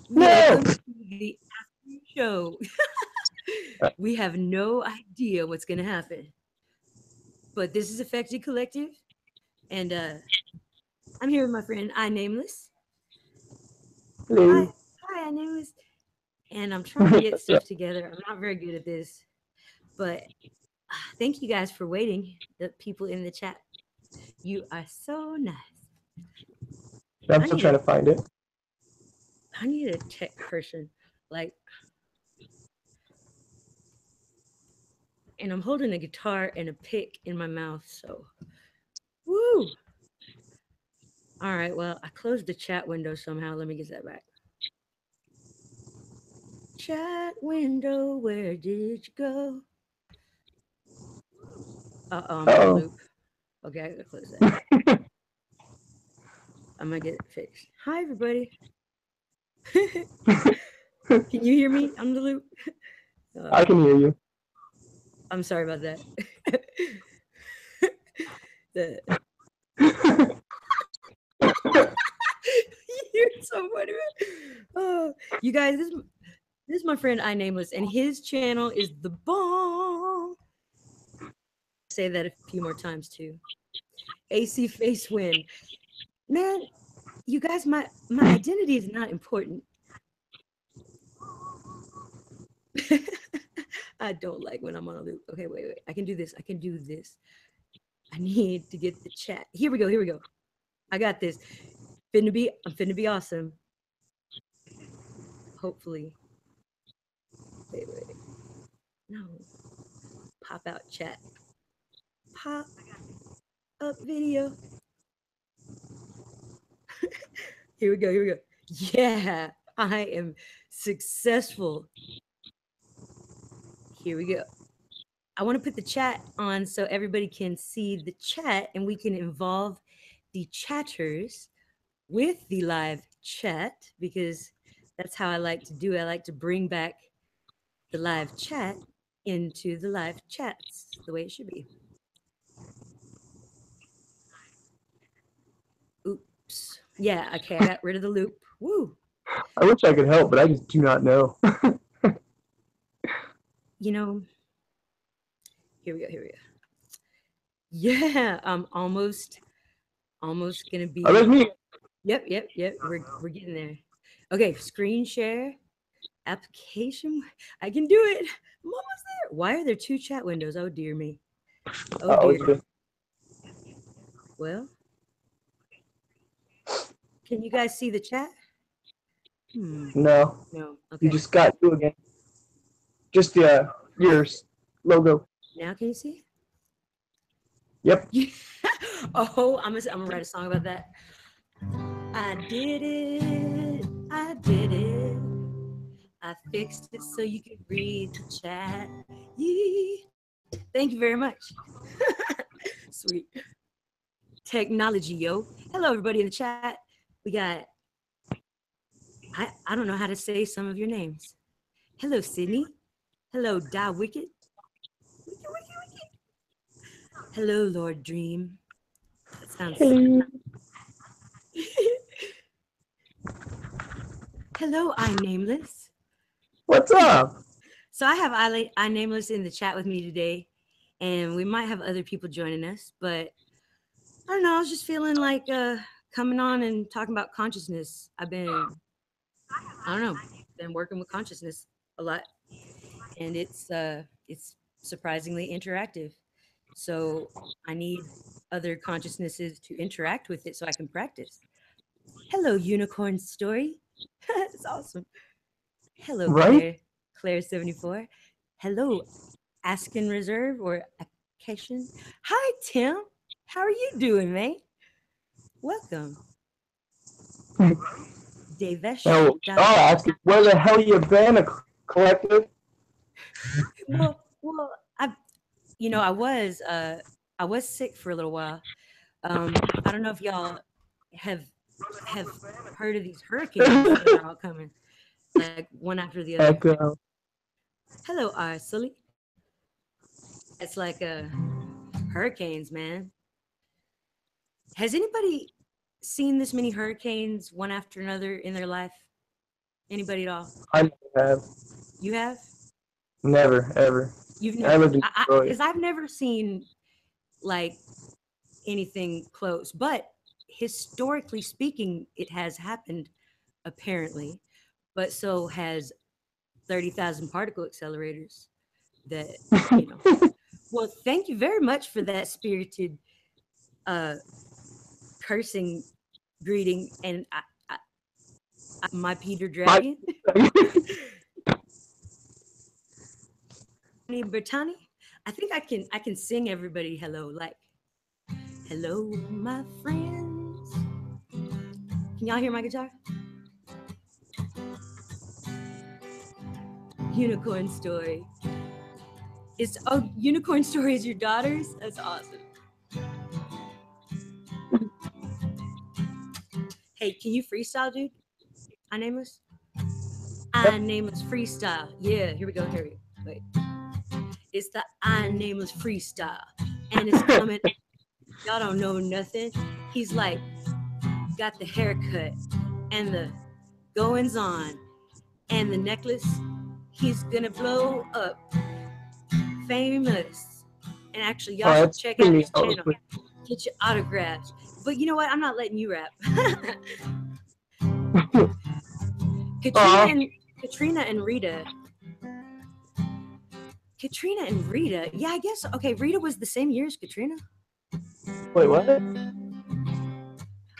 No. Welcome to the afternoon show. We have no idea what's going to happen, but this is Affected Collective, and I'm here with my friend I Nameless. Hi, Hello. hi, I Nameless. And I'm trying to get stuff together. I'm not very good at this, but thank you guys for waiting. The people in the chat, you are so nice. I'm I still need trying a, to find it. I need a tech person, like, and I'm holding a guitar and a pick in my mouth, so woo. All right, well, I closed the chat window somehow. Let me get that back. Chat window, where did you go? I'm on a Oh. loop. Okay, I gotta close that. I'm gonna get it fixed. Hi, everybody. Can you hear me on the loop? I Uh, can hear you. I'm sorry about that. the, you're so funny, man. Oh, you guys, this is my friend I Nameless, and his channel is the bomb. Say that a few more times too. AC Face Win. Man, you guys, my identity is not important. I don't like when I'm on a loop. Okay, wait. I can do this. I can do this. I need to get the chat. Here we go. Here we go. I got this. I'm finna be awesome. Hopefully. Wait. No. Pop out chat. Pop up video. Here we go. Here we go. Yeah, I am successful. Here we go. I want to put the chat on so everybody can see the chat and we can involve the chatters with the live chat because that's how I like to do it. I like to bring back the live chat into the live chats the way it should be. Oops. Yeah, okay, I got rid of the loop. Woo. I wish I could help, but I just do not know. You know, here we go. Yeah, I'm almost gonna Oh, that's be. me. Yep. We're getting there. Okay, screen share application. I can do it. I'm almost there. Why are there two chat windows? Oh dear me. Oh Oh, dear. it's good. Well, can you guys see the chat? No, No. you Okay. just got you again. Just your logo. Now can you see? Yep. Oh, I'm gonna write a song about that. I did it. I did it. I fixed it so you could read the chat. Yee. Thank you very much. Sweet. Technology, yo. Hello, everybody in the chat. We got, I don't know how to say some of your names. Hello, Sydney. Hello, Da Wicked. Wicked. Hello, Lord Dream. That sounds. Hello. Hello, I Nameless. What's up? So I have I Nameless in the chat with me today, and we might have other people joining us, but I don't know. I was just feeling like coming on and talking about consciousness. I don't know, been working with consciousness a lot, and it's surprisingly interactive. So I need other consciousnesses to interact with it so I can practice. Hello, Unicorn Story. It's awesome. Hello, Right? Claire 74. Hello, Askin Reserve or Acation. Hi, Tim. How are you doing, man? Welcome. Devesh. Now, I'll ask you, where the hell you been, a collective? Well, I was sick for a little while. I don't know if y'all have have heard of these hurricanes that are all coming, like one after the other. Heck, Hello, Sully. Yeah, it's like hurricanes, man. Has anybody seen this many hurricanes one after another in their life? Anybody at all? I never have. You have? Never, ever. You've I never? lived in Detroit. Because I've never seen like anything close, but historically speaking, it has happened apparently. But so has 30,000 particle accelerators that, you know. Well, thank you very much for that spirited uh cursing greeting. And my Peter Dragon. Bertani. I think I can sing everybody hello, like hello, my friends. Can y'all hear my guitar? Unicorn Story. Unicorn Story is your daughter's? That's awesome. Hey, can you freestyle, dude? I nameless? I nameless freestyle. Yeah, here we go. Wait. It's the I nameless freestyle. And it's coming. Y'all don't know nothing. He's like got the haircut and the goings on and the necklace. He's gonna blow up. Famous. And actually, y'all should check out his channel. Get your autographs. But you know what? I'm not letting you rap. Katrina and Rita. Katrina and Rita. Yeah, I guess. Okay, Rita was the same year as Katrina. Wait, what?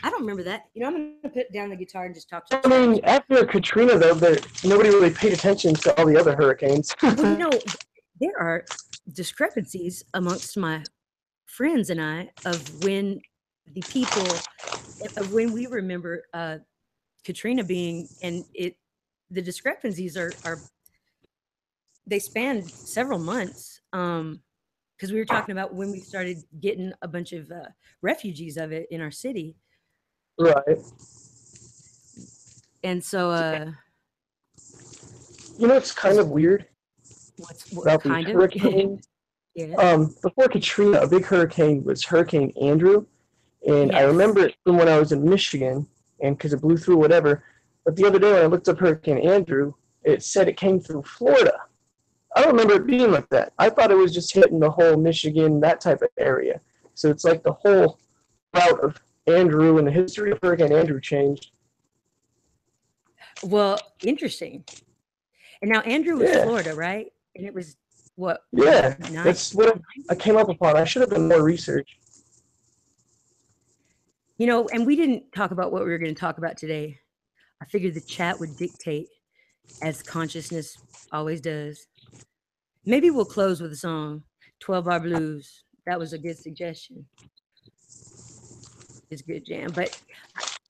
I don't remember that. You know, I'm going to put down the guitar and just talk to you. I mean, after Katrina, though, nobody really paid attention to all the other hurricanes. Well, you know, there are discrepancies amongst my friends and I of when the people, of when we remember Katrina being, and the discrepancies are they span several months. Because we were talking about when we started getting a bunch of refugees of it in our city. Right. And so, you know, it's kind of weird. What about kind the of? hurricanes. Yeah. Before Katrina, a big hurricane was Hurricane Andrew. And I remember it from when I was in Michigan, and because it blew through whatever. But the other day when I looked up Hurricane Andrew, it said it came through Florida. I don't remember it being like that. I thought it was just hitting the whole Michigan, that type of area. So it's like the whole route of Andrew and the history of Hurricane Andrew changed. Well, interesting. And now Andrew was Florida, right? And it was what? Yeah, that's what I came up upon. I should have done more research. You know, and we didn't talk about what we were going to talk about today. I figured the chat would dictate, as consciousness always does. Maybe we'll close with a song, 12-Bar Blues. That was a good suggestion. It's a good jam. But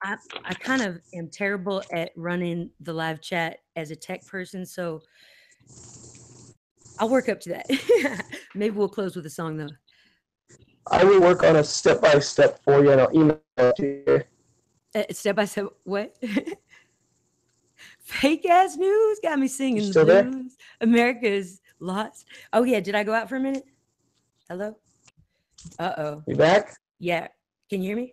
I kind of am terrible at running the live chat as a tech person, so I'll work up to that. Maybe we'll close with a song, though. I will work on a step-by-step for you, and I'll email it to you. Step-by-step what? Fake-ass news got me singing the blues. There? America's lost. Oh, yeah. Did I go out for a minute? Hello? Uh-oh. You back? Yeah. Can you hear me?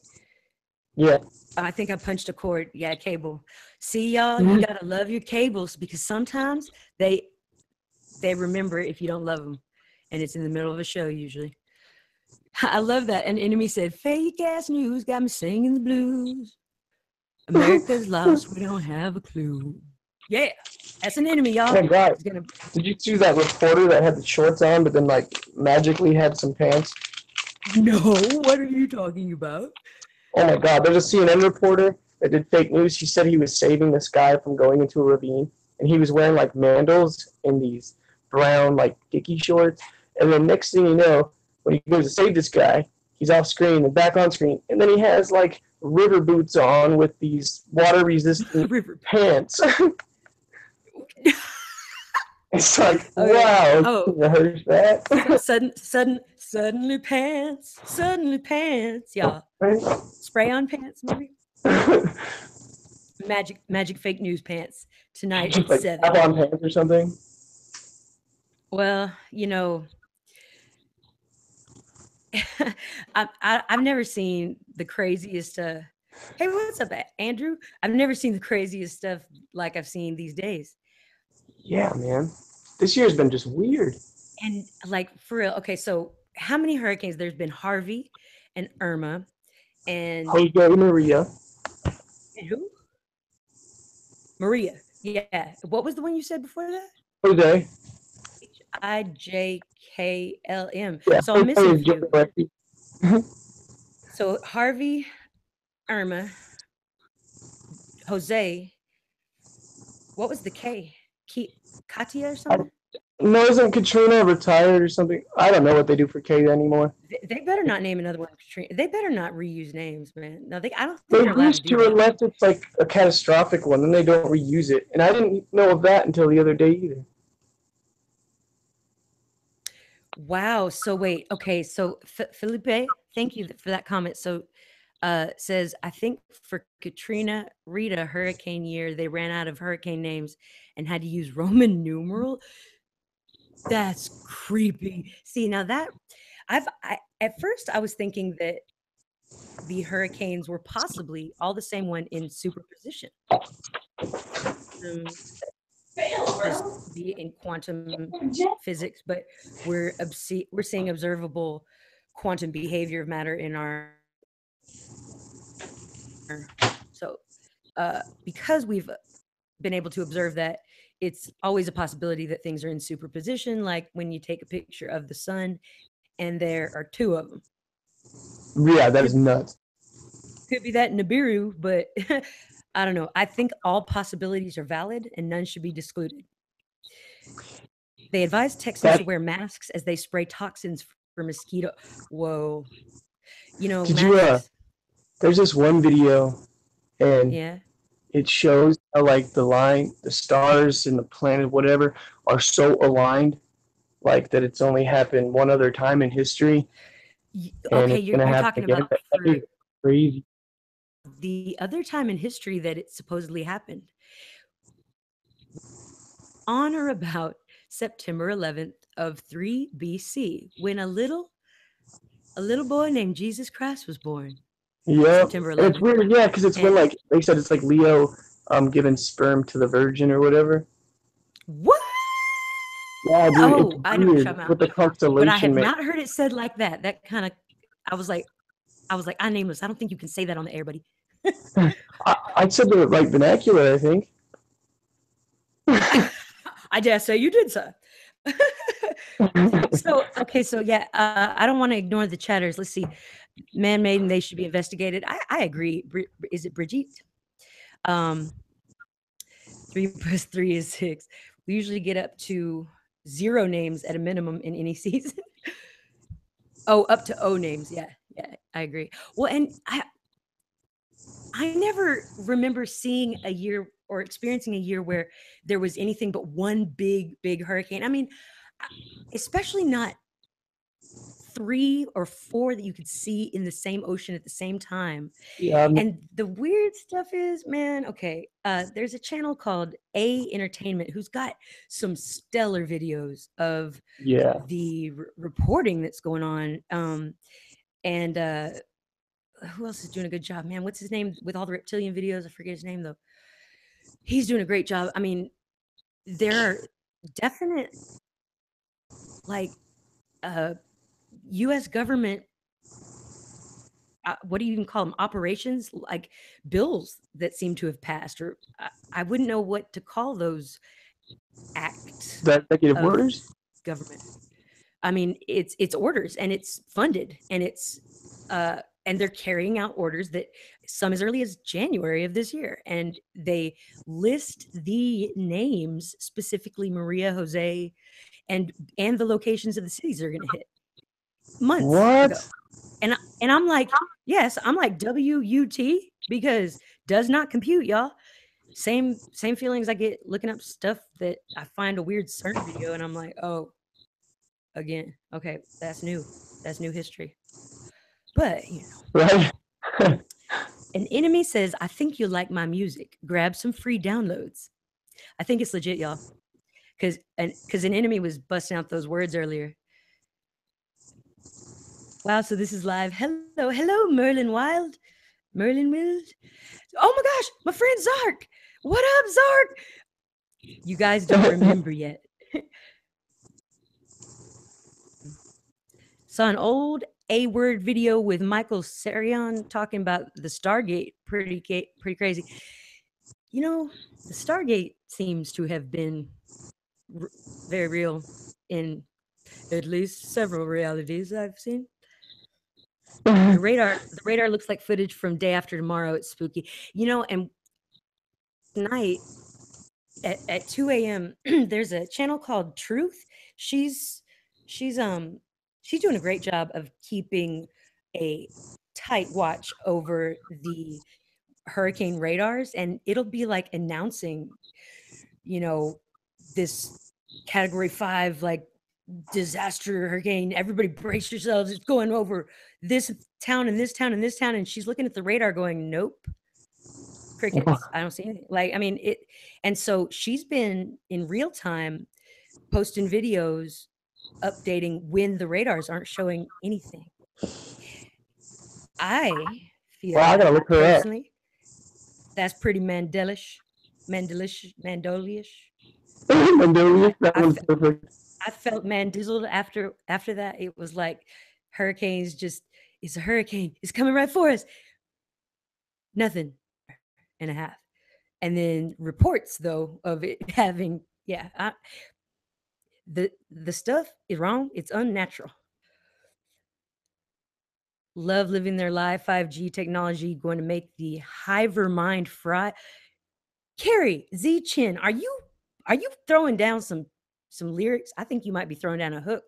Yeah. I think I punched a cord. Yeah, cable. See, y'all, you got to love your cables because sometimes they remember if you don't love them. And it's in the middle of a show usually. I love that. An enemy said, fake-ass news got me singing the blues. America's lost. We don't have a clue. Yeah, that's an enemy, y'all. Oh my God. Did you see that reporter that had the shorts on but then like magically had some pants? No, what are you talking about? Oh my God, there's a CNN reporter that did fake news. He said he was saving this guy from going into a ravine, and he was wearing like mandals and these brown like dicky shorts. And then next thing you know, when he goes to save this guy, he's off screen and back on screen, and then he has like river boots on with these water-resistant pants. It's like, wow, heard that. Suddenly pants, y'all. Spray on pants, maybe. Magic fake news pants tonight at like 7. On pants or something. Well, you know, I've never seen the craziest Hey, what's up, Andrew? I've never seen the craziest stuff like I've seen these days. Yeah, man. This year's been just weird. And like for real, okay, so how many hurricanes? There's been Harvey and Irma and Jose Maria. who? Maria. Yeah. What was the one you said before that? Jose. Hijklm. Yeah, So I'm Jose missing a is few. Jose. So Harvey, Irma, Jose. What was the K? Katia or something? No, isn't Katrina retired or something? I don't know what they do for Kate anymore. They better not name another one Katrina. They better not reuse names, man. No, I don't think They they're allowed to used do to that. unless it's like a catastrophic one, then they don't reuse it. And I didn't know of that until the other day either. Wow. So wait. Okay. So Felipe, thank you for that comment. So says I think for Katrina Rita hurricane year they ran out of hurricane names and had to use Roman numeral. That's creepy. See, now that at first I was thinking that the hurricanes were possibly all the same one in superposition. Just be in quantum physics, but we're seeing observable quantum behavior of matter in our so because we've been able to observe that, it's always a possibility that things are in superposition, like when you take a picture of the sun and there are two of them. Yeah, that is nuts. Could be that Nibiru, but I don't know. I think all possibilities are valid and none should be discluded. They advise Texans to wear masks as they spray toxins for mosquito. Whoa. You know, Did you masks. there's this one video and Yeah. it shows how like the stars and the planet, whatever, are so aligned, like that it's only happened one other time in history, and Okay, it's gonna you're happen talking again. about That for is crazy. the other time in history that it supposedly happened. On or about September 11th of 3 BC, when a little boy named Jesus Christ was born. Yeah, September and it's 11th. weird. Yeah, because it's when And like they said it's like Leo, giving sperm to the Virgin or whatever. what? Yeah, dude, it's Oh, I know what you're weird talking about. with the But I constellation, have man. not heard it said like that. That kind of, I was like, I'm nameless. I don't think you can say that on the air, buddy. I said the right vernacular, I think. I dare say you did, sir. So okay, so yeah, I don't want to ignore the chatters. Let's see, man-made and they should be investigated. I agree. Is it Brigitte? 3 + 3 is 6. We usually get up to 0 names at a minimum in any season. Oh, up to O names. Yeah, yeah, I agree. Well, and I never remember seeing a year or experiencing a year where there was anything but one big hurricane. I mean, especially not 3 or 4 that you could see in the same ocean at the same time. Yeah, And the weird stuff is, man, okay, there's a channel called A Entertainment who's got some stellar videos of yeah. the reporting that's going on. And who else is doing a good job? Man, what's his name with all the reptilian videos? I forget his name though. He's doing a great job. I mean, there are definite like US government what do you even call them, operations, like bills that seem to have passed, or I wouldn't know what to call those acts The executive of orders. government. I mean, it's orders and it's funded and it's and they're carrying out orders that some as early as January of this year, and they list the names, specifically Maria, Jose, and the locations of the cities they're going to hit months What? ago. And I'm like, yes, I'm like WUT because does not compute, y'all. Same feelings I get looking up stuff that I find a weird CERN video and I'm like, oh, again, okay, that's new. That's new history. But you know, Right? an enemy says, I think you like my music. Grab some free downloads. I think it's legit, y'all. Because an enemy was busting out those words earlier. Wow, so this is live. Hello, Merlin Wild. Merlin Wills. Oh my gosh, my friend Zark. What up, Zark? You guys don't remember yet. Saw an old A-word video with Michael Sarion talking about the Stargate. Pretty crazy. You know, the Stargate seems to have been very real in at least several realities I've seen. The radar looks like footage from Day After Tomorrow. It's spooky. And tonight at 2 a.m. there's a channel called Truth. She's she's doing a great job of keeping a tight watch over the hurricane radars, and it'll be like announcing, this category 5 like disaster hurricane. Everybody brace yourselves. It's going over this town and this town and this town. And she's looking at the radar going, nope. Crickets. I don't see anything. And so she's been in real time posting videos updating when the radars aren't showing anything. I feel I gotta look her personally, that's pretty Mandelish. Mandolish. I felt mandizzled after that. It was like hurricanes it's a hurricane. It's coming right for us. Nothing and a half. And then reports though of it having, the stuff is wrong. It's unnatural. Love living their life. 5G technology going to make the hiver mind fry. Carrie Z Chin, are you throwing down some lyrics? I think you might be throwing down a hook.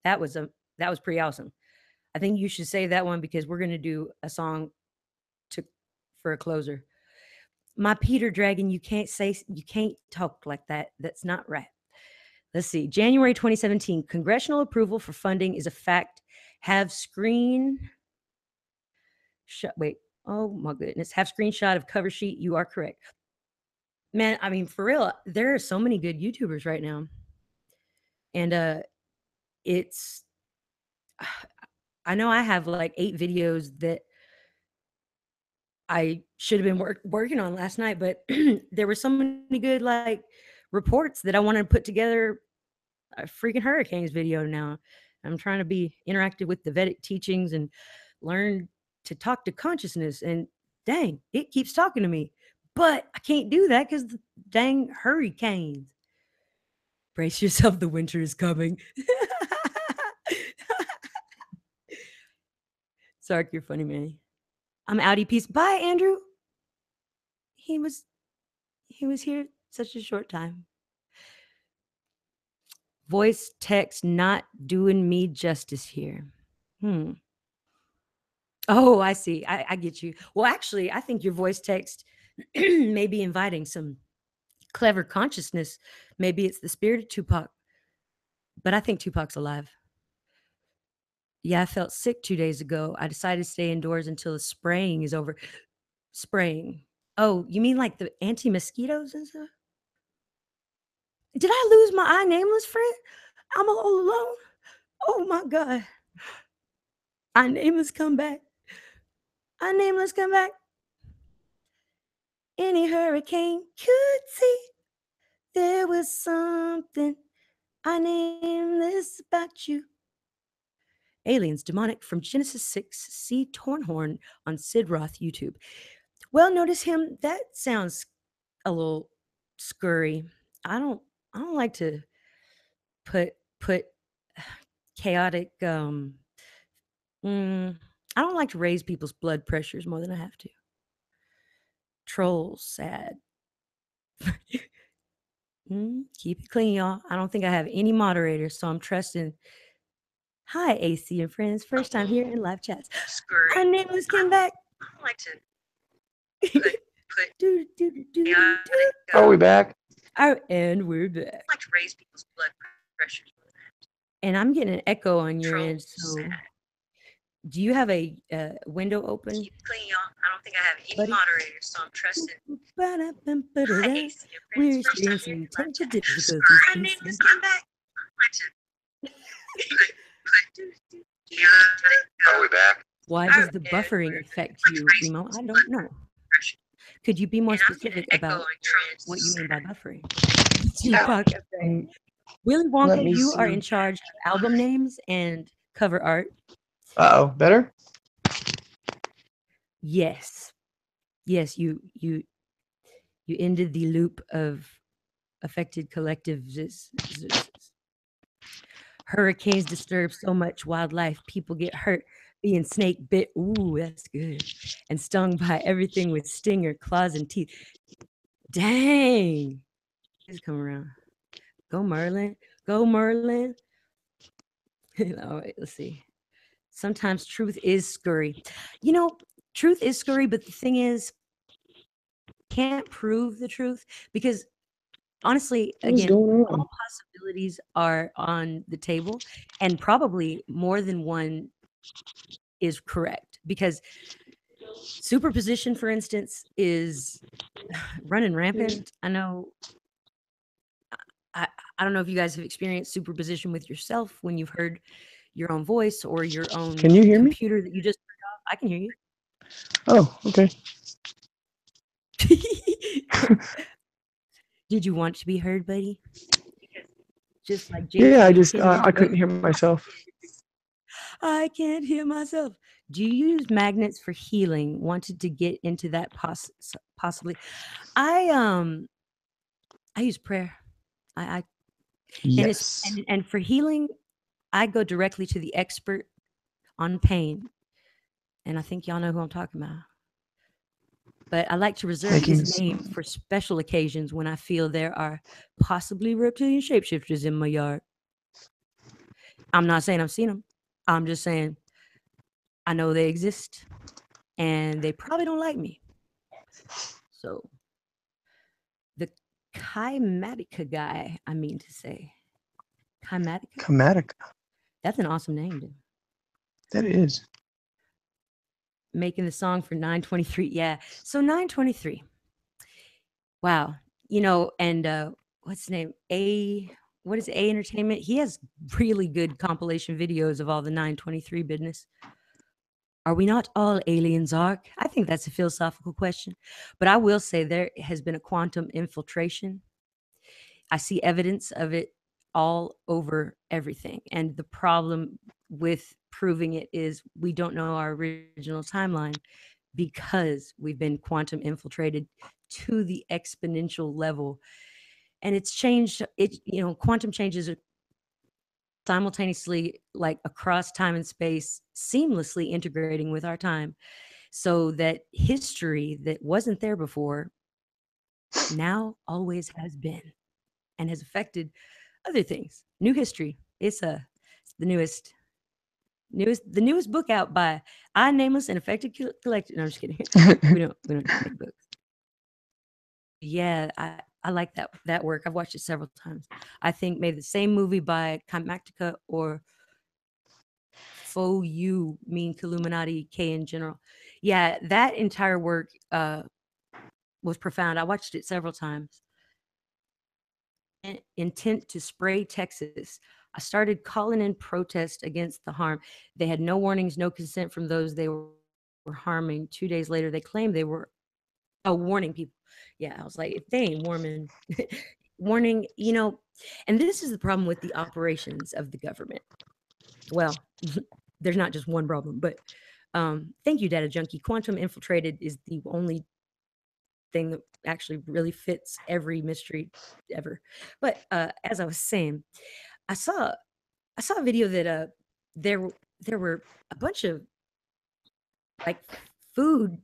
That was pretty awesome. I think you should save that one because we're gonna do a song for a closer. My Peter Dragon, you can't talk like that. That's not right. Let's see. January 2017, congressional approval for funding is a fact. Have oh my goodness. Have screenshot of cover sheet. You are correct. Man, I mean, for real, there are so many good YouTubers right now. And I know I have like 8 videos that I should have been working on last night, but there were so many good like reports that I wanted to put together a freaking hurricanes video now. I'm trying to be interactive with the Vedic teachings and learn to talk to consciousness. And dang, it keeps talking to me. But I can't do that because the dang hurricanes. Brace yourself, the winter is coming. Sark, you're funny, man. I'm outie peace. Bye, Andrew. He was here such a short time. Voice text not doing me justice here. Oh, I see. I get you. Well, actually, I think your voice text may be inviting some clever consciousness. Maybe it's the spirit of Tupac. But I think Tupac's alive. Yeah, I felt sick 2 days ago. I decided to stay indoors until the spraying is over. Spraying. Oh, you mean like the anti-mosquitoes and stuff? Did I lose my I nameless friend? I'm all alone. Oh my God. I nameless come back. I nameless come back. Any hurricane could see there was something I nameless about you. Aliens, demonic from Genesis 6. See Tornhorn on Sid Roth YouTube. Well, notice him. That sounds a little scurry. I don't like to put chaotic. I don't like to raise people's blood pressures more than I have to. Trolls, sad. Keep it clean, y'all. I don't think I have any moderators, so I'm trusting. Hi, AC and friends. First time here in live chats. Scurry. Our nameless came back. I don't like to Are we back? And we're back. I like to raise people's blood pressures. And I'm getting an echo on your end. So, do you have a window open? Keep it clean, y'all. I don't think I have any moderators, so I'm trusting. We're experiencing technical difficulties. Our nameless came back. Are we back? Why does the buffering affect you, Remo? I don't know. Could you be more specific about what you mean by buffering? Tupac. And Willy let Wonka, me you are in see. charge of album names and cover art. Uh-oh, better? Yes. Yes, you ended the loop of affected collectives. Hurricanes disturb so much wildlife. People get hurt being snake bit. Ooh, that's good. And stung by everything with stinger, claws, and teeth. Dang. He's come around. Go Merlin. Go Merlin. All right, let's see. Sometimes truth is scurry. You know, truth is scurry, but the thing is, can't prove the truth because honestly, What's again, going on? all possibilities are on the table, and probably more than one is correct because superposition, for instance, is running rampant. I know. I, I don't know if you guys have experienced superposition with yourself when you've heard your own voice or your Can own you hear me? computer that you just turned off. I can hear you. Oh, okay. Did you want to be heard, buddy? Just like Yeah, I JT just Kenny. I couldn't hear myself. I can't hear myself. Do you use magnets for healing? Wanted to get into that possibly. I I use prayer. I and it's Yes. and for healing, I go directly to the expert on pain. And I think y'all know who I'm talking about. But I like to reserve Making his this. name for special occasions when I feel there are possibly reptilian shapeshifters in my yard. I'm not saying I've seen them. I'm just saying I know they exist and they probably don't like me. So the Chimatica guy, I mean to say. Chimatica? Chromatica. That's an awesome name, dude. That is. Making the song for 923. Yeah. So 923. Wow. You know, and what's his name? What is A Entertainment? He has really good compilation videos of all the 923 business. Are we not all aliens, Ark? I think that's a philosophical question. But I will say there has been a quantum infiltration. I see evidence of it all over everything. And the problem with proving it is we don't know our original timeline because we've been quantum infiltrated to the exponential level. And it's changed it, quantum changes simultaneously, like across time and space, seamlessly integrating with our time, so that history that wasn't there before now always has been and has affected other things. New history. It's the newest book out by I Nameless and Affected Collective. No, I'm just kidding. We don't make books. Yeah, I like that work. I've watched it several times. I think maybe the same movie by Kamactica or Faux You mean Illuminati K in general. Yeah, that entire work was profound. I watched it several times. Intent to spray Texas. I started calling in protest against the harm. They had no warnings, no consent from those they were harming. 2 days later, they claimed they were warning people. Yeah, I was like, if they ain't warming, warning, and this is the problem with the operations of the government. Well, there's not just one problem, but thank you, Data Junkie. Quantum infiltrated is the only thing that actually really fits every mystery ever. But as I was saying, I saw a video that there were a bunch of like food.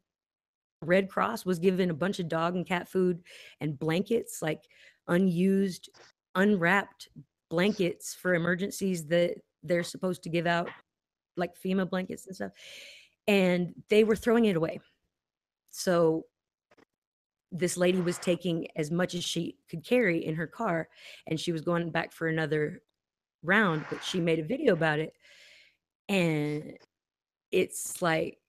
Red Cross was given a bunch of dog and cat food and blankets, like unused, unwrapped blankets for emergencies that they're supposed to give out, like FEMA blankets and stuff. And they were throwing it away. So this lady was taking as much as she could carry in her car, and she was going back for another round, but she made a video about it. And it's like,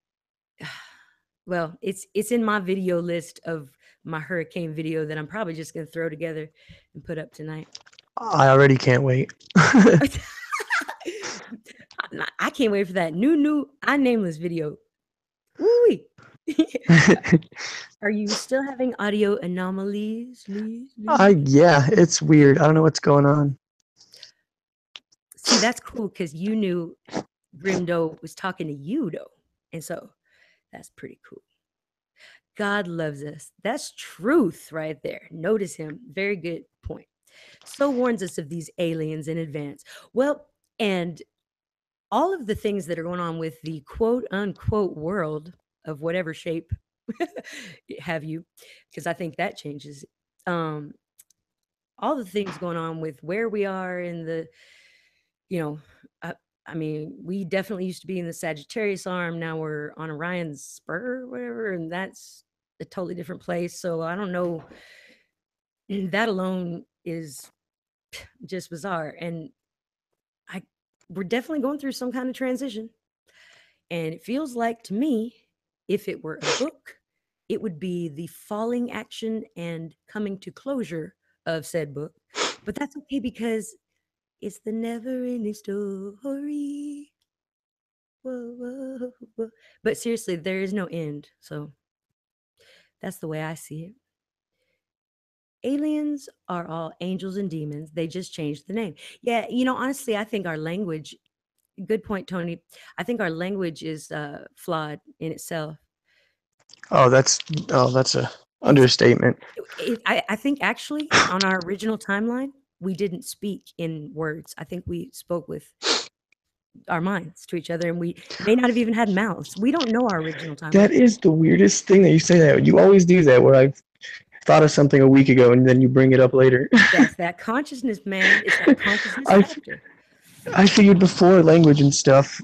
well, it's in my video list of my hurricane video that I'm probably just going to throw together and put up tonight. I already can't wait. I can't wait for that new I Nameless video. Woo. Are you still having audio anomalies? Yeah, it's weird. I don't know what's going on. See, that's cool because you knew Grimdo was talking to you, though. And so that's pretty cool. God loves us. That's truth right there. Notice him. Very good point. So warns us of these aliens in advance. Well, and all of the things that are going on with the quote unquote world of whatever shape have you, because I think that changes. Um, all the things going on with where we are in the, you know, I, I mean, we definitely used to be in the Sagittarius arm. Now we're on Orion's spur or whatever, and that's a totally different place. So I don't know. That alone is just bizarre. And I we're definitely going through some kind of transition. And it feels like to me, if it were a book, it would be the falling action and coming to closure of said book. But that's okay because it's the never ending story. Whoa, whoa, whoa. But seriously, there is no end. So that's the way I see it. Aliens are all angels and demons. They just changed the name. Yeah, honestly, I think our language, good point, Tony. I think our language is flawed in itself. Oh, that's a It's understatement. I think actually on our original timeline, we didn't speak in words. I think we spoke with our minds to each other, and we may not have even had mouths. We don't know our original That timeline. is the weirdest thing that you say that. You always do that where I've thought of something a week ago and then you bring it up later. That's that consciousness, man. It's that consciousness I factor. I figured before language and stuff,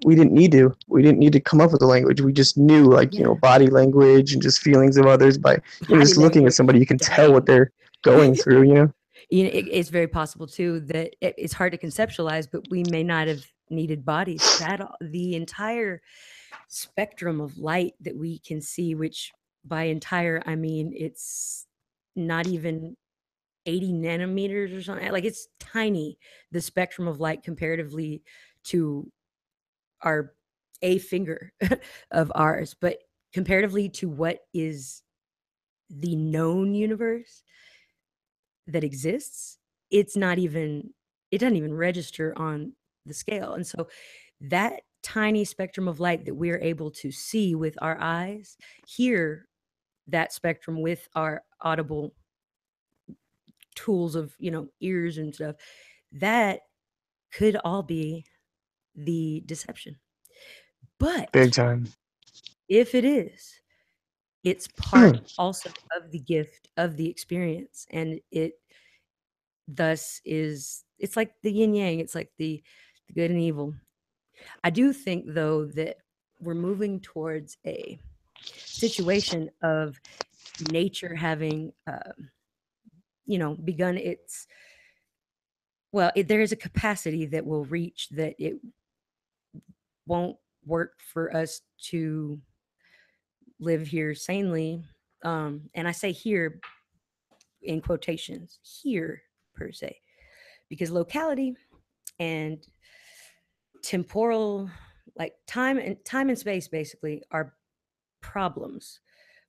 we didn't need to. We didn't need to come up with a language. We just knew, like, Yeah, body language and just feelings of others by, body just looking at language. somebody. You can tell what Dang. they're going through. It's very possible too that it's hard to conceptualize, but we may not have needed bodies. The entire spectrum of light that we can see, which by entire I mean it's not even 80 nanometers or something. Like it's tiny, the spectrum of light comparatively to our a finger of ours, but comparatively to what is the known universe that exists, it's not even, it doesn't even register on the scale. And so that tiny spectrum of light that we're able to see with our eyes, hear that spectrum with our audible tools of, ears and stuff, that could all be the deception. Big But time. if it is, it's part also of the gift of the experience. And it thus is, it's like the yin yang, it's like the good and evil. I do think though that we're moving towards a situation of nature having begun its, well, there is a capacity that will reach that it won't work for us to live here sanely. And I say here in quotations, here per se, because locality and temporal, like time and space basically are problems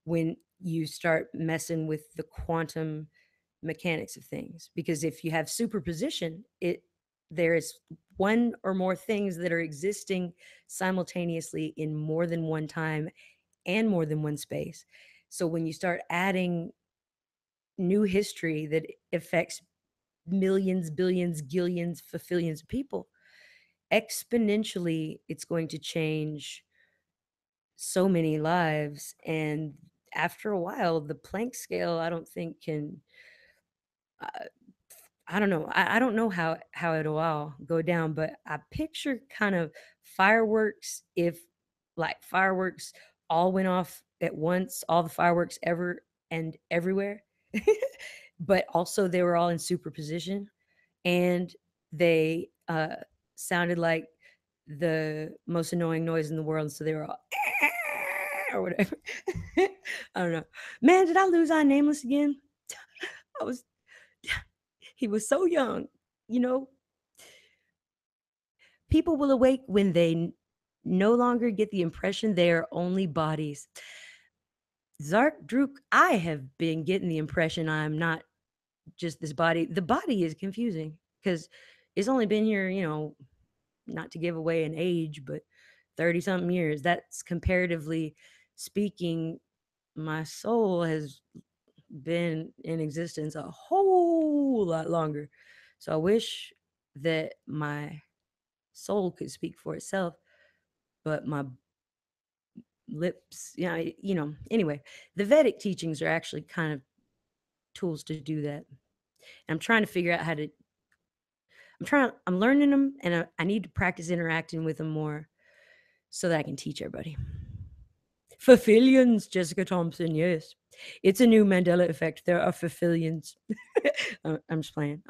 when you start messing with the quantum mechanics of things, because if you have superposition, there is one or more things that are existing simultaneously in more than one time and more than one space. So when you start adding new history that affects millions, billions, gillions, fulfillions of people, exponentially it's going to change so many lives. And after a while, the Planck scale, I don't think can, uh, I don't know. I don't know how it'll all go down, but I picture kind of fireworks, if like fireworks all went off at once, all the fireworks ever and everywhere, but also they were all in superposition, and they sounded like the most annoying noise in the world. So they were all or whatever. I don't know. Man, did I lose our nameless again? I was he was so young, you know. People will awake when they no longer get the impression they are only bodies. Zark Druk, I have been getting the impression I'm not just this body. The body is confusing because it's only been here, not to give away an age, but 30 something years. That's comparatively speaking, my soul has been in existence a whole lot longer. So I wish that my soul could speak for itself, but my lips, anyway, the Vedic teachings are actually kind of tools to do that. And I'm trying to figure out how to, I'm learning them and I need to practice interacting with them more so that I can teach everybody. Fulfillions, Jessica Thompson, yes. It's a new Mandela effect. There are fulfillions. I'm just playing.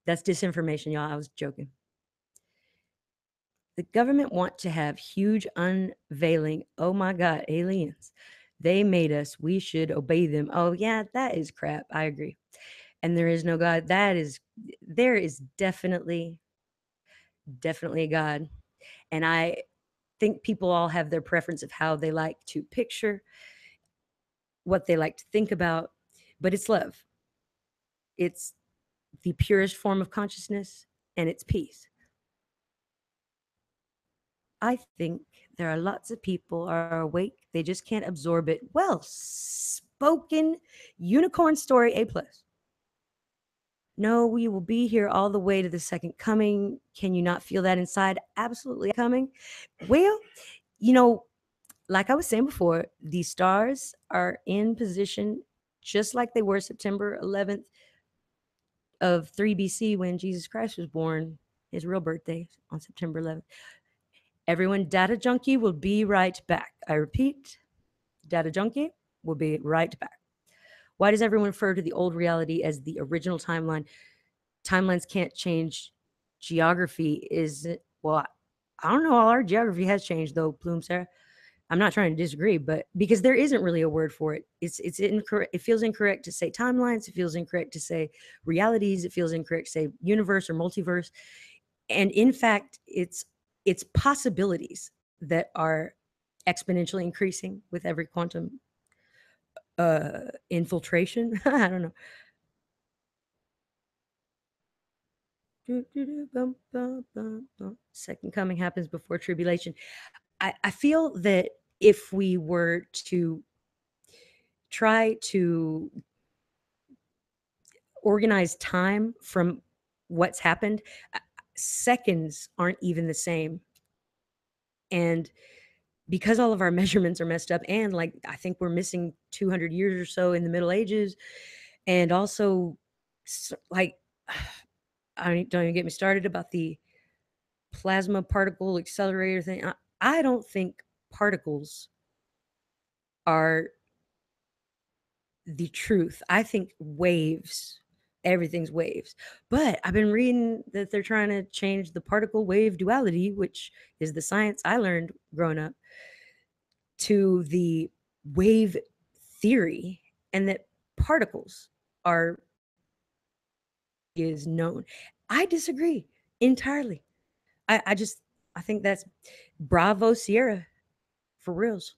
That's disinformation, y'all. I was joking. The government want to have huge unveiling. Oh my God, aliens. They made us. We should obey them. Oh yeah, that is crap. I agree. And there is no God. There is definitely a God. And I think people all have their preference of how they like to picture, what they like to think about, but it's love. It's the purest form of consciousness and it's peace. I think there are lots of people are awake. They just can't absorb it. Well spoken, unicorn story, A+. No, we will be here all the way to the second coming. Can you not feel that inside? Absolutely coming. Well, like I was saying before, the stars are in position just like they were September 11th of 3 BC when Jesus Christ was born, his real birthday on September 11th. Everyone, Data Junkie will be right back. I repeat, Data Junkie will be right back. Why does everyone refer to the old reality as the original timeline? Timelines can't change. Geography is, well, I don't know. All our geography has changed though, Plume Sarah. I'm not trying to disagree, but because there isn't really a word for it. It's incorrect. It feels incorrect to say timelines. It feels incorrect to say realities. It feels incorrect to say universe or multiverse. And in fact, it's possibilities that are exponentially increasing with every quantum infiltration. I don't know. Second coming happens before tribulation. I feel that if we were to try to organize time from what's happened, seconds aren't even the same. And because all of our measurements are messed up, and like I think we're missing 200 years or so in the Middle Ages, and also like don't even get me started about the plasma particle accelerator thing. I don't think particles are the truth. I think waves, everything's waves. But I've been reading that they're trying to change the particle wave duality, which is the science I learned growing up, to the wave theory, and that particles are is known. I disagree entirely. I think that's bravo Sierra for reals.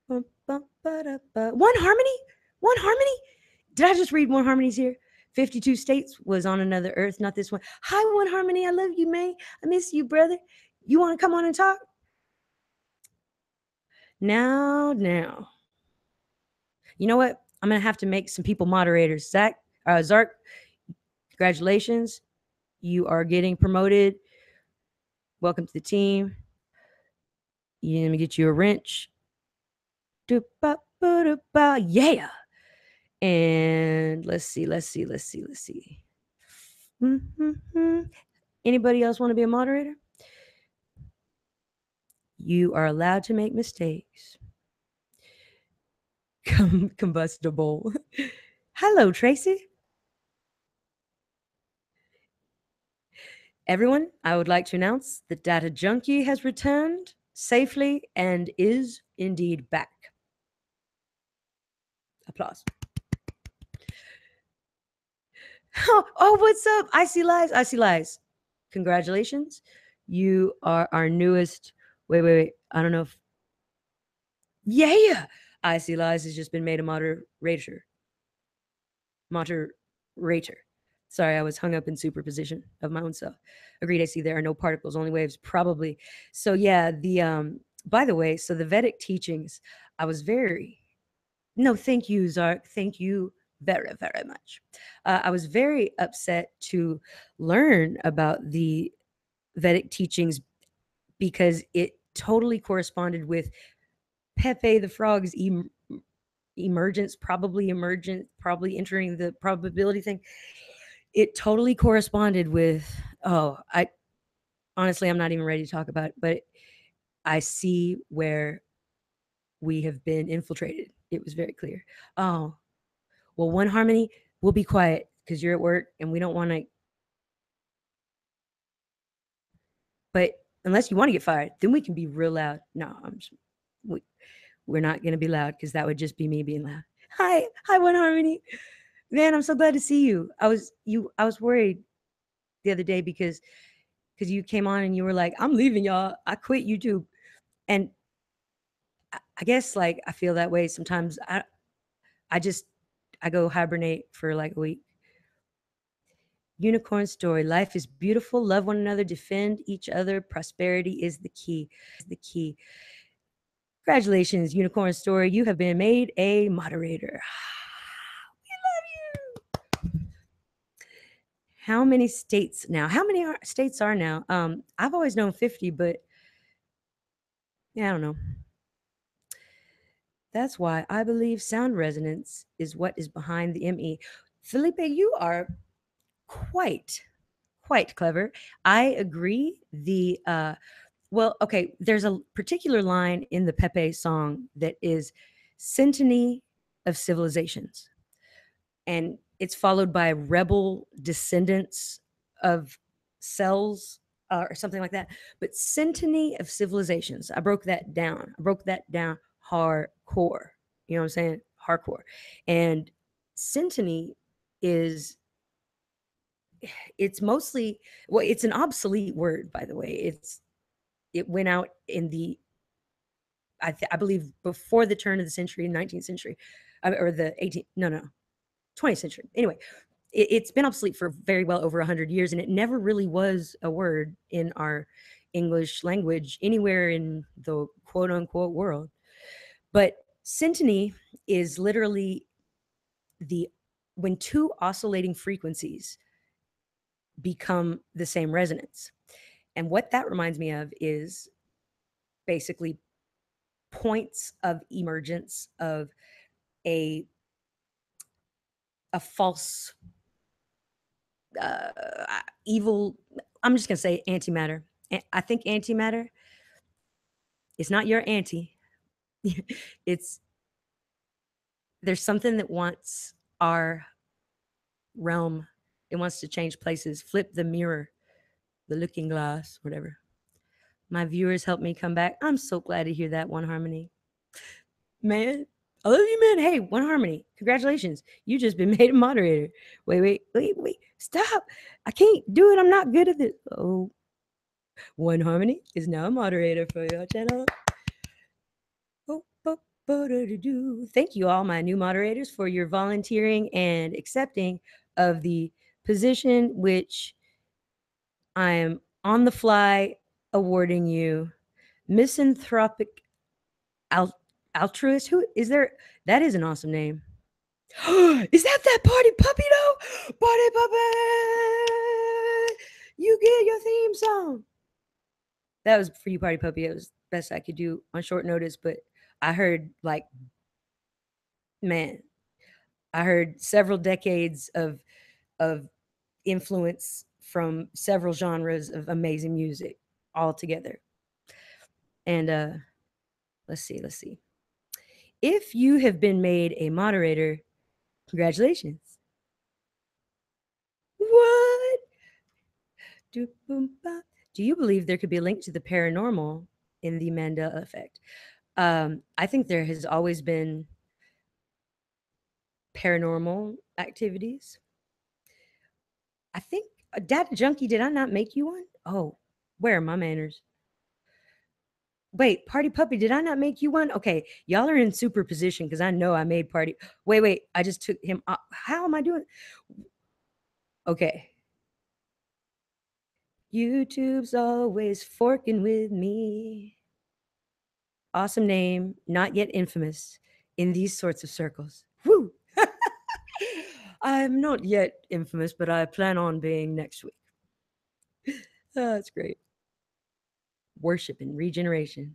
One harmony? One harmony? Did I just read One Harmony's here? 52 states was on another earth, not this one. Hi, One Harmony. I love you, man. I miss you, brother. You want to come on and talk? Now. You know what? I'm going to have to make some people moderators. Zark, congratulations. You are getting promoted. Welcome to the team. Let me get you a wrench. Yeah. And let's see. Mm-hmm. Anybody else want to be a moderator? You are allowed to make mistakes. Combustible. Hello, Tracy. Everyone, I would like to announce that Data Junkie has returned safely and is indeed back. Applause. Oh, what's up? I see lies. Congratulations. You are our newest. Wait. I don't know if. Yeah. I See Lies has just been made a moderator. Moderator. Sorry, I was hung up in superposition of my own self. Agreed, AC. There are no particles, only waves, probably. So yeah, by the way, so the Vedic teachings, I was very no, thank you, Zark. Thank you very, very much. I was very upset to learn about the Vedic teachings because it totally corresponded with Pepe the Frog's emergence, probably entering the probability thing. It totally corresponded with, oh, I honestly, I'm not even ready to talk about it, but I see where we have been infiltrated. It was very clear. Oh, well, One Harmony, we'll be quiet because you're at work and we don't want to. But unless you want to get fired, then we can be real loud. No, we, we're not going to be loud because that would just be me being loud. Hi, One Harmony. Man, I'm so glad to see you. I was worried the other day because you came on and you were like, I'm leaving y'all. I quit YouTube. And I guess like I feel that way sometimes. I just I go hibernate for like a week. Unicorn story. Life is beautiful. Love one another. Defend each other. Prosperity is the key. The key. Congratulations, Unicorn story. You have been made a moderator. We love you. How many states now? How many states are now? I've always known 50, but yeah, I don't know. That's why I believe sound resonance is what is behind the ME. Felipe, you are quite clever. I agree. Well, okay, there's a particular line in the Pepe song that is Symphony of Civilizations. And it's followed by Rebel Descendants of Cells or something like that. But Symphony of Civilizations, I broke that down. I broke that down hardcore. You know what I'm saying? Hardcore. And symphony is it's mostly well, it's an obsolete word, by the way. It went out in the I believe before the turn of the century, 19th century, or the 18th, no, 20th century. Anyway, it's been obsolete for very well over 100 years, and it never really was a word in our English language anywhere in the quote unquote world. But syntony is literally the when two oscillating frequencies become the same resonance. And what that reminds me of is basically points of emergence of a false uh, evil. I'm just gonna say antimatter. I think antimatter is not your anti. It's there's something that wants our realm. It wants to change places, flip the mirror, the looking glass, whatever. My viewers help me come back. I'm so glad to hear that, One Harmony. Man, I love you, man. Hey, One Harmony, congratulations. You just been made a moderator. Wait. Stop. I can't do it. I'm not good at it. Oh, One Harmony is now a moderator for your channel. Oh, thank you, all my new moderators, for your volunteering and accepting of the position, which I am on the fly awarding you misanthropic altruist. Who is there? That is an awesome name. Is that Party Puppy though? Party Puppy, you get your theme song. That was for you, Party Puppy. It was the best I could do on short notice, but I heard like, man, I heard several decades of influence from several genres of amazing music all together. And let's see. If you have been made a moderator, congratulations. What? Do you believe there could be a link to the paranormal in the Mandela effect? I think there has always been paranormal activities. I think Dad Junkie, did I not make you one? Oh, where are my manners? Wait, Party Puppy, did I not make you one? Okay, y'all are in superposition because I know I made Party. Wait, I just took him. How am I doing? Okay. YouTube's always forking with me. Awesome name, not yet infamous in these sorts of circles. Woo! I'm not yet infamous, but I plan on being next week. That's great. Worship and regeneration.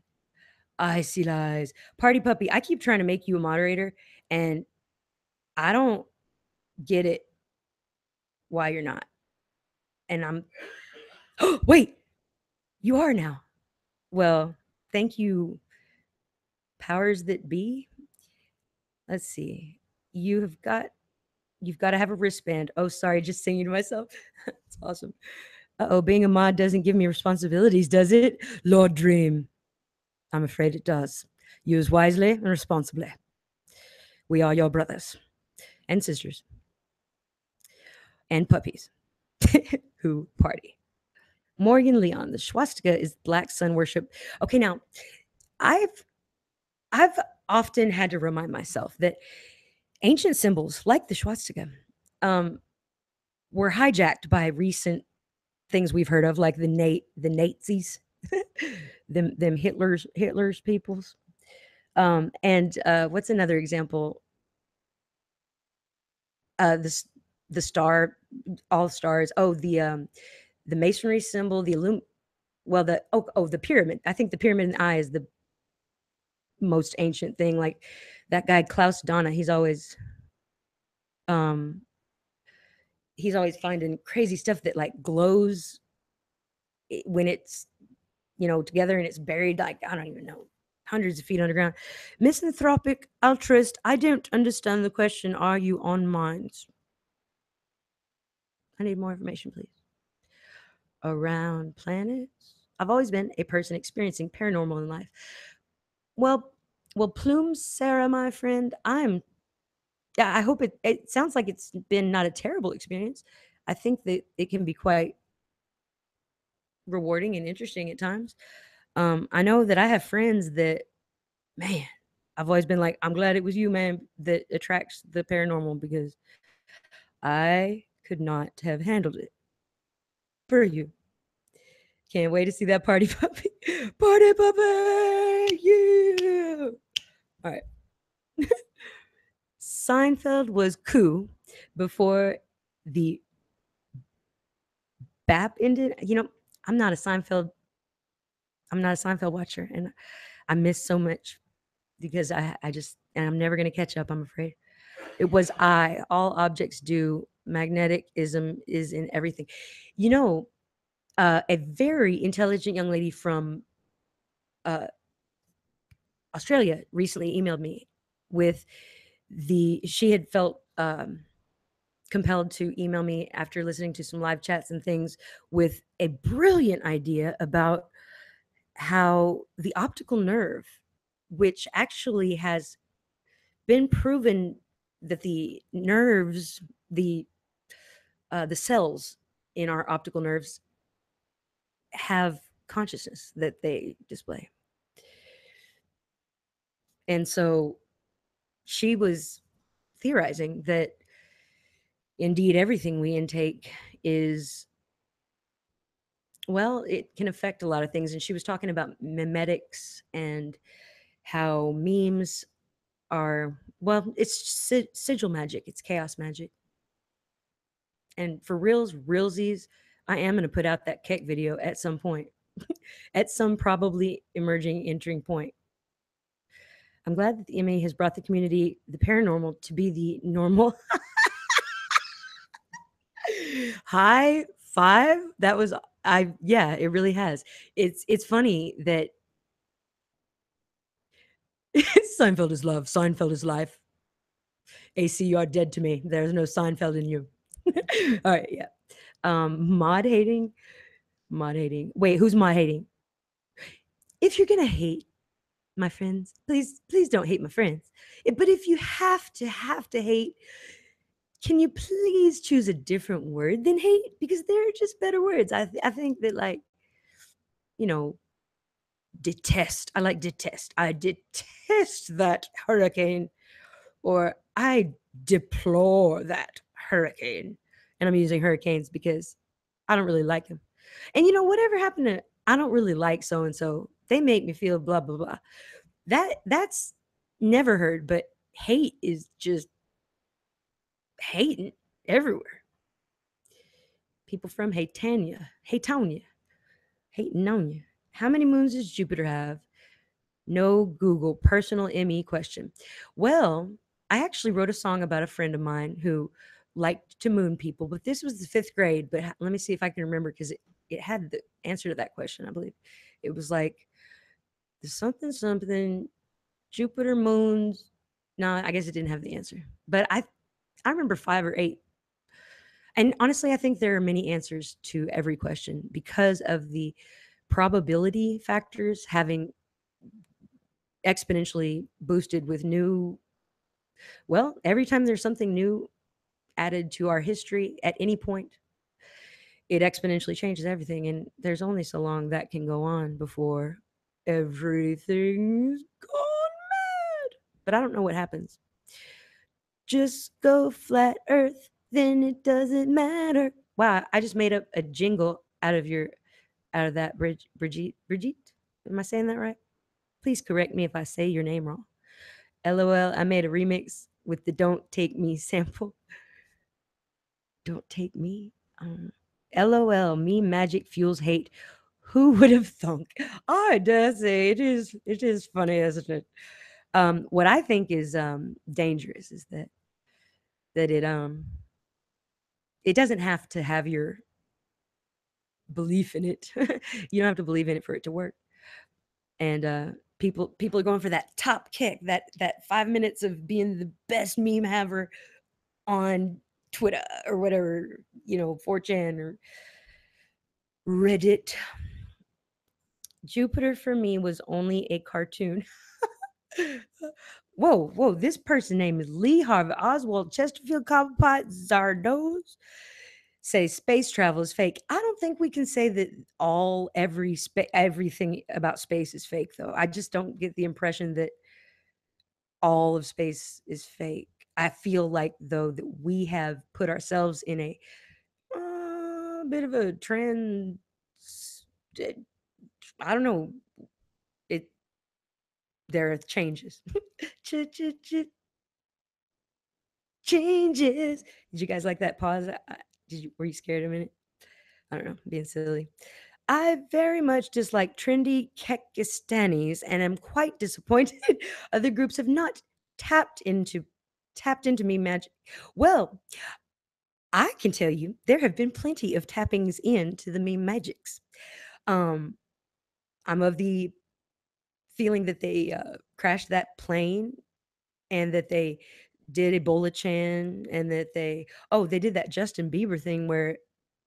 I see lies. Party Puppy, I keep trying to make you a moderator, and I don't get it why you're not. And I'm, wait, you are now. Well, thank you, powers that be. Let's see. You have got You've got to have a wristband. Oh, sorry, just singing to myself. It's awesome. Uh-oh, being a mod doesn't give me responsibilities, does it? Lord Dream. I'm afraid it does. Use wisely and responsibly. We are your brothers and sisters and puppies who party. Morgan Leon, the swastika is black sun worship. Okay, now I've I've often had to remind myself that ancient symbols like the swastika um, were hijacked by recent things we've heard of, like the Nazis, them Hitler's peoples. And what's another example? This the star, all stars. Oh, the masonry symbol, well, the pyramid. I think the pyramid in the eye is the most ancient thing. Like that guy Klaus Donna, um he's always finding crazy stuff that like glows when it's together and it's buried, like, I don't even know, hundreds of feet underground. Misanthropic altruist, I don't understand the question. Are you on mines? I need more information, please. Around planets? I've always been a person experiencing paranormal in life. Well, Plume, Sarah, my friend, I hope it sounds like it's been not a terrible experience. I think that it can be quite rewarding and interesting at times. I know that I have friends that, man, I've always been like, I'm glad it was you, man, that attracts the paranormal, because I could not have handled it for you. Can't wait to see that party puppy. Party puppy! Yeah! All right. Seinfeld was cool before the BAP ended. I'm not a Seinfeld. I'm not a Seinfeld watcher, and I miss so much because I just, and I'm never gonna catch up, I'm afraid. It was all objects do. Magnetism is in everything. A very intelligent young lady from uh, Australia recently emailed me with she had felt compelled to email me after listening to some live chats and things, with a brilliant idea about how the optical nerve, which actually has been proven that the nerves, the cells in our optical nerves have consciousness that they display. And so she was theorizing that indeed everything we intake is, well, it can affect a lot of things. And she was talking about memetics and how memes are, well, it's sigil magic, it's chaos magic. And for realsies, I am going to put out that Keck video at some point, at some probably emerging entering point. I'm glad that the MA has brought the community, the paranormal, to be the normal. High five. That was, yeah, it really has. It's funny that Seinfeld is love, Seinfeld is life. AC, you are dead to me. There's no Seinfeld in you. All right, yeah. Mod hating. Wait, who's mod hating? If you're gonna hate my friends, please don't hate my friends. But if you have to hate, can you please choose a different word than hate? Because there are just better words. I think that, like, you know, detest. I like detest. I detest that hurricane, or I deplore that hurricane. And I'm using hurricanes because I don't really like them. And whatever happened to I don't really like so and so. They make me feel blah blah blah. That's never heard, but hate is just hating everywhere. People from Haytania, hating on you. How many moons does Jupiter have? No Google personal ME question. Well, I actually wrote a song about a friend of mine who liked to moon people, but this was the fifth grade. But let me see if I can remember, because it had the answer to that question, I believe. It was like the something something Jupiter moons. No, I guess it didn't have the answer. But I remember 5 or 8. And honestly, I think there are many answers to every question because of the probability factors having exponentially boosted with new, well, every time there's something new added to our history at any point, it exponentially changes everything. And there's only so long that can go on before everything's gone mad. But I don't know what happens. Just go flat earth, then it doesn't matter. Wow, I just made up a jingle out of that Brigitte. Am I saying that right? Please correct me if I say your name wrong. LOL, I made a remix with the Don't Take Me sample. Don't take me. LOL, me magic fuels hate. Who would have thunk? I dare say it is funny, isn't it? What I think is dangerous is that it doesn't have to have your belief in it. You don't have to believe in it for it to work. And people are going for that top kick, that 5 minutes of being the best meme haver on Twitter or whatever, 4chan or Reddit. Jupiter for me was only a cartoon. Whoa, this person name is Lee Harvey Oswald Chesterfield Cobblepot Zardos. Say space travel is fake. I don't think we can say that everything about space is fake, though. I just don't get the impression that all of space is fake. I feel like, though, that we have put ourselves in a bit of a trend. I don't know. It There are changes. Changes. Did you guys like that pause? Were you scared a minute? I don't know, being silly. I very much dislike trendy Kekistanis and am quite disappointed other groups have not tapped into me magic. Well, I can tell you there have been plenty of tappings into the meme magics. Um, I'm of the feeling that they crashed that plane and that they did Ebola Chan and that they did that Justin Bieber thing where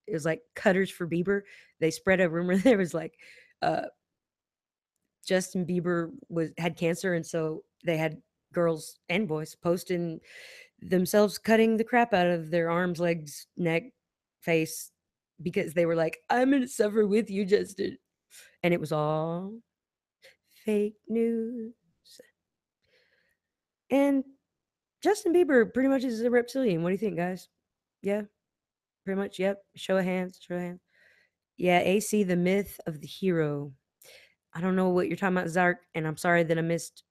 it was like cutters for Bieber. They spread a rumor there was like uh, Justin Bieber had cancer, and so they had girls and boys posting themselves cutting the crap out of their arms, legs, neck, face, because they were like, "I'm gonna suffer with you, Justin," and it was all fake news. And Justin Bieber pretty much is a reptilian. What do you think, guys? Yeah, pretty much. Yep. Show of hands. Show of hands. Yeah, AC, the myth of the hero. I don't know what you're talking about, Zark, and I'm sorry that I missed.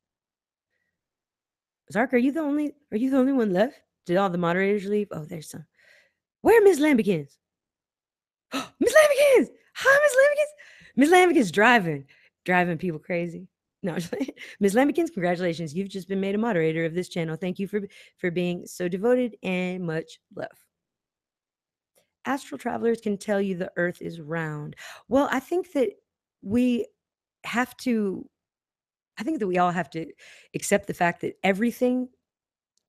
Zark, are you the only one left? Did all the moderators leave? Oh, there's some. Where are Miss Lambikins? Miss Lambikins! Hi, Miss Lambikins! Miss Lambikins driving people crazy. No, Miss Lambikins, congratulations. You've just been made a moderator of this channel. Thank you for being so devoted, and much love. Astral travelers can tell you the earth is round. Well, we have to I think that we all have to accept the fact that everything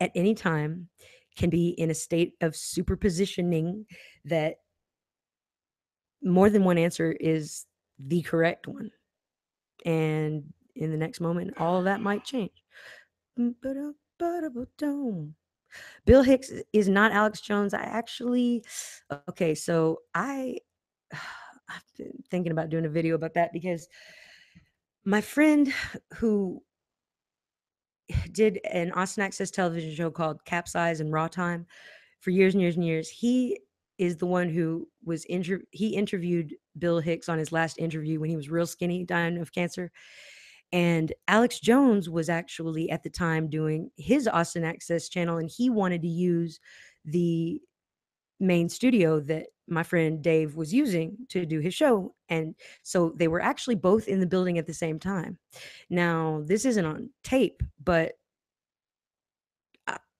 at any time can be in a state of superpositioning, that more than one answer is the correct one. And in the next moment, all of that might change. Bill Hicks is not Alex Jones. Okay, so I've been thinking about doing a video about that because my friend who did an Austin Access television show called Capsize and Raw Time for years and years and years, he is the one who he interviewed Bill Hicks on his last interview when he was real skinny, dying of cancer. And Alex Jones was actually at the time doing his Austin Access channel, and he wanted to use the main studio that my friend Dave was using to do his show. And so they were actually both in the building at the same time. Now, this isn't on tape, but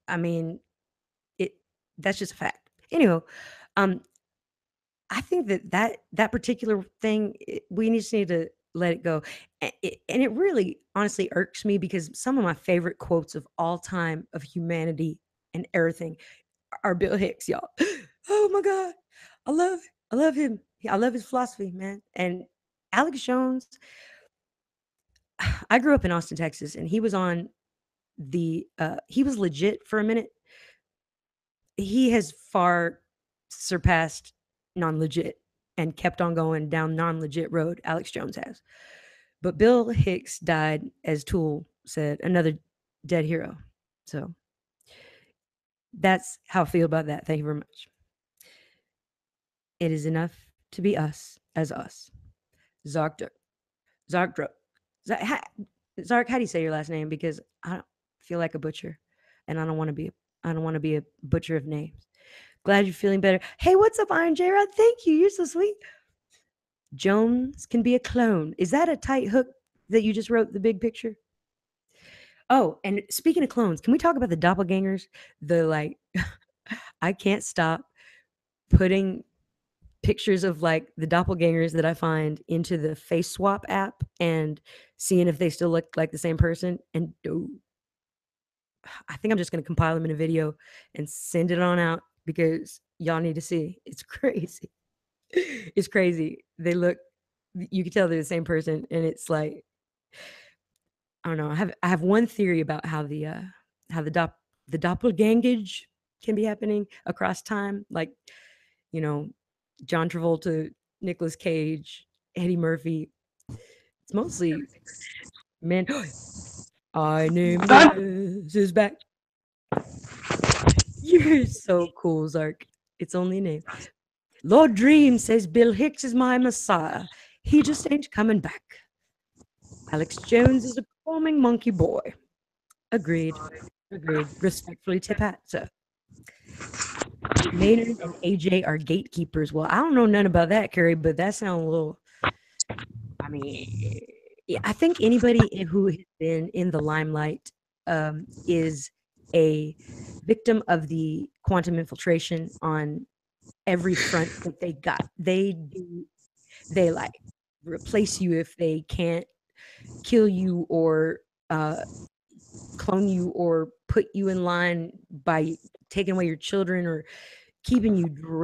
I mean, that's just a fact. Anyway, I think that particular thing, we just need to let it go. And it really honestly irks me because some of my favorite quotes of all time of humanity and everything are Bill Hicks, y'all. Oh my God. I love him. I love his philosophy, man. And Alex Jones, I grew up in Austin, Texas, and he was on he was legit for a minute. He has far surpassed non-legit and kept on going down non-legit road. Alex Jones has. But Bill Hicks died, as Tool said, another dead hero. So that's how I feel about that. Thank you very much. It is enough to be us as us. Zark. Zark, how do you say your last name? Because I don't feel like a butcher, and I don't want to be a butcher of names. Glad you're feeling better. Hey, what's up, Iron J Rod? Thank you. You're so sweet. Jones can be a clone. Is that a tight hook that you just wrote, the big picture? Oh, and speaking of clones, can we talk about the doppelgangers? I can't stop putting pictures of like the doppelgangers that I find into the face swap app and seeing if they still look like the same person. And I think I'm just going to compile them in a video and send it on out because y'all need to see. It's crazy. It's crazy. You can tell they're the same person. And it's like, I don't know. I have one theory about how the doppelgangage can be happening across time. Like, you know, John Travolta, Nicolas Cage, Eddie Murphy. It's mostly men. I nameless is back. You're so cool, Zark. It's only a name. Lord Dream says Bill Hicks is my messiah. He just ain't coming back. Alex Jones is a performing monkey boy. Agreed. Respectfully, tip hat, sir. Maynard and AJ are gatekeepers. Well, I don't know none about that, Curry, but that sounds a little. I mean, I think anybody who has been in the limelight is a victim of the quantum infiltration on every front that they got. They like replace you if they can't kill you or clone you or put you in line by taking away your children or keeping you drugged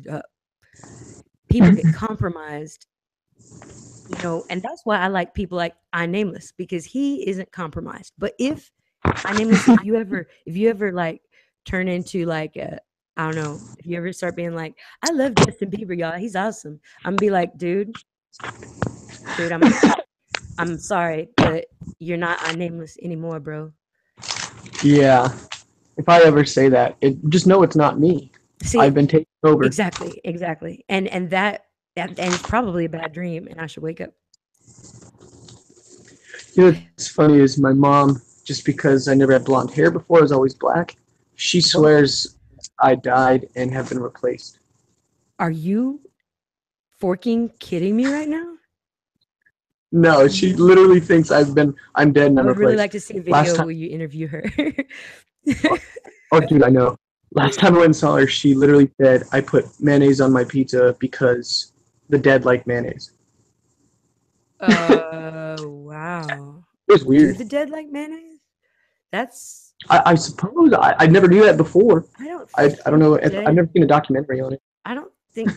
up. People get compromised, you know, and that's why I like people like I Nameless, because he isn't compromised. But if I Nameless, if you ever like turn into like I don't know, if you ever start being like, I love Justin Bieber, y'all, he's awesome, I'm gonna be like, dude, I'm sorry, but you're not I Nameless anymore, bro. Yeah. If I ever say that, just know it's not me. See, I've been taken over. Exactly. And it's probably a bad dream, and I should wake up. You know what's funny is my mom, just because I never had blonde hair before, I was always black. She swears I died and have been replaced. Are you forking kidding me right now? No, she literally thinks I'm dead and I'm replaced. I would really like to see a video where you interview her. Oh, dude, I know. Last time I went and saw her, she literally said, I put mayonnaise on my pizza because the dead like mayonnaise. Wow. It was weird. Do the dead like mayonnaise? That's... I suppose. I never knew that before. I don't know. I've never seen a documentary on it. I don't think...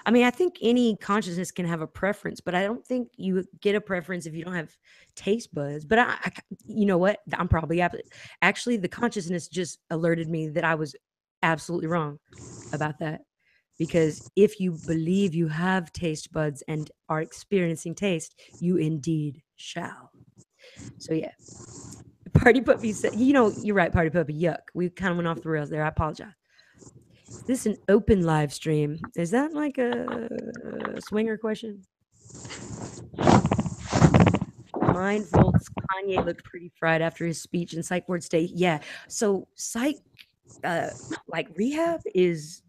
I mean, I think any consciousness can have a preference, but I don't think you get a preference if you don't have taste buds. But you know what? I'm probably actually the consciousness just alerted me that I was absolutely wrong about that. Because if you believe you have taste buds and are experiencing taste, you indeed shall. So yeah, Party Puppy said, you're right, Party Puppy. Yuck. We kind of went off the rails there. I apologize. Is this an open live stream? Is that like a swinger question? Mindful Kanye looked pretty fried after his speech in Psych Ward State. Yeah. So Psych, like rehab is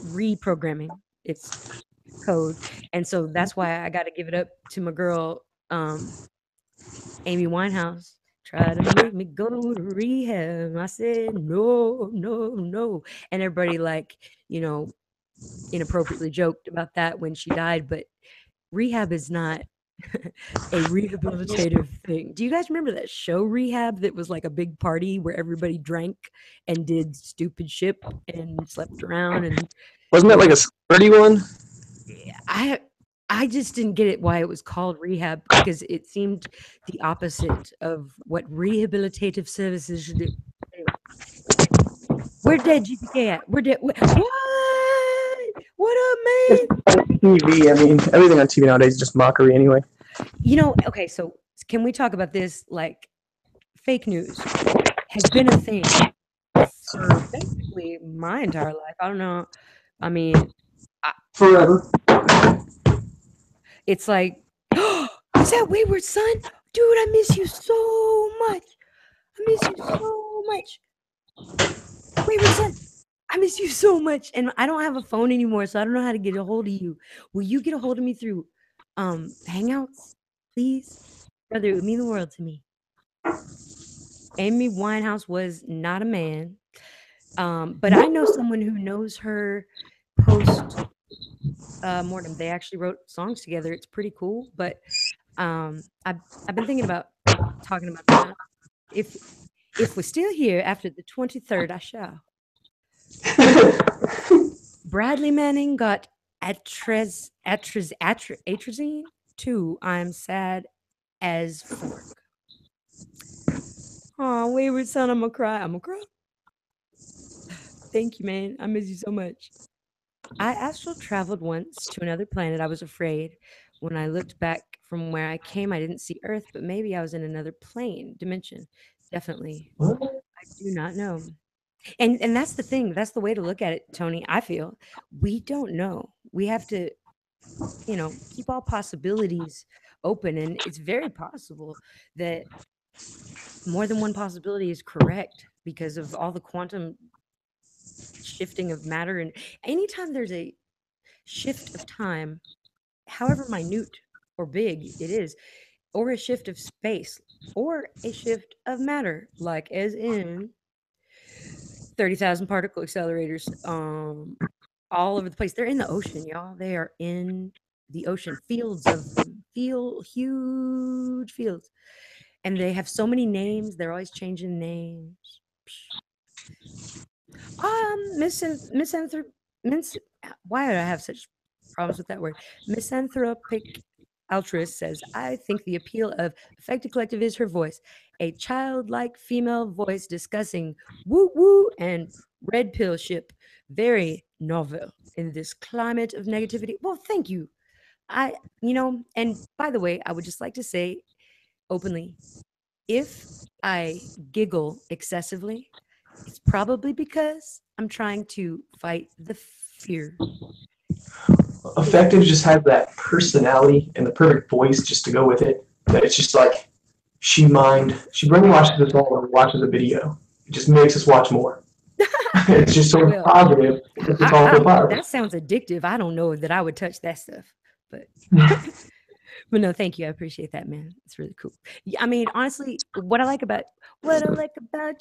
reprogramming its code. And so that's why I got to give it up to my girl, Amy Winehouse. Try to make me go to rehab. I said, no, no, no. And everybody inappropriately joked about that when she died, but rehab is not a rehabilitative thing. Do you guys remember that show Rehab that was like a big party where everybody drank and did stupid shit and slept around and Wasn't that like a celebrity one? I just didn't get it why it was called rehab because it seemed the opposite of what rehabilitative services should do. Anyway, where dead GPK at? We're dead. What? What up, man? TV. I mean, everything on TV nowadays is just mockery anyway. Okay, so can we talk about this? Like, fake news has been a thing for basically my entire life. I don't know. I mean, forever. It's like, oh, is that Wayward Son? Dude, I miss you so much. I miss you so much. Wayward Son, I miss you so much. And I don't have a phone anymore, so I don't know how to get a hold of you. Will you get a hold of me through Hangouts, please? Brother, it would mean the world to me. Amy Winehouse was not a man. But I know someone who knows her post mortem. They actually wrote songs together. It's pretty cool. But I've been thinking about talking about that. If we're still here after the 23rd, I shall. Bradley Manning got atrazine too. I'm sad as fork. Oh, Wayward Son, I'm gonna cry. I'm gonna cry. Thank you, man. I miss you so much. I astral traveled once to another planet. I was afraid. When I looked back from where I came, I didn't see Earth, but maybe I was in another plane, dimension. Definitely. What? I do not know. And that's the thing. That's the way to look at it, Tony. I feel we don't know. We have to, keep all possibilities open. And it's very possible that more than one possibility is correct because of all the quantum shifting of matter. And anytime there's a shift of time, however minute or big it is, or a shift of space, or a shift of matter, like as in 30,000 particle accelerators, all over the place. They're in the ocean, y'all. They are in the ocean, fields of them, huge fields. And they have so many names. They're always changing names. Why do I have such problems with that word? Misanthropic altruist says, I think the appeal of Affected Collective is her voice, a childlike female voice discussing woo woo and red pill ship. Very novel in this climate of negativity. Well, thank you. And by the way, I would just like to say openly, if I giggle excessively, it's probably because I'm trying to fight the fear. Effective just has that personality and the perfect voice just to go with it. That it's just like she brainwashes us all and watches a video. It just makes us watch more. It's just so positive. That sounds addictive. I don't know that I would touch that stuff, but but no, thank you. I appreciate that, man. It's really cool. I mean, honestly, what I like about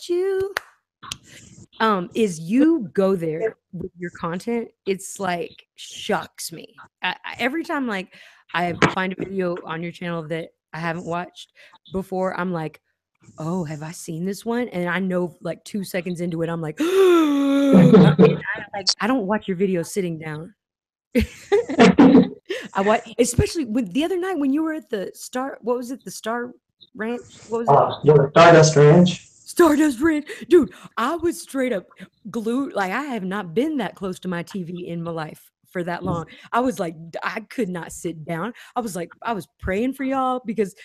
you is you go there with your content. It's like shocks me. Every time like I find a video on your channel that I haven't watched before, I'm like, oh, have I seen this one? And I know like 2 seconds into it, I'm like, I don't watch your videos sitting down. Especially with the other night when you were at the Star. What was it? The Star Ranch. What was it? Yeah, Stardust Ranch. Stardust Ranch, dude. I was straight up glued. Like I have not been that close to my TV in my life for that long. I was like, I could not sit down. I was like, I was praying for y'all because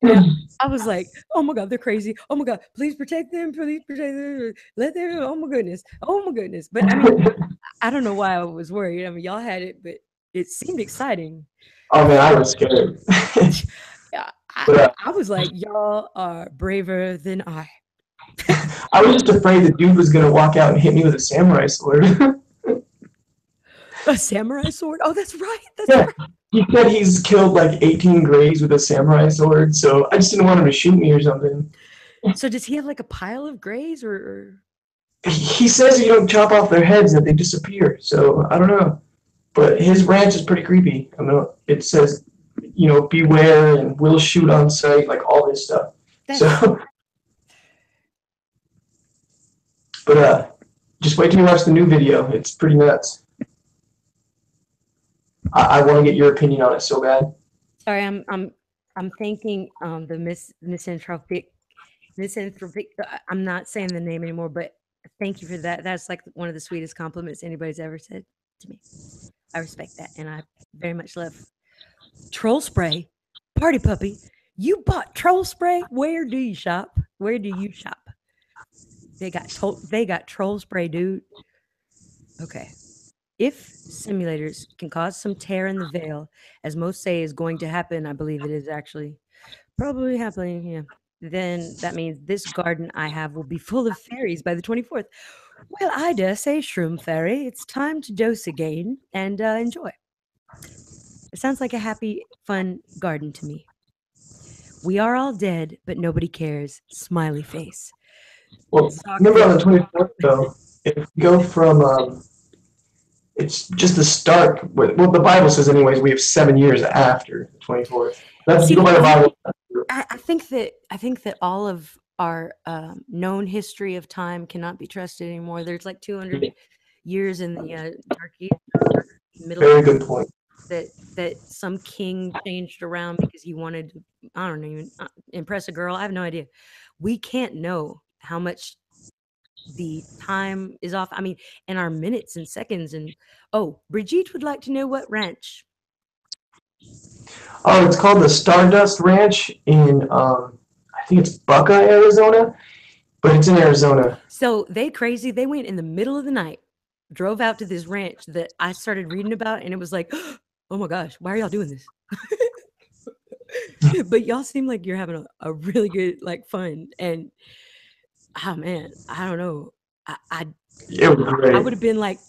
and I was like, oh my God, they're crazy. Oh my God, please protect them. Please protect them. Let them. Oh my goodness. Oh my goodness. But I mean, I don't know why I was worried. I mean, y'all had it, but it seemed exciting. Oh man, I was scared. Yeah, But I was like, y'all are braver than I. I was just afraid the dude was gonna walk out and hit me with a samurai sword. A samurai sword? Oh, that's right. That's Yeah, right. he said he's killed like 18 grays with a samurai sword, so I just didn't want him to shoot me or something. So does he have like a pile of grays or He says you don't chop off their heads that they disappear, so I don't know. But his ranch is pretty creepy. I mean, it says, beware and will shoot on sight, like all this stuff. that's So, but just wait till you watch the new video. It's pretty nuts. I want to get your opinion on it so bad. sorry, I'm thanking the misanthropic I'm not saying the name anymore, but thank you for that. That's like one of the sweetest compliments anybody's ever said to me. I respect that and I very much love troll spray. Party puppy. You bought troll spray? Where do you shop? Where do you shop? They got troll spray, dude. Okay. If simulators can cause some tear in the veil, as most say is going to happen, I believe it is actually probably happening, yeah. Then that means this garden I have will be full of fairies by the 24th. Well, I dare say, Shroom Fairy, it's time to dose again and enjoy. It sounds like a happy, fun garden to me. We are all dead, but nobody cares. Smiley face. Well, Sock remember on the drop. 24th, though, if we go from, it's just the start. Well, the Bible says, anyways, we have 7 years after the 24th. That's, you go See, by the Bible. I think that all of our known history of time cannot be trusted anymore. There's like 200 years in the Dark Ages, Middle Very Ages good point. that some king changed around because he wanted to, I don't even impress a girl. I have no idea. We can't know how much the time is off. I mean, and our minutes and seconds. And oh, Brigitte would like to know what ranch. Oh, it's called the Stardust Ranch in, I think it's Buckeye, Arizona, but it's in Arizona. So they crazy. They went in the middle of the night, drove out to this ranch that I started reading about, and it was like, oh my gosh, why are y'all doing this? But y'all seem like you're having a really good like fun. And oh man, I don't know. I It was great. I would have been like,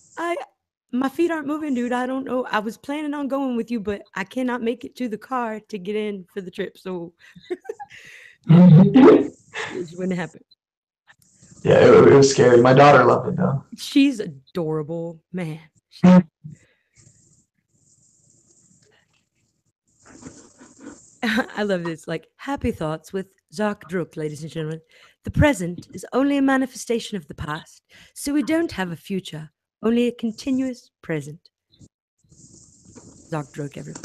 my feet aren't moving, dude. I don't know. I was planning on going with you, but I cannot make it to the car to get in for the trip. So it just wouldn't happen. Yeah, it was scary. My daughter loved it, though. She's adorable, man. I love this. Like, happy thoughts with Zark Druk, ladies and gentlemen. The present is only a manifestation of the past, so we don't have a future, only a continuous present. Zark Druk, everyone.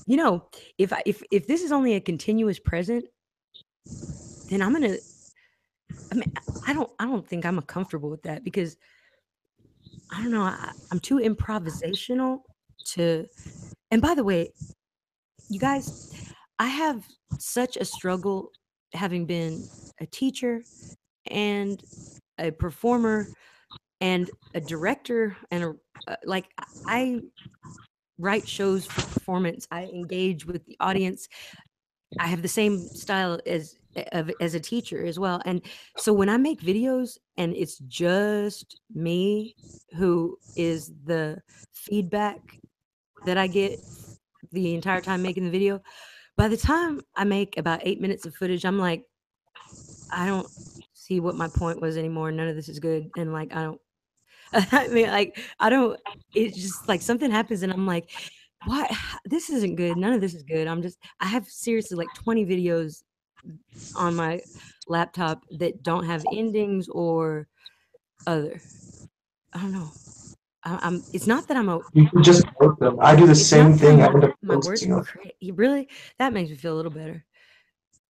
You know, if this is only a continuous present, then I'm gonna. I mean, I don't think I'm comfortable with that because I don't know. I'm too improvisational to. And by the way, you guys, I have such a struggle having been a teacher and a performer and a director and like I write shows for performance. I engage with the audience. I have the same style as a teacher as well. And so when I make videos and it's just me who is the feedback that I get the entire time making the video, by the time I make about 8 minutes of footage, I'm like, I don't see what my point was anymore. None of this is good. And like, I don't, I mean, like, I don't, it's just like something happens and I'm like, what? This isn't good. None of this is good. I have seriously like 20 videos on my laptop that don't have endings or other. I don't know. It's not that I'm a. You can just post them. I do the It's not same that thing. I end up my words posting are them. crazy. Really, that makes me feel a little better.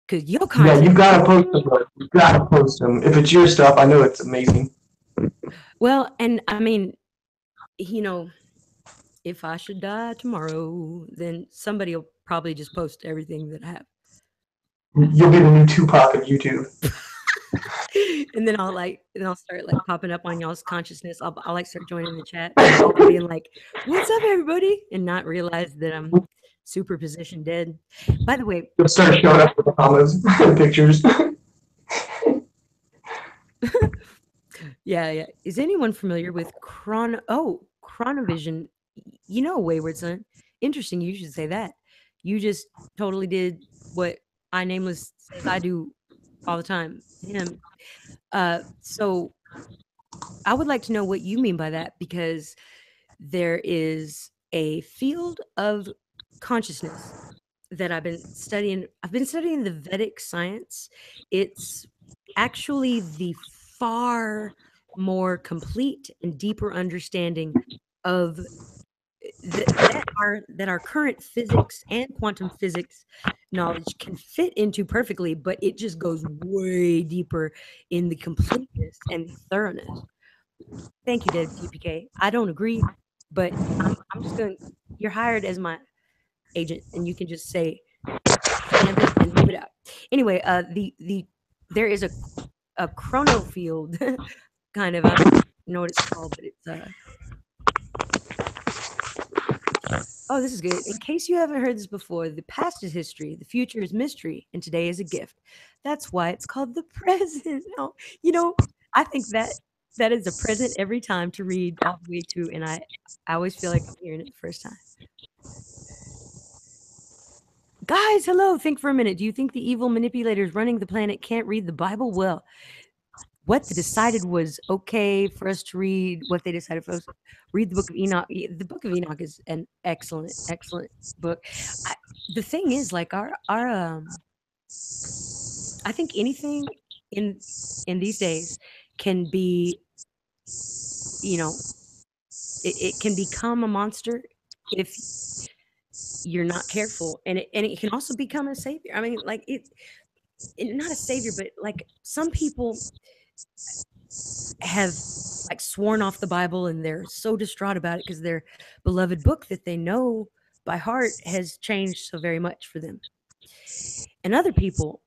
Cause your Yeah, you content. gotta post them. Bro. You gotta post them. If it's your stuff, I know it's amazing. Well, and I mean, you know, if I should die tomorrow, then somebody will probably just post everything that I have. You'll be the new Tupac of YouTube. And then I'll start like popping up on y'all's consciousness. I'll like start joining the chat and being like, "What's up, everybody?" and not realize that I'm superposition dead. By the way, You'll start showing up with the comments and pictures. yeah. Is anyone familiar with Chronovision? You know, Wayward Son. Interesting. You should say that. You just totally did what I Nameless says I do all the time. Him. So I would like to know what you mean by that because there is a field of consciousness that I've been studying. I've been studying the Vedic science. It's actually the far more complete and deeper understanding of that our current physics and quantum physics knowledge can fit into perfectly, but it just goes way deeper in the completeness and the thoroughness. Thank you, DPK. I don't agree, but I'm just going. You're hired as my agent, and you can just say stamp it and leave it out. Anyway, there is a chrono field, kind of. I don't know what it's called, but it's Oh, this is good. In case you haven't heard this before, the past is history, the future is mystery, and today is a gift. That's why it's called the present. Oh, I think that is a present every time to read all the way to, and I always feel like I'm hearing it the first time. Guys, hello. Think for a minute. Do you think the evil manipulators running the planet can't read the Bible? Well, what they decided was okay for us to read, what they decided for us read the book of Enoch. The book of Enoch is an excellent book. The thing is, like our I think anything in these days can be, it can become a monster if you're not careful, and it can also become a savior. I mean, like not a savior, but like some people have like sworn off the Bible and they're so distraught about it because their beloved book that they know by heart has changed so very much for them. And other people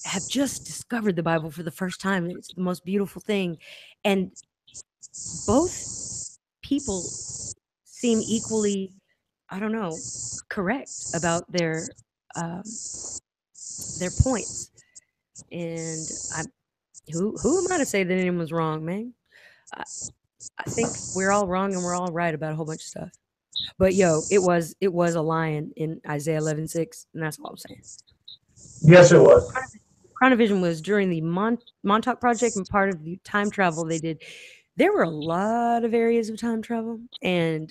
have just discovered the Bible for the first time, and it's the most beautiful thing. And both people seem equally, I don't know, correct about their points. And who am I to say that anyone's wrong, man? I think we're all wrong and we're all right about a whole bunch of stuff. But yo, it was a lion in Isaiah 11:6, and that's all I'm saying. Yes, it was. Chronovision was during the Montauk Project and part of the time travel they did. There were a lot of areas of time travel, and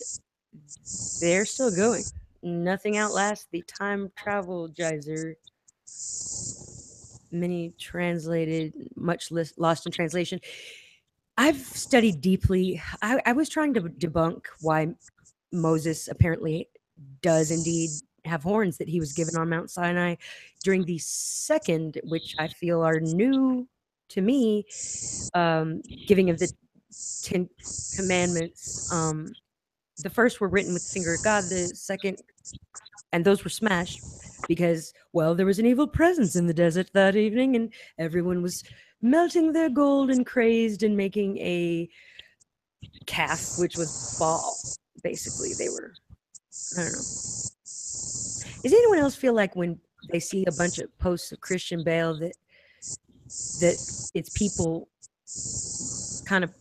they're still going. Nothing outlasts the time travel geyser. Many translated, much lost in translation. I've studied deeply. I was trying to debunk why Moses apparently does indeed have horns that he was given on Mount Sinai during the second, which I feel are new to me, giving of the 10 Commandments. The first were written with the finger of God. The second, and those were smashed because, well, there was an evil presence in the desert that evening, and everyone was melting their gold and crazed and making a calf, which was Baal. Basically, they were, I don't know. Does anyone else feel like when they see a bunch of posts of Christian Bale that it's people kind of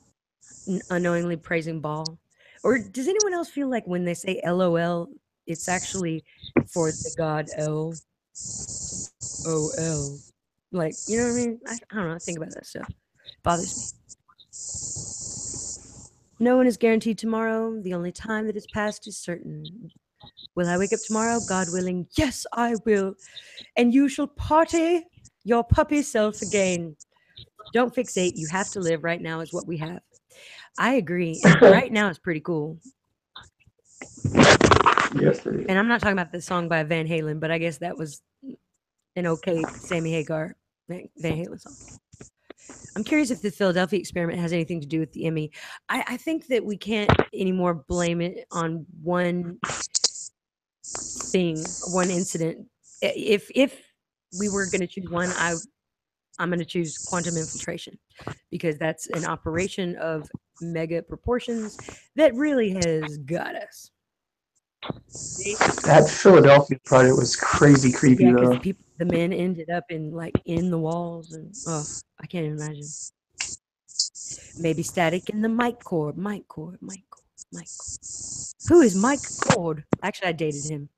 unknowingly praising Baal? Or does anyone else feel like when they say LOL, it's actually for the god L? OL. Like, you know what I mean? I don't know. I think about that stuff. It bothers me. No one is guaranteed tomorrow. The only time that is past is certain. Will I wake up tomorrow? God willing. Yes, I will. And you shall party your puppy self again. Don't fixate. You have to live. Right now is what we have. I agree. And right now it's pretty cool. Yes, it is. And I'm not talking about the song by Van Halen, but I guess that was an okay Sammy Hagar Van Halen song. I'm curious if the Philadelphia experiment has anything to do with the Emmy. I think that we can't anymore blame it on one thing, one incident. If we were going to choose one, I'm going to choose quantum infiltration because that's an operation of mega proportions that really has got us. That Philadelphia project was crazy creepy Yeah, because though. the men ended up in the walls, and oh, I can't even imagine. Maybe static in the mic cord, mic cord, mic cord, mic cord. Who is Mike Cord? Actually, I dated him.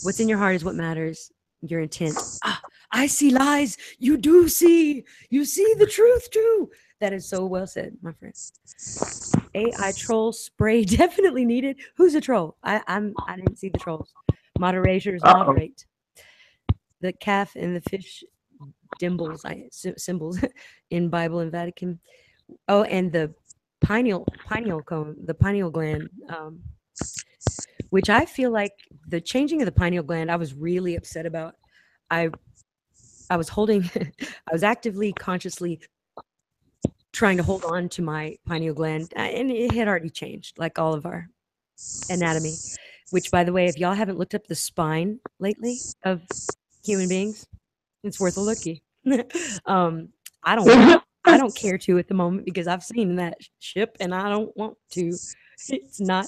What's in your heart is what matters. Your intent. Ah, I see lies. You do see. You see the truth too. That is so well said, my friend. AI troll spray definitely needed. Who's a troll? I didn't see the trolls. Moderators moderate. The calf and the fish symbols in Bible and Vatican. Oh, and the pineal cone, the pineal gland, which I feel like the changing of the pineal gland, I was really upset about. I was holding, I was actively, consciously trying to hold on to my pineal gland, and it had already changed, like all of our anatomy. Which, by the way, if y'all haven't looked up the spine lately of human beings, it's worth a looky. I don't care to at the moment because I've seen that ship and I don't want to. It's not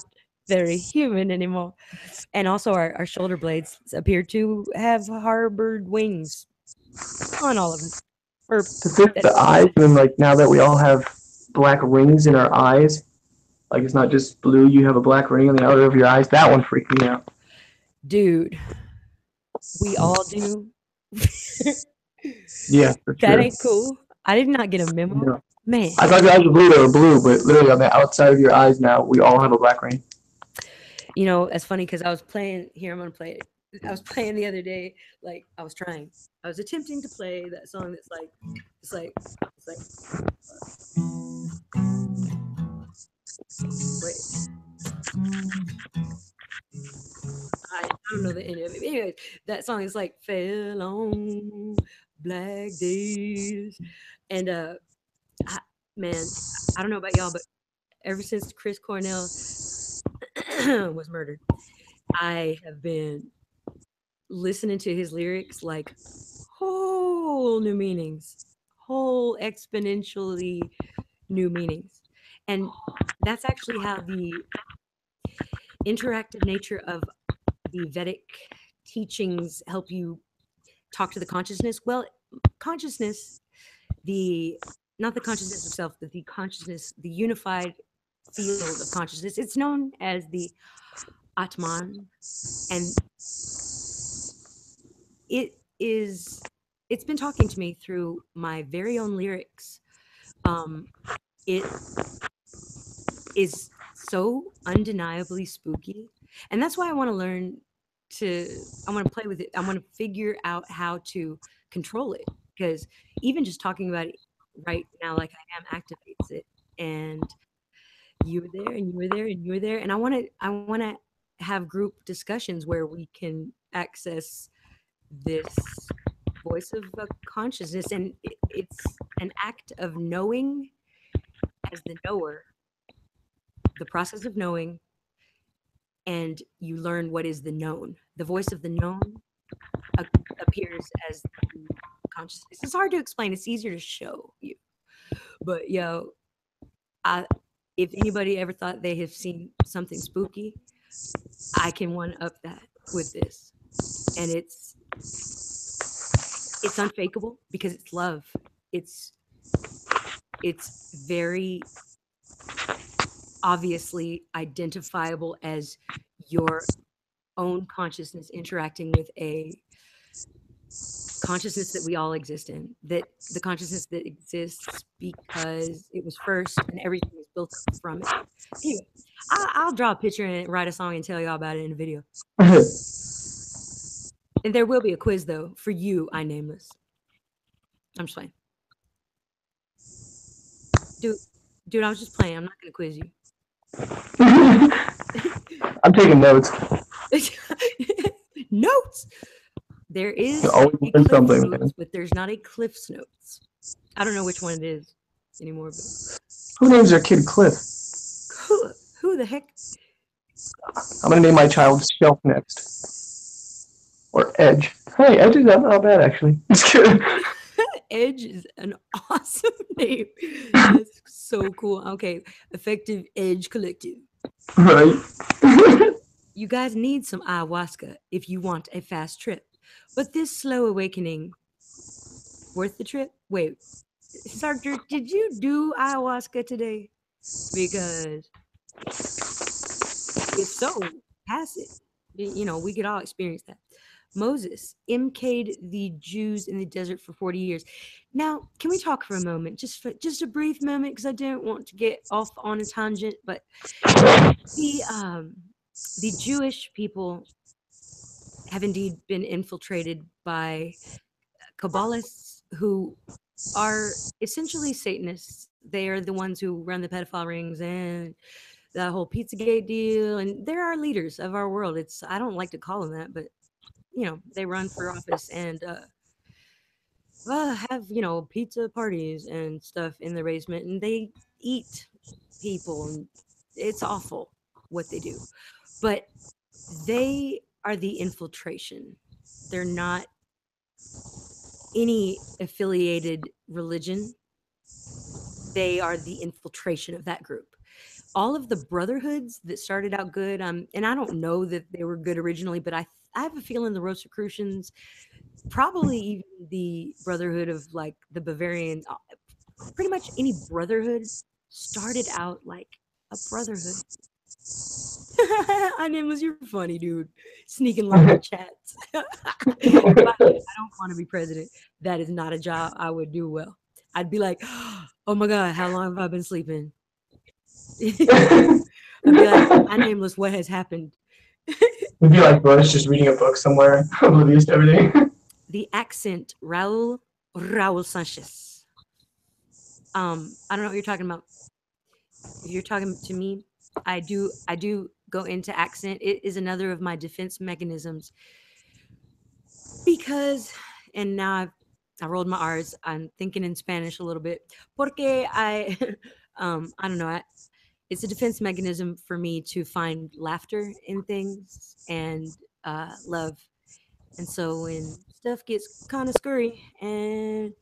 very human anymore. And also our shoulder blades appear to have harbored wings on all of us. Or To fit the eyes, and like now that we all have black rings in our eyes, like it's not just blue, you have a black ring on the outer of your eyes. That one freaked me out. dude, we all do. Yeah, for That sure. ain't cool. I did not get a memo. No. Man. I thought your eyes were blue, they were blue, but literally on the outside of your eyes now, we all have a black ring. You know, it's funny because I was playing here. I'm gonna play it. I was playing the other day. Like I was trying. I was attempting to play that song. That's like, it's like, it's like. Wait, I don't know the end of it. Anyways, that song is like fell on black days, and man, I don't know about y'all, but ever since Chris Cornell was murdered, I have been listening to his lyrics like whole new meanings, whole exponentially new meanings. And that's actually how the interactive nature of the Vedic teachings help you talk to the consciousness. Well, consciousness, the not the consciousness of self, but the consciousness, the unified field of consciousness. It's known as the Atman, and it's been talking to me through my very own lyrics. It is so undeniably spooky, and that's why I want to learn I want to play with it. I want to figure out how to control it, because even just talking about it right now like I am activates it. And you were there and you were there and you were there, and I want to have group discussions where we can access this voice of a consciousness, and it's an act of knowing as the knower, the process of knowing, and you learn what is the known. The voice of the known appears as the consciousness. It's hard to explain. It's easier to show you. But yo, if anybody ever thought they have seen something spooky, I can one up that with this, and it's unfakeable because it's love. It's very obviously identifiable as your own consciousness interacting with a consciousness that we all exist in, that the consciousness that exists because it was first and everything is built up from it. Anyway, I'll draw a picture and write a song and tell y'all about it in a video. And there will be a quiz though for you, I nameless. I'm just playing. Dude, Dude, I was just playing. I'm not gonna quiz you. I'm taking notes. Notes. There is You always a learn Cliff something, Notes, man. but there's not a Cliff's Notes. I don't know which one it is anymore. But Who names their kid Cliff? who the heck? I'm gonna name my child Shelf next. Or Edge. Hey, Edge is not bad actually. Just kidding. Edge is an awesome name. That's so cool. Okay, Effective Edge Collective. Right. You guys need some ayahuasca if you want a fast trip. But this slow awakening, worth the trip? Wait, Sartre, did you do ayahuasca today? Because if so, pass it. You know, we could all experience that. Moses MK'd the Jews in the desert for 40 years. Now, can we talk for a moment, just a brief moment, because I don't want to get off on a tangent, but the um, the Jewish people have indeed been infiltrated by Kabbalists who are essentially Satanists. They are the ones who run the pedophile rings and the whole Pizzagate deal, and they're our leaders of our world. It's I don't like to call them that, but you know they run for office and have pizza parties and stuff in the basement, and they eat people, and it's awful what they do. But they are the infiltration. They're not any affiliated religion. They are the infiltration of that group. All of the brotherhoods that started out good, and I don't know that they were good originally, but I have a feeling the Rosicrucians, probably even the Brotherhood of like the Bavarian, pretty much any brotherhood started out like a brotherhood. Nameless, you're funny, dude. Sneaking love in chats. If I don't want to be president, that is not a job I would do well. I'd be like, oh my God, how long have I been sleeping? I'd be like, Nameless, what has happened? Would be like Bush just reading a book somewhere, oblivious to everything. The accent, Raul Sanchez. I don't know what you're talking about. If you're talking to me, I do go into accent. It is another of my defense mechanisms because, and now I rolled my R's. I'm thinking in Spanish a little bit. Porque I, I don't know. It's a defense mechanism for me to find laughter in things and love. And so when stuff gets kind of scurry and,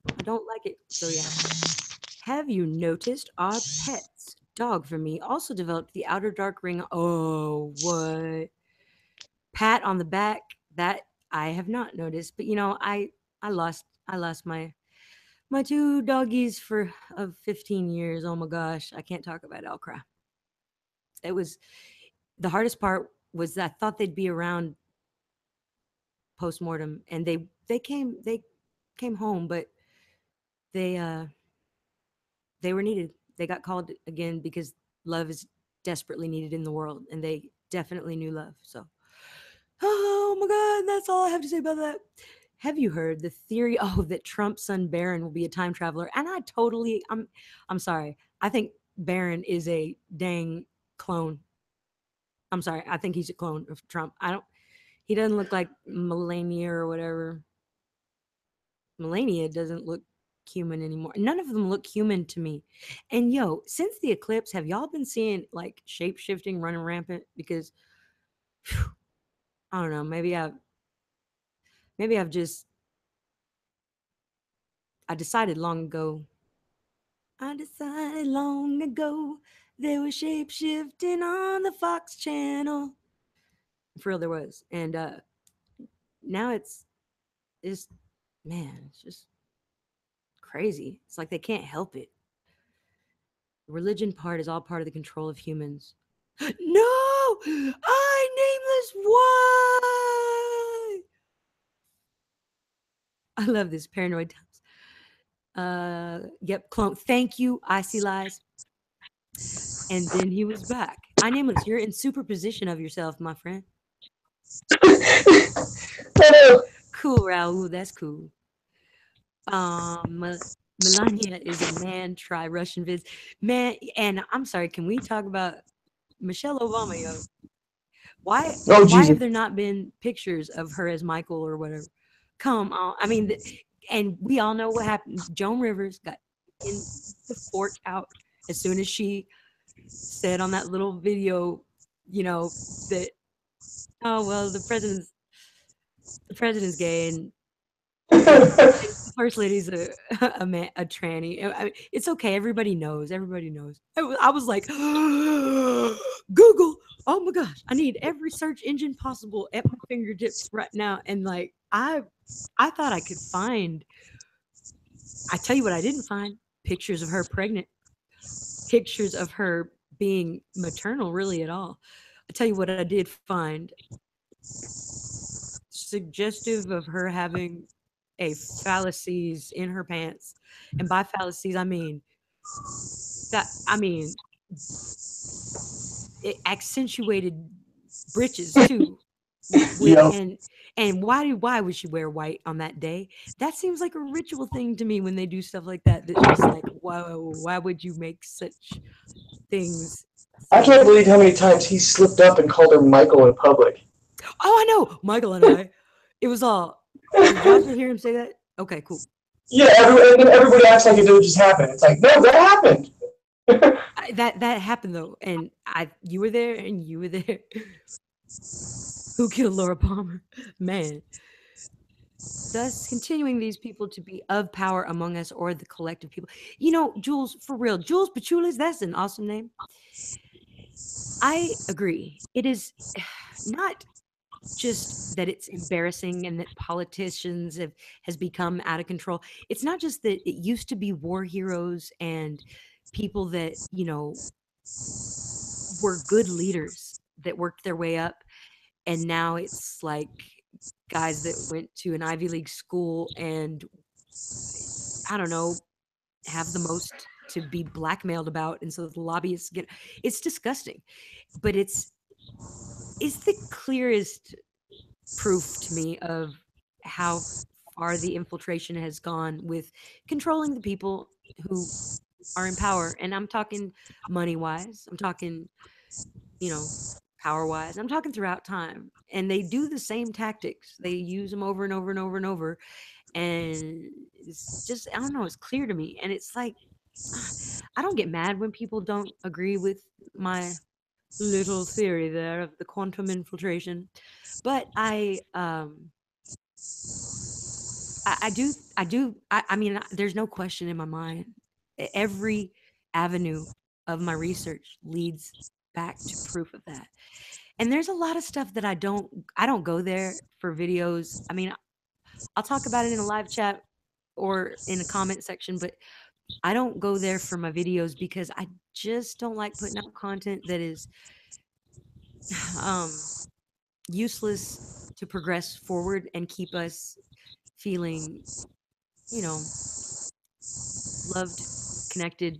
I don't like it. So yeah. Have you noticed our pet's dog for me also developed the outer dark ring? Oh, what? Pat on the back. That I have not noticed, but I lost my two doggies for of 15 years. Oh my gosh, I can't talk about it. I'll cry. It was the hardest part was that I thought they'd be around post mortem, and they came home, but they they were needed. They got called again because love is desperately needed in the world, and they definitely knew love. So, oh my God, that's all I have to say about that. Have you heard the theory? Oh, that Trump's son Barron will be a time traveler, and I'm sorry. I think Barron is a dang clone. I'm sorry. I think he's a clone of Trump. I don't. He doesn't look like Melania or whatever. Melania doesn't look human anymore. None of them look human to me. And yo, since the eclipse, have y'all been seeing like shape shifting running rampant? Because whew, I don't know. Maybe I've just I decided long ago. I decided long ago there was shape shifting on the Fox channel. For real, there was, and now it's man, it's just crazy. It's like they can't help it. The religion part is all part of the control of humans. No, I nameless. Why? I love this paranoid times. Yep, clone. Thank you, I see lies. And then he was back. I nameless. You're in superposition of yourself, my friend. Cool, Raul. That's cool. Melania is a man. Try Russian vids, man. And I'm sorry, can we talk about Michelle Obama? Yo, why Oh why Jesus. have there not been pictures of her as Michael or whatever? Come on, I mean, and we all know what happened. Joan Rivers got in the fork out as soon as she said on that little video, that, oh well, the president's gay, and the first lady's a man, a tranny. I mean, it's okay. Everybody knows. Everybody knows. I was like, Google. Oh my gosh, I need every search engine possible at my fingertips right now. And like, I thought I could find. I tell you what, I didn't find pictures of her pregnant, pictures of her being maternal, really at all. I tell you what, I did find suggestive of her having a fallacies in her pants. And by fallacies, I mean it accentuated britches too. With Yo. and why would she wear white on that day? That seems like a ritual thing to me when they do stuff like that. That's just like, why would you make such things I so? can't believe how many times he slipped up and called her Michael in public. Oh, I know, Michael and I. It was all. Did y'all just hear him say that? Okay, cool. Yeah, and then everybody acts like it didn't just happen. It's like, no, that happened. That happened though, and you were there, and you were there. Who killed Laura Palmer? Man. Thus, continuing these people to be of power among us or the collective people. Jules, for real, Jules Pachulis, that's an awesome name. I agree. It is not just that it's embarrassing and that politicians has become out of control. It's not just that it used to be war heroes and people that, were good leaders that worked their way up, and now it's like guys that went to an Ivy League school and, I don't know, have the most to be blackmailed about, and so the lobbyists get. It's disgusting, but it's the clearest proof to me of how far the infiltration has gone with controlling the people who are in power. And I'm talking money wise, I'm talking, power wise, I'm talking throughout time. And they do the same tactics, they use them over and over and over and over. And it's just, I don't know, it's clear to me. And it's like, I don't get mad when people don't agree with my little theory there of the quantum infiltration, but I mean, there's no question in my mind. Every avenue of my research leads back to proof of that. And there's a lot of stuff that I don't go there for videos. I mean, I'll talk about it in a live chat or in a comment section, but I don't go there for my videos because I just don't like putting out content that is um useless to progress forward and keep us feeling, you know, loved, connected.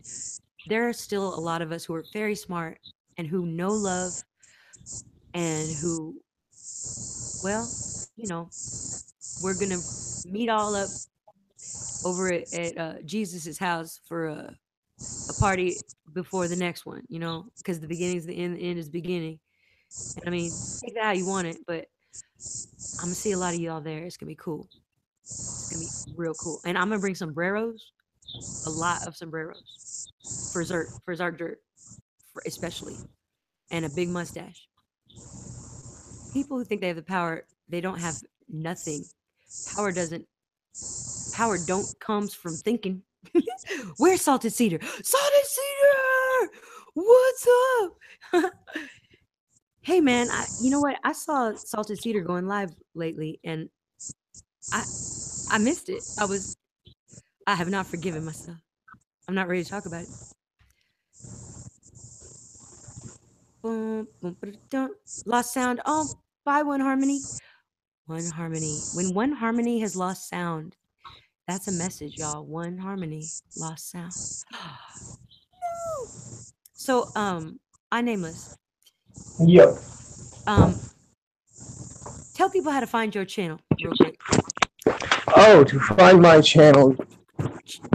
There are still a lot of us who are very smart and who know love and who, well, you know, we're going to meet all up over at Jesus's house for a party before the next one, because the beginning is the end is the beginning. And I mean, take that how you want it, but I'm gonna see a lot of y'all there. It's gonna be cool. It's gonna be real cool. And I'm gonna bring sombreros, a lot of sombreros for Zark Dirt, especially, and a big mustache. People who think they have the power, they don't have nothing. Power doesn't. Power don't comes from thinking. Where's Salted Cedar? Salted Cedar, what's up? Hey man, you know what? I saw Salted Cedar going live lately, and I missed it. I have not forgiven myself. I'm not ready to talk about it. Boom, boom, ba-da-dum. Lost sound. Oh, bye, One Harmony. One Harmony. When One Harmony has lost sound, that's a message, y'all. One Harmony lost sound. No. So, I Nameless. Yep. Tell people how to find your channel real quick. Oh, to find my channel,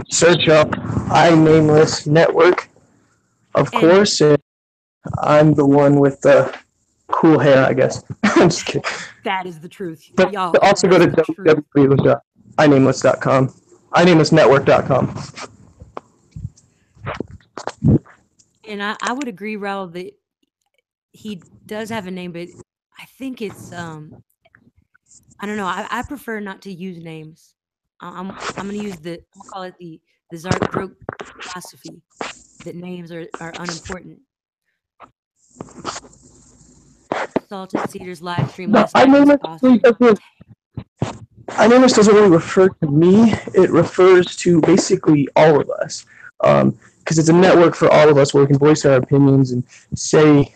search up I Nameless Network, of And course, and I'm the one with the cool hair, I guess. I'm just kidding. that is the truth, But y'all. also That go is to the truth. www.inameless.com, inamelessnetwork.com. And I would agree, Raul, that he does have a name, but I think it's I don't know. I prefer not to use names. I'm gonna use I'm gonna call it the Zark Broke philosophy that names are unimportant. Salted Cedars live stream No, last night was awesome. I Nameless doesn't really refer to me. It refers to basically all of us. Because it's a network for all of us where we can voice our opinions and say,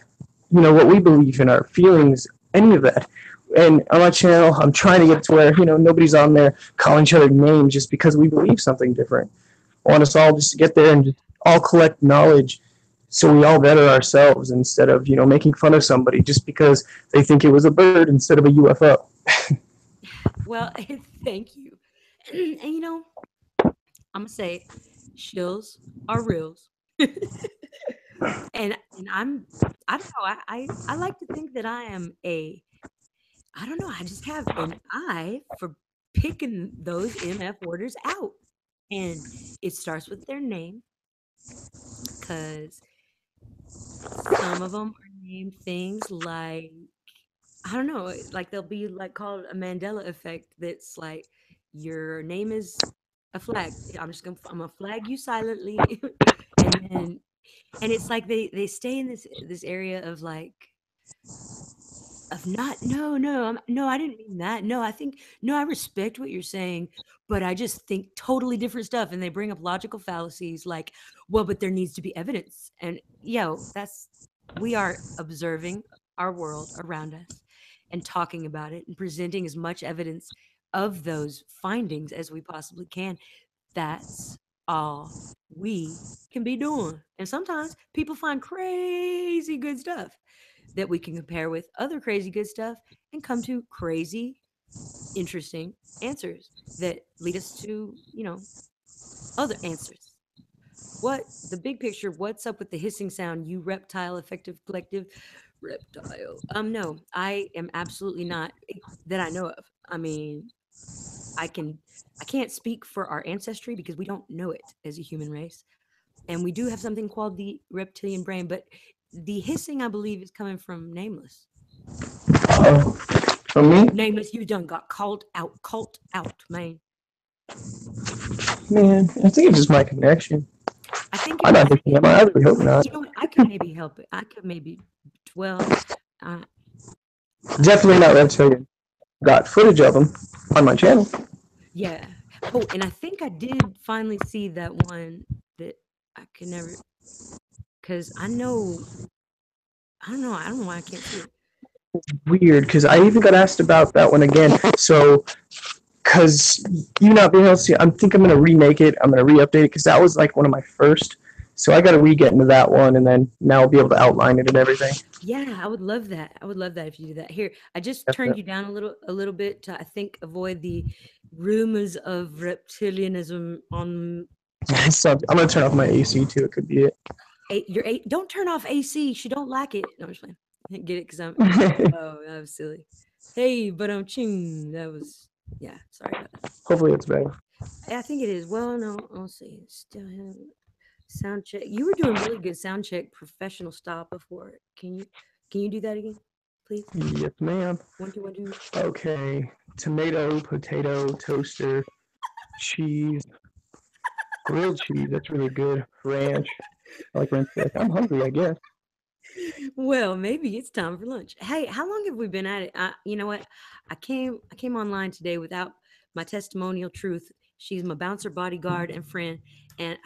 what we believe in, our feelings, any of that. And on my channel, I'm trying to get to where, nobody's on there calling each other names just because we believe something different. I want us all just to get there and just all collect knowledge so we all better ourselves instead of, making fun of somebody just because they think it was a bird instead of a UFO. Well, thank you. And I'm gonna say, shills are reals. And I don't know. I like to think that I am I don't know. I just have an eye for picking those MF orders out, and it starts with their name because some of them are named things like I don't know, like they'll be like called a Mandela effect. That's like your name is a flag. I'm gonna flag you silently, and then and it's like they stay in this area of like of not no I didn't mean that. No, I think no, I respect what you're saying, but I just think totally different stuff. And they bring up logical fallacies like, well, but there needs to be evidence. And that's we are observing our world around us and talking about it and presenting as much evidence of those findings as we possibly can. That's all we can be doing. And sometimes people find crazy good stuff that we can compare with other crazy good stuff and come to crazy, interesting answers that lead us to, other answers. What the big picture, what's up with the hissing sound, you reptile effective collective reptile? No, I am absolutely not that I know of. I mean, I can I can't speak for our ancestry because we don't know it as a human race. And we do have something called the reptilian brain, but the hissing I believe is coming from Nameless. Uh, from me, Nameless, you done got called out, man. man, I think it's just my connection. I think I'm it not is. thinking about it. I really hope not. You know what? I could maybe help it. I could maybe, well, uh, Definitely not reptilian. Got footage of them on my channel. yeah. Oh, and I think I did finally see that one that I could never, because I know, I don't know why I can't see it. Weird, because I even got asked about that one again. So, because you not being able to see, I think I'm gonna remake it. I'm gonna re-update it because that was like one of my first. So I got to re-get into that one, and then now I'll be able to outline it and everything. Yeah, I would love that. I would love that if you do that. Here, I just turned Definitely. you down a little bit to I think avoid the rumors of reptilianism on So I'm gonna turn off my AC too. It could be it. your eight. Don't turn off AC. She don't like it. No, I'm just playing. Get it? Because I'm. Oh, that was silly. Hey, but ching. That was. Yeah, sorry about that. Hopefully it's better. I think it is. Well, no, I'll see. Still have sound check. You were doing really good sound check, professional style before. Can you do that again, please? Yes, ma'am. 1 2 1 2. Okay. Tomato, potato, toaster, cheese, grilled cheese. That's really good. Ranch. I like ranch. I'm hungry, I guess. Well, maybe it's time for lunch. Hey, how long have we been at it? You know what? I came online today without my testimonial truth. She's my bouncer bodyguard and friend. And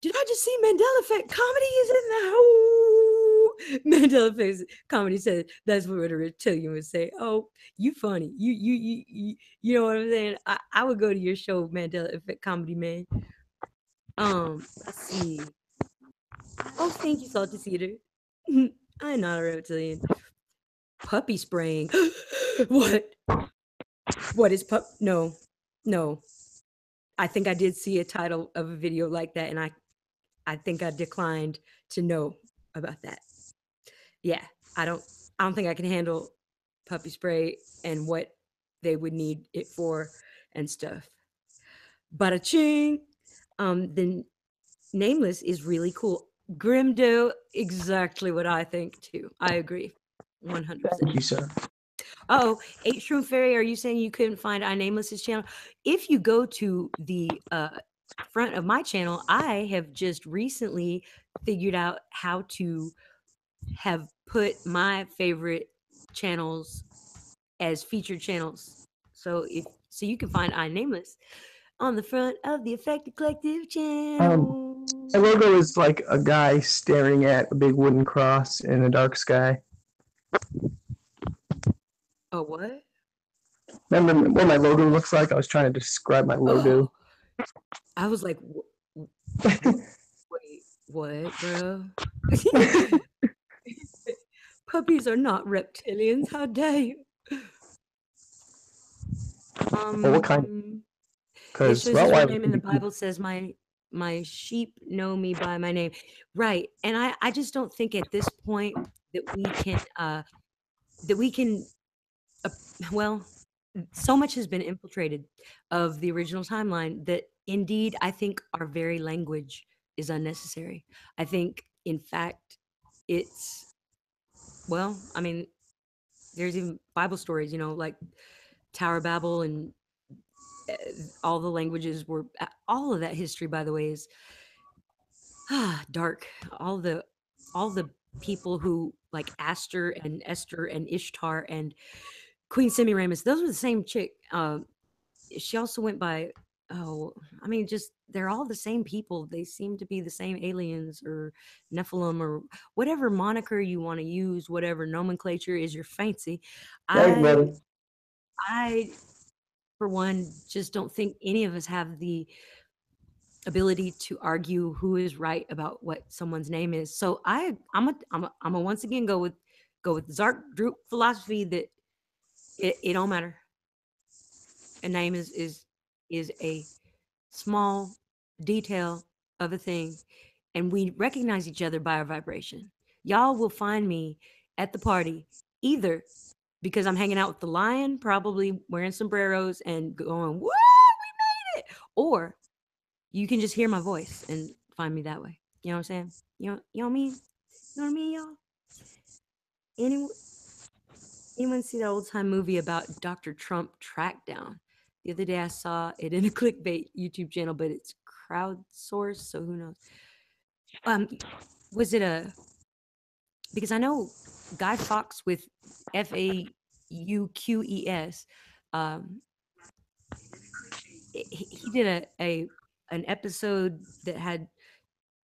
did I just see Mandela Effect comedy is in the house? Mandela Effect comedy said that's what a reptilian would say. Oh, you funny. You know what I'm saying? I would go to your show, Mandela Effect comedy man. Let's see. Oh, thank you, Salty Cedar. I'm not a reptilian. Puppy spraying. What? What is pup? No, no. I think I did see a title of a video like that, and I think I declined to know about that. Yeah, I don't think I can handle puppy spray and what they would need it for and stuff. Bada ching. The Nameless is really cool. Grimdo, exactly what I think too. I agree, 100%. Thank you, sir. Oh, H Shroom Fairy, are you saying you couldn't find I Nameless's channel? If you go to the front of my channel, I have just recently figured out how to have put my favorite channels as featured channels. So you can find I Nameless on the front of the Affected Collective channel. My logo is like a guy staring at a big wooden cross in a dark sky. Oh, what? Remember what my logo looks like? I was trying to describe my logo. Oh, I was like, wait, what, bro? Puppies are not reptilians. How dare you? Well, what kind? It Because shows his real name in the Bible says my sheep know me by my name. Right. And I just don't think at this point that we can well, so much has been infiltrated of the original timeline that indeed I think our very language is unnecessary. I think in fact it's well, I mean, there's even Bible stories, like Tower of Babel and all the languages were all of that history, by the way, is dark. All the people who like Aster and Esther and Ishtar and Queen Semiramis, those were the same chick. She also went by I mean, just they're all the same people. They seem to be the same aliens or Nephilim or whatever moniker you want to use, whatever nomenclature is your fancy. brother. I for one just don't think any of us have the ability to argue who is right about what someone's name is. So I'm a once again go with Zark Droop philosophy that it don't matter. A name is a small detail of a thing, and we recognize each other by our vibration. Y'all will find me at the party either because I'm hanging out with the lion, probably wearing sombreros and going, "Woo, we made it!" Or you can just hear my voice and find me that way. You know what I'm saying? You know what I mean? You know what I mean, y'all? Anyone see that old time movie about Dr. Trump trackdown? The other day I saw it in a clickbait YouTube channel, but it's crowdsourced, so who knows? Was it because I know Guy Fawkes with Fauqes, he did an episode that had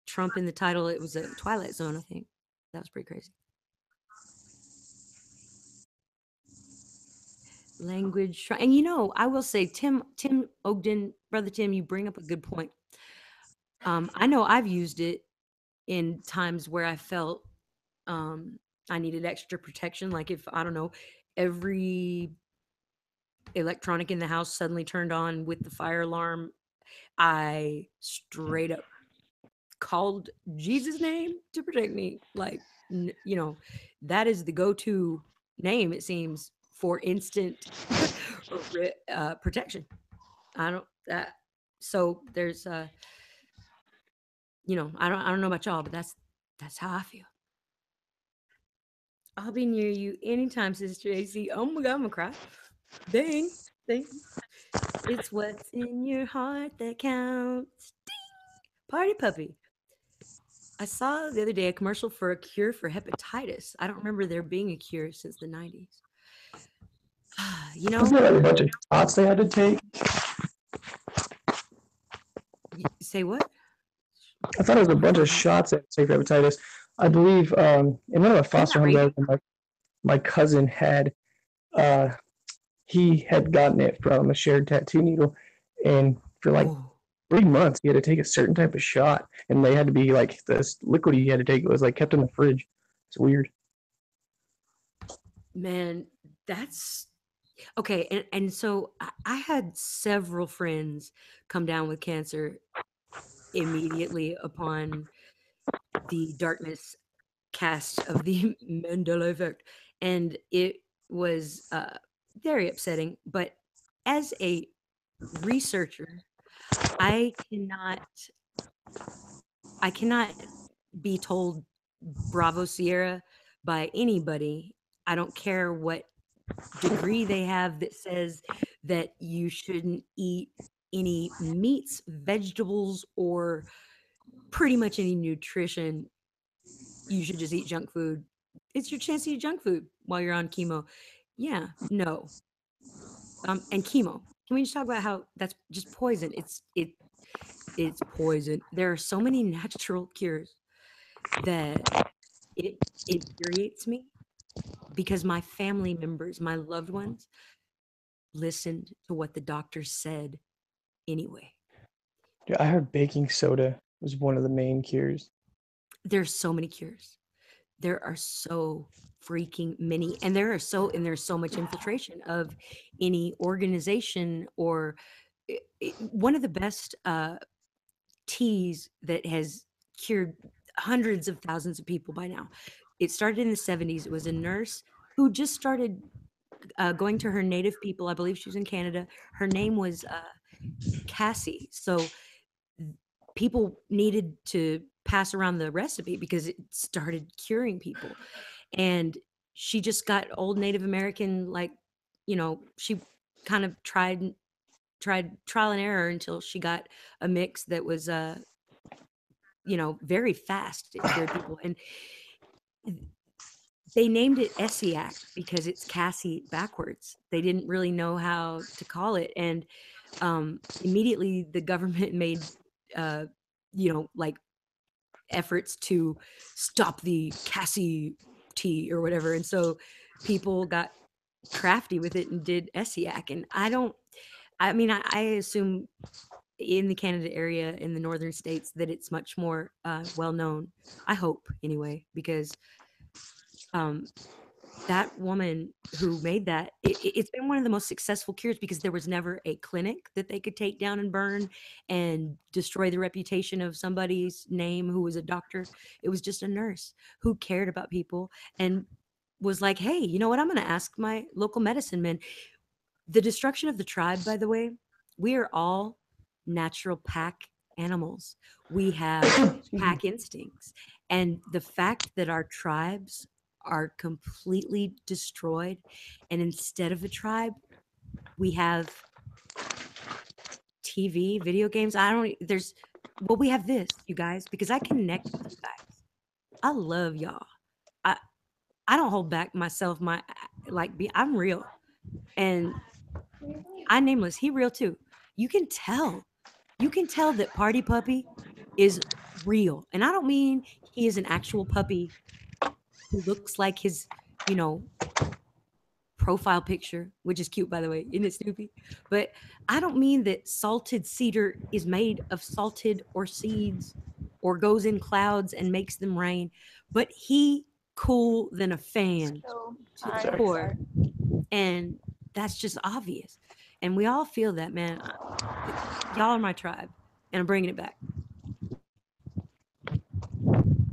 Trump in the title. It was a Twilight Zone, I think. That was pretty crazy. Language, and I will say, Tim Ogden, brother Tim, you bring up a good point. I know I've used it in times where I felt I needed extra protection, like if I don't know, every electronic in the house suddenly turned on with the fire alarm, I straight up called Jesus' name to protect me. Like, that is the go-to name, it seems, for instant protection. So there's I don't know about y'all, but that's how I feel. I'll be near you anytime, Sister AC. Oh my God, I'm gonna cry. Dang. It's what's in your heart that counts. Ding! Party puppy. I saw the other day a commercial for a cure for hepatitis. I don't remember there being a cure since the 90s. Wasn't there like a bunch of shots they had to take? Say what? I thought it was a bunch of shots that take for hepatitis. I believe in one of the foster homes my cousin had, he had gotten it from a shared tattoo needle, and for like 3 months he had to take a certain type of shot, and they had to be like this liquid he had to take was like kept in the fridge. It's weird. Man, that's Okay, and so I had several friends come down with cancer immediately upon the darkness cast of the Mandela effect, and it was very upsetting. But as a researcher, I cannot I cannot be told Bravo Sierra by anybody. I don't care what degree they have that says that you shouldn't eat any meats, vegetables, or pretty much any nutrition. You should just eat junk food. It's your chance to eat junk food while you're on chemo. Yeah, no. And chemo. Can we just talk about how that's just poison? It's poison. There are so many natural cures that it infuriates me because my family members, my loved ones, listened to what the doctor said anyway. Dude, I heard baking soda was one of the main cures. There's so many cures. There are so freaking many, and there's so much infiltration of any organization or one of the best teas that has cured hundreds of thousands of people by now. It started in the 70s. It was a nurse who just started going to her native people. I believe she was in Canada. Her name was Cassie. So people needed to pass around the recipe because it started curing people. And she just got old Native American, like, she kind of tried trial and error until she got a mix that was very fast. It cured people. And they named it Essiac because it's Cassie backwards. They didn't really know how to call it. And immediately the government made like efforts to stop the Cassie tea or whatever. And so people got crafty with it and did Essiac. And I assume in the Canada area in the northern states that it's much more well known. I hope anyway, because um, that woman who made that, it's been one of the most successful cures because there was never a clinic that they could take down and burn and destroy the reputation of somebody's name who was a doctor. It was just a nurse who cared about people and was like, hey, you know what? I'm going to ask my local medicine man. The destruction of the tribe, by the way, we are all natural pack animals. We have Excuse me. pack instincts. And the fact that our tribes are completely destroyed, and instead of a tribe, we have TV, video games. We have this, you guys, because I connect with you guys. I love y'all. I, I don't hold back myself. I'm real. And I nameless, he real too. You can tell. You can tell that Party Puppy is real. And I don't mean he is an actual puppy who looks like his, you know, profile picture, which is cute by the way, isn't it Snoopy? But I don't mean that salted cedar is made of salted or seeds or goes in clouds and makes them rain, but he cool than a fan to the Sorry. core. And that's just obvious. And we all feel that, man. Y'all are my tribe, and I'm bringing it back.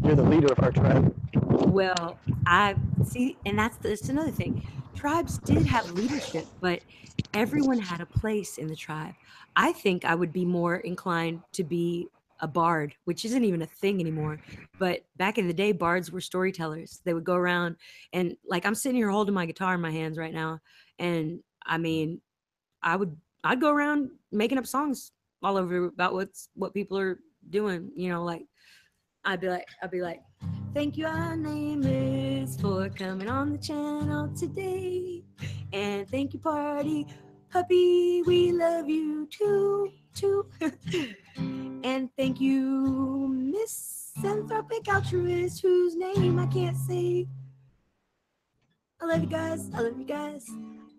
You're the leader of our tribe. Well, I see, and that's another thing. Tribes did have leadership, but everyone had a place in the tribe. I think I would be more inclined to be a bard, which isn't even a thing anymore. But back in the day, bards were storytellers. They would go around and like I'm sitting here holding my guitar in my hands right now, and I mean, I would I'd go around making up songs all over about what people are doing, like I'd be like, thank you, our name is for coming on the channel today. And thank you, Party Puppy, we love you too. And thank you, Misanthropic Altruist, whose name I can't say. I love you guys. I love you guys.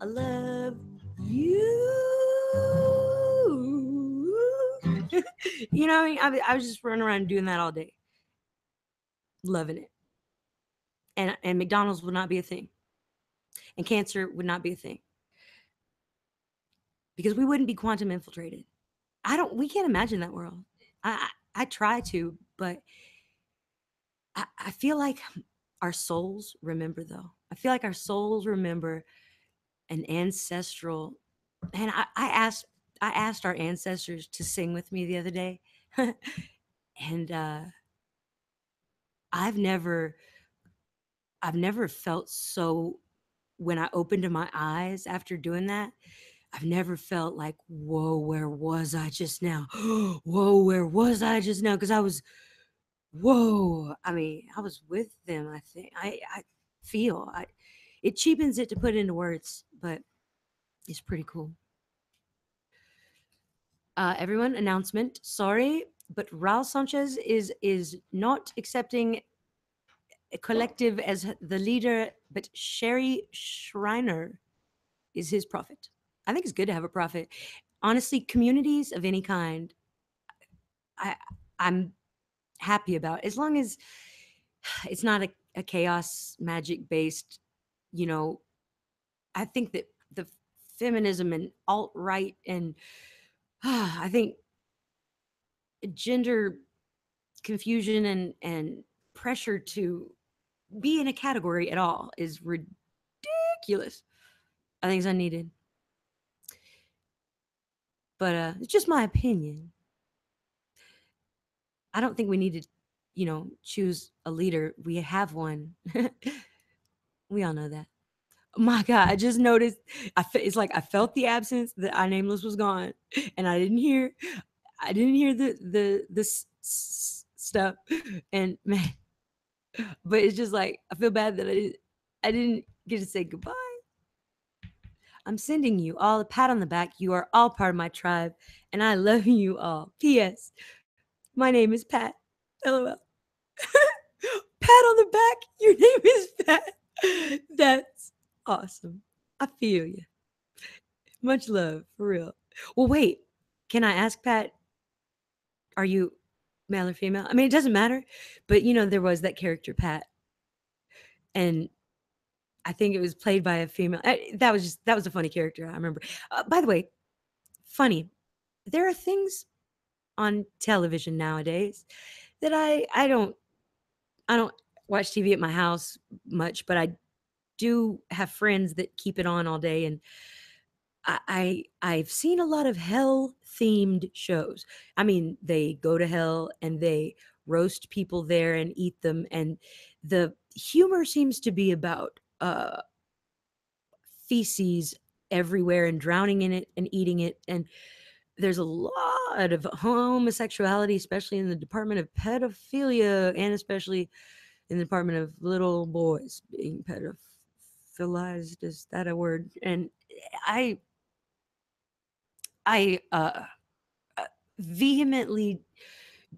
I love you. What I mean? I was just running around doing that all day, loving it. And McDonald's would not be a thing, and cancer would not be a thing. because we wouldn't be quantum infiltrated. We can't imagine that world. I try to, but I feel like our souls remember, though. I feel like our souls remember an ancestral, and I asked our ancestors to sing with me the other day. And I've never felt so, when I opened my eyes after doing that, I've never felt like, whoa, where was I just now? Whoa, where was I just now? Because I was, whoa. I mean, I was with them. I think I feel it cheapens it to put into words, but it's pretty cool. Everyone, announcement. Sorry, but Raul Sanchez is not accepting a collective as the leader, but Sherry Schreiner is his prophet. I think it's good to have a prophet. Honestly, communities of any kind, I I'm happy about, as long as it's not a chaos magic based, you know. I think that the feminism and alt right and I think gender confusion and pressure to be in a category at all is ridiculous. I think it's unneeded. But it's just my opinion. I don't think we need to, choose a leader. We have one. We all know that. My God, I just noticed. It's like I felt the absence that I nameless was gone, and I didn't hear. I didn't hear the stuff, and man, but it's just like I feel bad that I didn't get to say goodbye. I'm sending you all a pat on the back. You are all part of my tribe, and I love you all. P.S. My name is Pat. LOL. Pat on the back. Your name is Pat. That's awesome. I feel you. Much love, for real. Well, wait. Can I ask, Pat, are you male or female? I mean, it doesn't matter. But, there was that character, Pat. And I think it was played by a female. That was a funny character. I remember. By the way, funny. There are things on television nowadays that I don't watch TV at my house much, but I do have friends that keep it on all day, and I've seen a lot of hell themed shows. I mean, they go to hell and they roast people there and eat them, and the humor seems to be about feces everywhere and drowning in it and eating it. And there's a lot of homosexuality, especially in the department of pedophilia, and especially in the department of little boys being pedophilized. Is that a word? And I I vehemently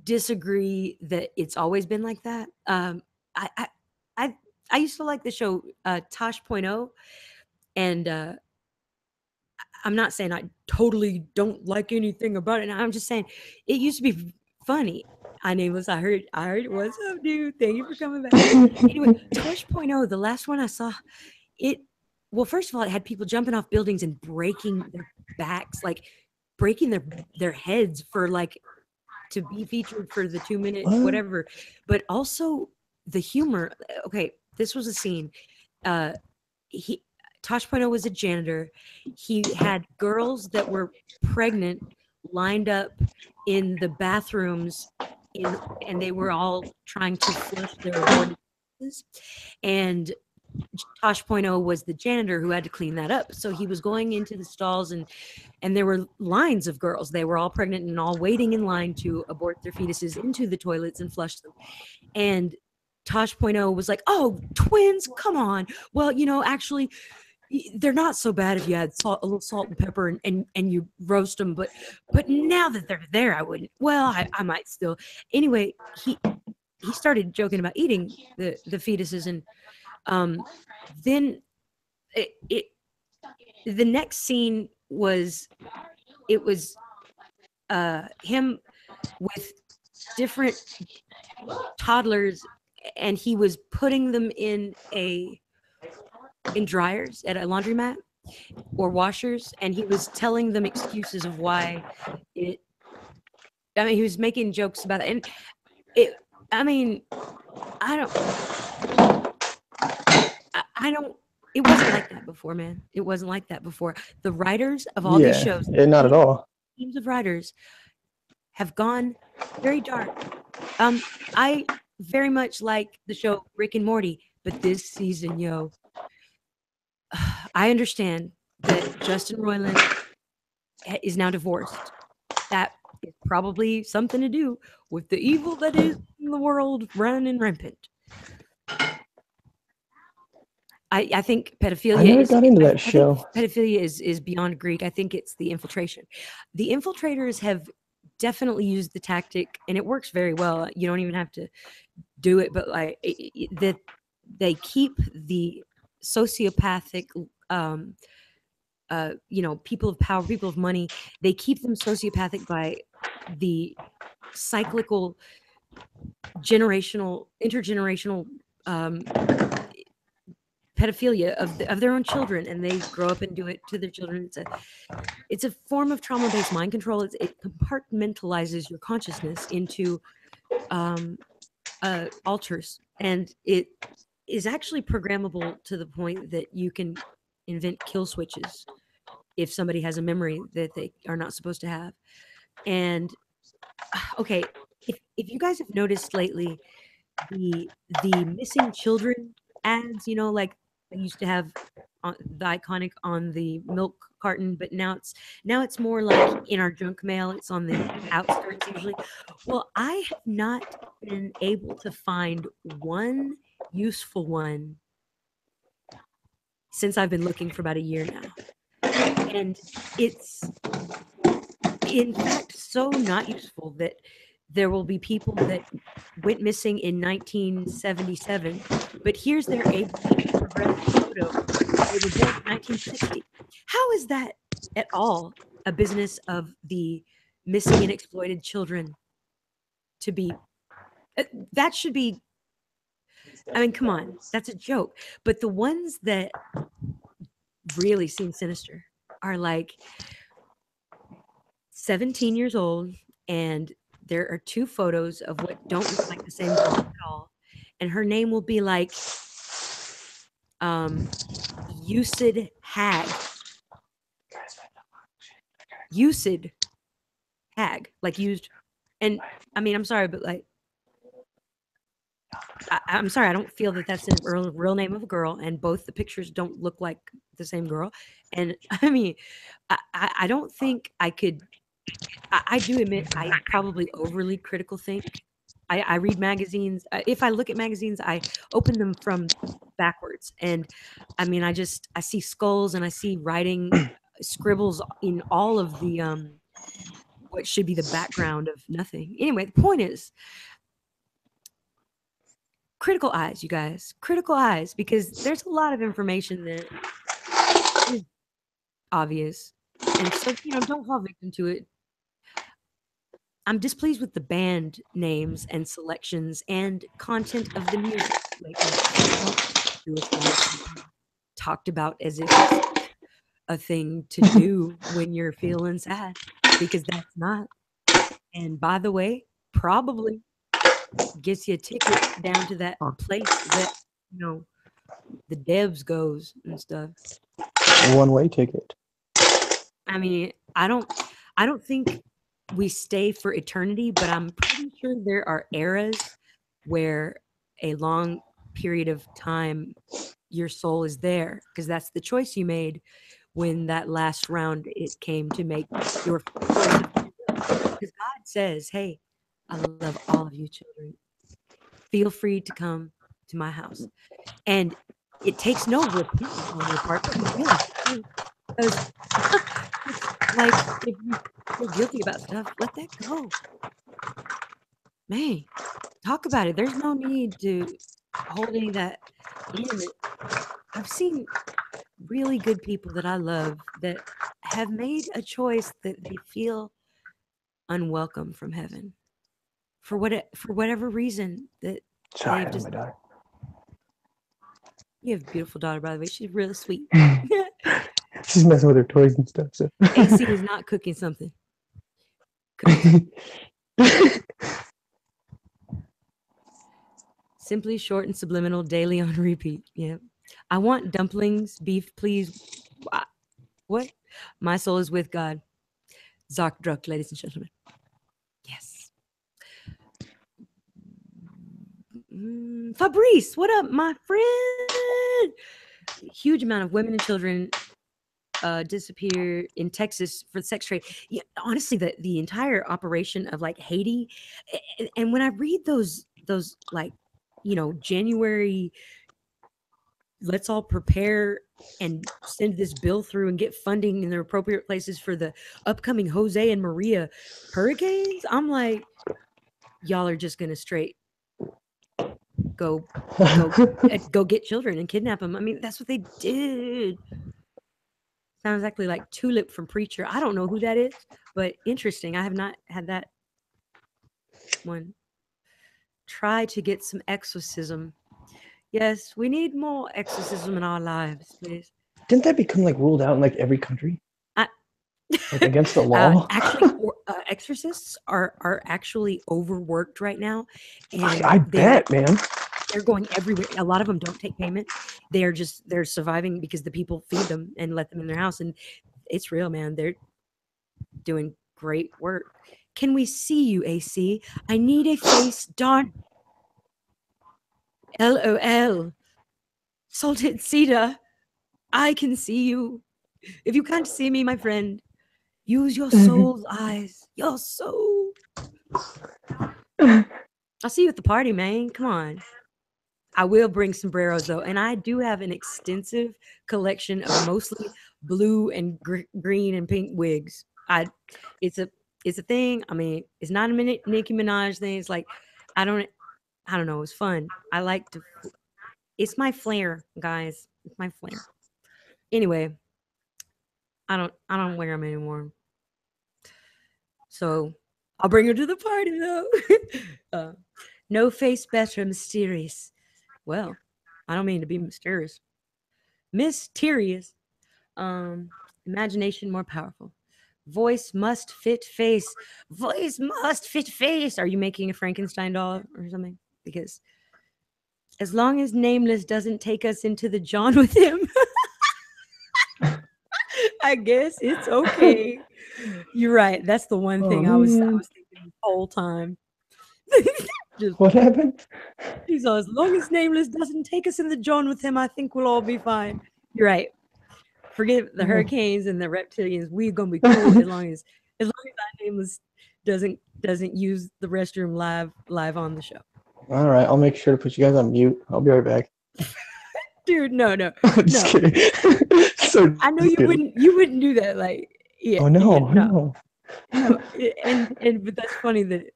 disagree that it's always been like that. I I I, I used to like the show Tosh Point oh, and I'm not saying I totally don't like anything about it. I'm just saying it used to be funny. I nameless. I heard. What's up, dude? Thank you for coming back. Anyway, Tosh Point oh, the last one I saw, it. Well, first of all, it had people jumping off buildings and breaking their backs, like breaking their heads for like to be featured for the 2 minute whatever. But also the humor. Okay, this was a scene. He Tosh Point oh was a janitor. He had girls that were pregnant lined up in the bathrooms and they were all trying to flush their aborted fetuses. And Tosh Point oh was the janitor who had to clean that up. So he was going into the stalls and there were lines of girls. They were all pregnant and all waiting in line to abort their fetuses into the toilets and flush them. And Tosh Point oh was like, "Oh, twins, come on. Well, actually they're not so bad if you add a little salt and pepper and you roast them, but now that they're there, I wouldn't. Well, I might still." Anyway, he started joking about eating the fetuses, and then the next scene was him with different toddlers, and he was putting them in dryers at a laundromat, or washers, and he was telling them excuses of why it. I mean, he was making jokes about it, and it. I mean, I don't. I don't. It wasn't like that before, man. It wasn't like that before. The writers of all these shows, not at all. teams of writers, have gone very dark. I very much like the show Rick and Morty, but this season, yo, I understand that Justin Roiland is now divorced. That is probably something to do with the evil that is in the world running rampant. I think pedophilia. I never got into that show. Pedophilia is beyond Greek. I think it's the infiltration. The infiltrators have definitely used the tactic, and it works very well. You don't even have to do it, but like that, they keep the sociopathic, people of power, people of money. They keep them sociopathic by the cyclical, intergenerational pedophilia of their own children, and they grow up and do it to their children. It's a form of trauma-based mind control. It compartmentalizes your consciousness into alters, and it is actually programmable to the point that you can invent kill switches if somebody has a memory that they are not supposed to have. And okay, if you guys have noticed lately, the missing children ads, like they used to have the iconic on the milk carton, but now it's more like in our junk mail. It's on the outskirts usually. Well, I have not been able to find one useful one since I've been looking for about a year now, and it's in fact so not useful that there will be people that went missing in 1977, but here's their age progressive photo. They were born in 1960. How is that at all a business of the missing and exploited children to be? That should be, I mean, come on, that's a joke. But the ones that really seem sinister are like 17 years old, and there are two photos of what don't look like the same girl at all. And her name will be like Usid Hag. Usid Hag. Like used. And I mean, I'm sorry, but like, I'm sorry, I don't feel that that's the real name of a girl, and both the pictures don't look like the same girl. And I mean, I don't think I could. I do admit I probably overly critical think. I read magazines. If I look at magazines, I open them from backwards. And I mean, I see skulls, and I see writing scribbles in all of the what should be the background of nothing. Anyway, the point is, critical eyes, you guys. Critical eyes, because there's a lot of information that is obvious. And so, don't fall victim to it. I'm displeased with the band names and selections and content of the music. Talked about as if it's a thing to do when you're feeling sad, because that's not. And by the way, probably gets you a ticket down to that place that the Debs goes and stuff. One-way ticket. I mean, I don't think we stay for eternity, but I'm pretty sure there are eras where a long period of time your soul is there, because that's the choice you made when that last round it came to make your choice. Because God says, hey, I love all of you children. Feel free to come to my house. And it takes no repentance on your part, but you really, because like, if you feel guilty about stuff, let that go. Man, talk about it. There's no need to hold any of that in. I've seen really good people that I love that have made a choice that they feel unwelcome from heaven for whatever reason that. Sorry, I have my daughter. You have a beautiful daughter, by the way. She's really sweet. She's messing with her toys and stuff. So. AC is not cooking something. Cooking something. Simply short and subliminal, daily on repeat. Yeah. I want dumplings, beef, please. What? My soul is with God. Druck, ladies and gentlemen. Yes. Fabrice, what up, my friend? Huge amount of women and children disappear in Texas for the sex trade. Yeah, honestly, the entire operation of like Haiti, and when I read those like, January, let's all prepare and send this bill through and get funding in the appropriate places for the upcoming Jose and Maria hurricanes. I'm like, y'all are just gonna straight go get children and kidnap them. I mean, that's what they did. Sounds exactly like Tulip from Preacher. I don't know who that is, but interesting. I have not had that one. Try to get some exorcism. Yes, we need more exorcism in our lives, please. Didn't that become like ruled out in like every country? Like against the law? Actually, exorcists are actually overworked right now. And I bet, man. They're going everywhere. A lot of them don't take payment. They're surviving because the people feed them and let them in their house. And it's real, man. They're doing great work. Can we see you, AC? I need a face, darn. LOL. Salted Cedar. I can see you. If you can't see me, my friend, use your soul's eyes. Your soul. I'll see you at the party, man. Come on. I will bring sombreros though, and I do have an extensive collection of mostly blue and green and pink wigs. It's a thing. I mean, it's not a Nicki Minaj thing. It's like I don't know. It's fun. I like to. It's my flair, guys. It's my flair. Anyway, I don't wear them anymore. So I'll bring her to the party though. No face better mysterious. Well, I don't mean to be mysterious. Mysterious. Imagination more powerful. Voice must fit face. Voice must fit face. Are you making a Frankenstein doll or something? Because as long as Nameless doesn't take us into the John with him, I guess it's okay. You're right. That's the one thing I was thinking the whole time. What happened? So as long as Nameless doesn't take us in the John with him, I think we'll all be fine. You're right. Forget the hurricanes and the reptilians. We're gonna be cool as long as our Nameless doesn't use the restroom live on the show. All right, I'll make sure to put you guys on mute. I'll be right back. Dude, no. Just kidding. So I know you wouldn't do that. Like, yeah. Oh no. But that's funny that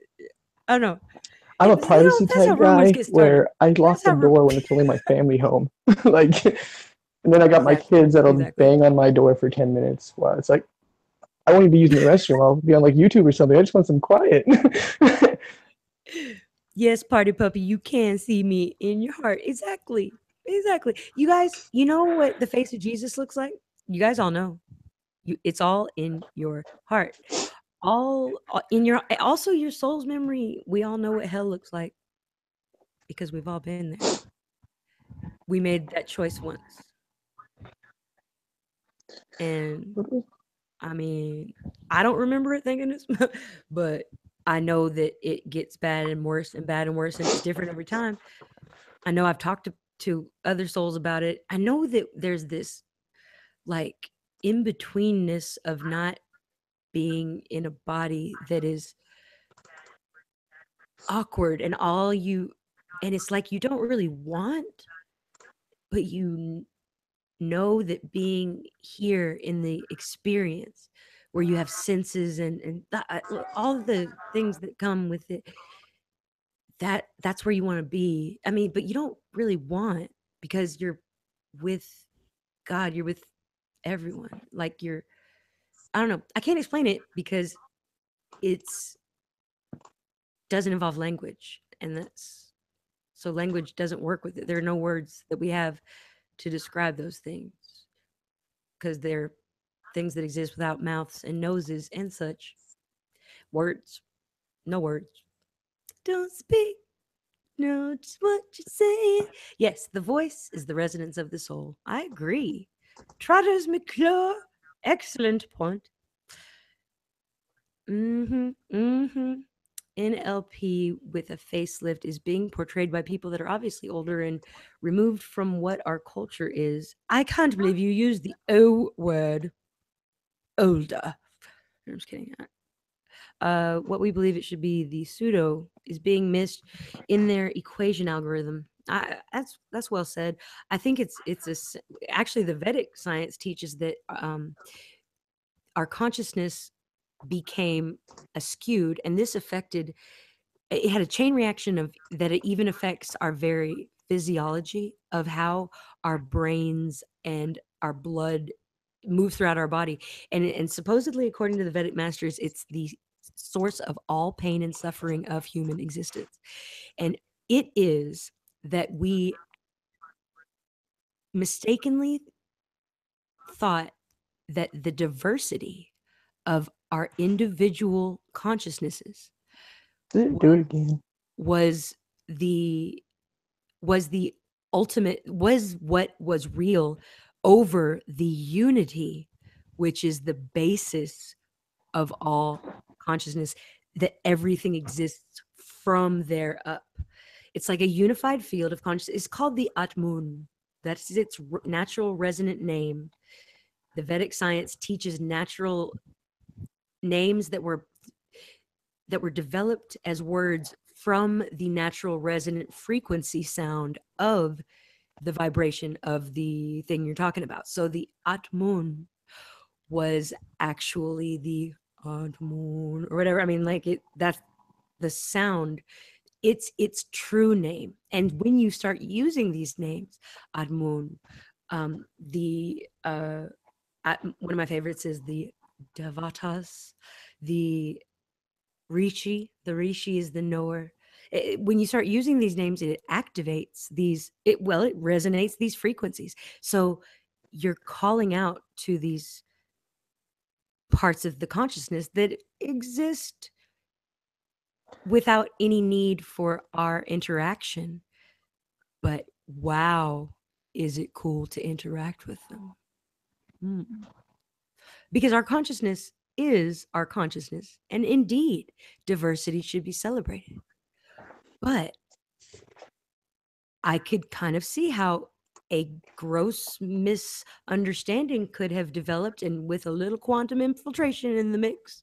I don't know. I'm a privacy type guy where I lock the door when it's only my family home. Like, and then I got my kids that'll bang on my door for 10 minutes. Wow, it's like, I won't even be using the restroom. I'll be on like YouTube or something. I just want some quiet. Yes, party puppy, you can see me in your heart. Exactly. You guys, you know what the face of Jesus looks like? You guys all know. It's all in your heart. All in your, also your soul's memory. We all know what hell looks like because we've all been there. We made that choice once. And I mean, I don't remember it thinking this, but I know that it gets bad and worse and bad and worse, and it's different every time. I know I've talked to other souls about it. I know that there's this like in-betweenness of not being in a body that is awkward and it's like you don't really want, but you know that being here in the experience where you have senses and all the things that come with it, that's where you want to be. I mean, but you don't really want, because you're with God, you're with everyone. Like I don't know. I can't explain it because it's doesn't involve language, and so language doesn't work with it. There are no words that we have to describe those things because they're things that exist without mouths and noses and such. Words, no words. Don't speak, know just what you're saying. Yes, the voice is the resonance of the soul. I agree. Trotters McClure, excellent point. Mm-hmm. Mm-hmm. NLP with a facelift is being portrayed by people that are obviously older and removed from what our culture is. I can't believe you used the O word, older. I'm just kidding. What we believe it should be, the pseudo, is being missed in their equation algorithm. That's well said. I think actually the Vedic science teaches that our consciousness became askewed, and this affected. It had a chain reaction of that. It even affects our very physiology of how our brains and our blood move throughout our body, and supposedly, according to the Vedic masters, it's the source of all pain and suffering of human existence. And it is that we mistakenly thought that the diversity of our individual consciousnesses Do it again. was the was the ultimate, was what was real over the unity, which is the basis of all consciousness, that everything exists from there up. It's like a unified field of consciousness. It's called the Atmun. That's its natural resonant name. The Vedic science teaches natural names that were developed as words from the natural resonant frequency sound of the vibration of the thing you're talking about. So the Atmun was actually the Atmun or whatever. I mean, like that's the sound. It's its true name. And when you start using these names, Atmun, one of my favorites is the Devatas, the Rishi. The Rishi is the knower. When you start using these names, it activates it resonates these frequencies. So you're calling out to these parts of the consciousness that exist without any need for our interaction. But wow, is it cool to interact with them? Mm. Because our consciousness is our consciousness. And indeed, diversity should be celebrated. But I could kind of see how a gross misunderstanding could have developed, and with a little quantum infiltration in the mix,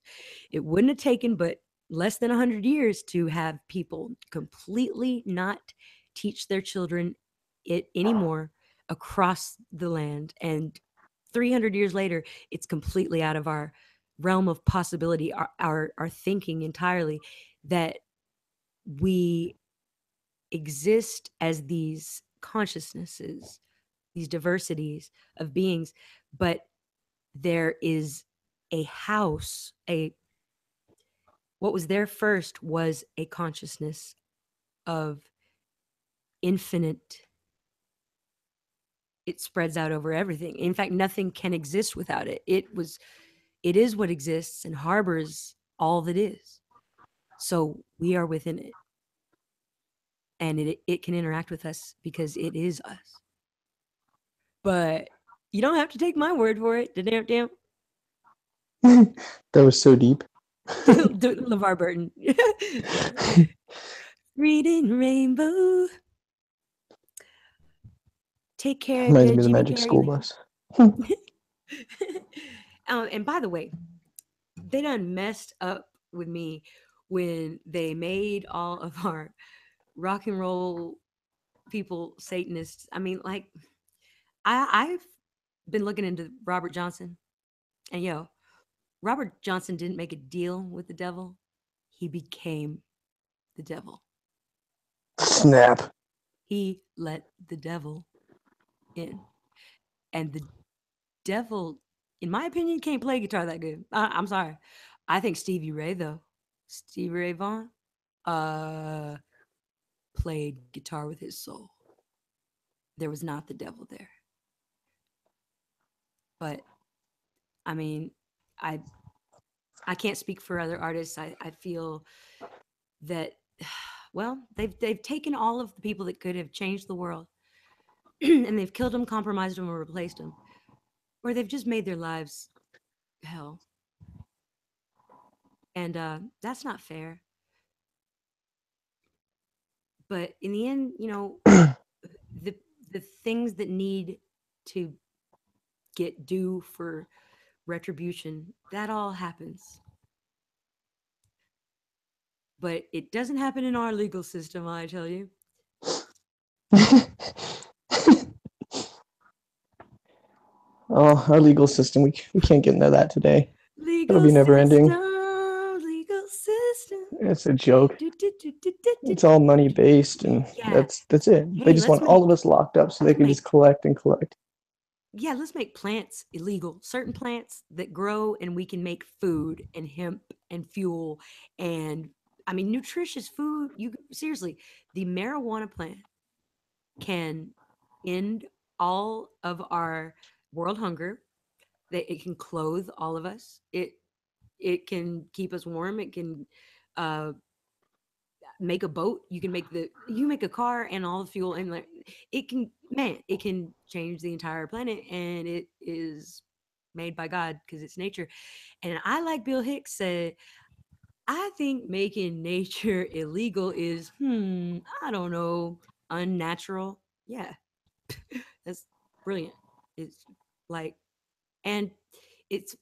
it wouldn't have taken but less than 100 years to have people completely not teach their children it anymore across the land. And 300 years later, it's completely out of our realm of possibility, our thinking entirely, that we exist as these consciousnesses, these diversities of beings, but there is a house, what was there first was a consciousness of infinite. It spreads out over everything. In fact, nothing can exist without it. It is what exists and harbors all that is. So we are within it. And it can interact with us because it is us. But you don't have to take my word for it. Damn. That was so deep. LeVar Burton. Reading Rainbow. Take care, Reminds good me of the Jimmy Magic Carey. School Bus. And by the way, they done messed up with me when they made all of our rock and roll people Satanists. I mean, like, I've been looking into Robert Johnson, and Robert Johnson didn't make a deal with the devil. He became the devil. Snap. He let the devil in. And the devil, in my opinion, can't play guitar that good. I'm sorry. I think Stevie Ray, though, Stevie Ray Vaughan, played guitar with his soul. There was not the devil there. But I mean, I I can't speak for other artists. I feel that, well, they've taken all of the people that could have changed the world and they've killed them, compromised them, or replaced them, or they've just made their lives hell. And that's not fair. But in the end, the the things that need to get due for retribution, that all happens. But it doesn't happen in our legal system, I tell you. Oh, our legal system, we can't get into that today. It'll Legal be never ending. system, legal system. It's a joke. Do, do, do, do, do, do, It's all money do. based, and Yeah. that's it. They Hey, just want all of us locked up so they can just collect and collect. Yeah, let's make plants illegal. Certain plants that grow and we can make food and hemp and fuel and, I mean, nutritious food. You seriously, the marijuana plant can end all of our world hunger. That it can clothe all of us. It can keep us warm. It can uh, make a boat. You make a car and all the fuel, and like it can change the entire planet, and it is made by God because it's nature. And I, like Bill Hicks said, I think making nature illegal is I don't know, unnatural. Yeah. That's brilliant. It's like, and it's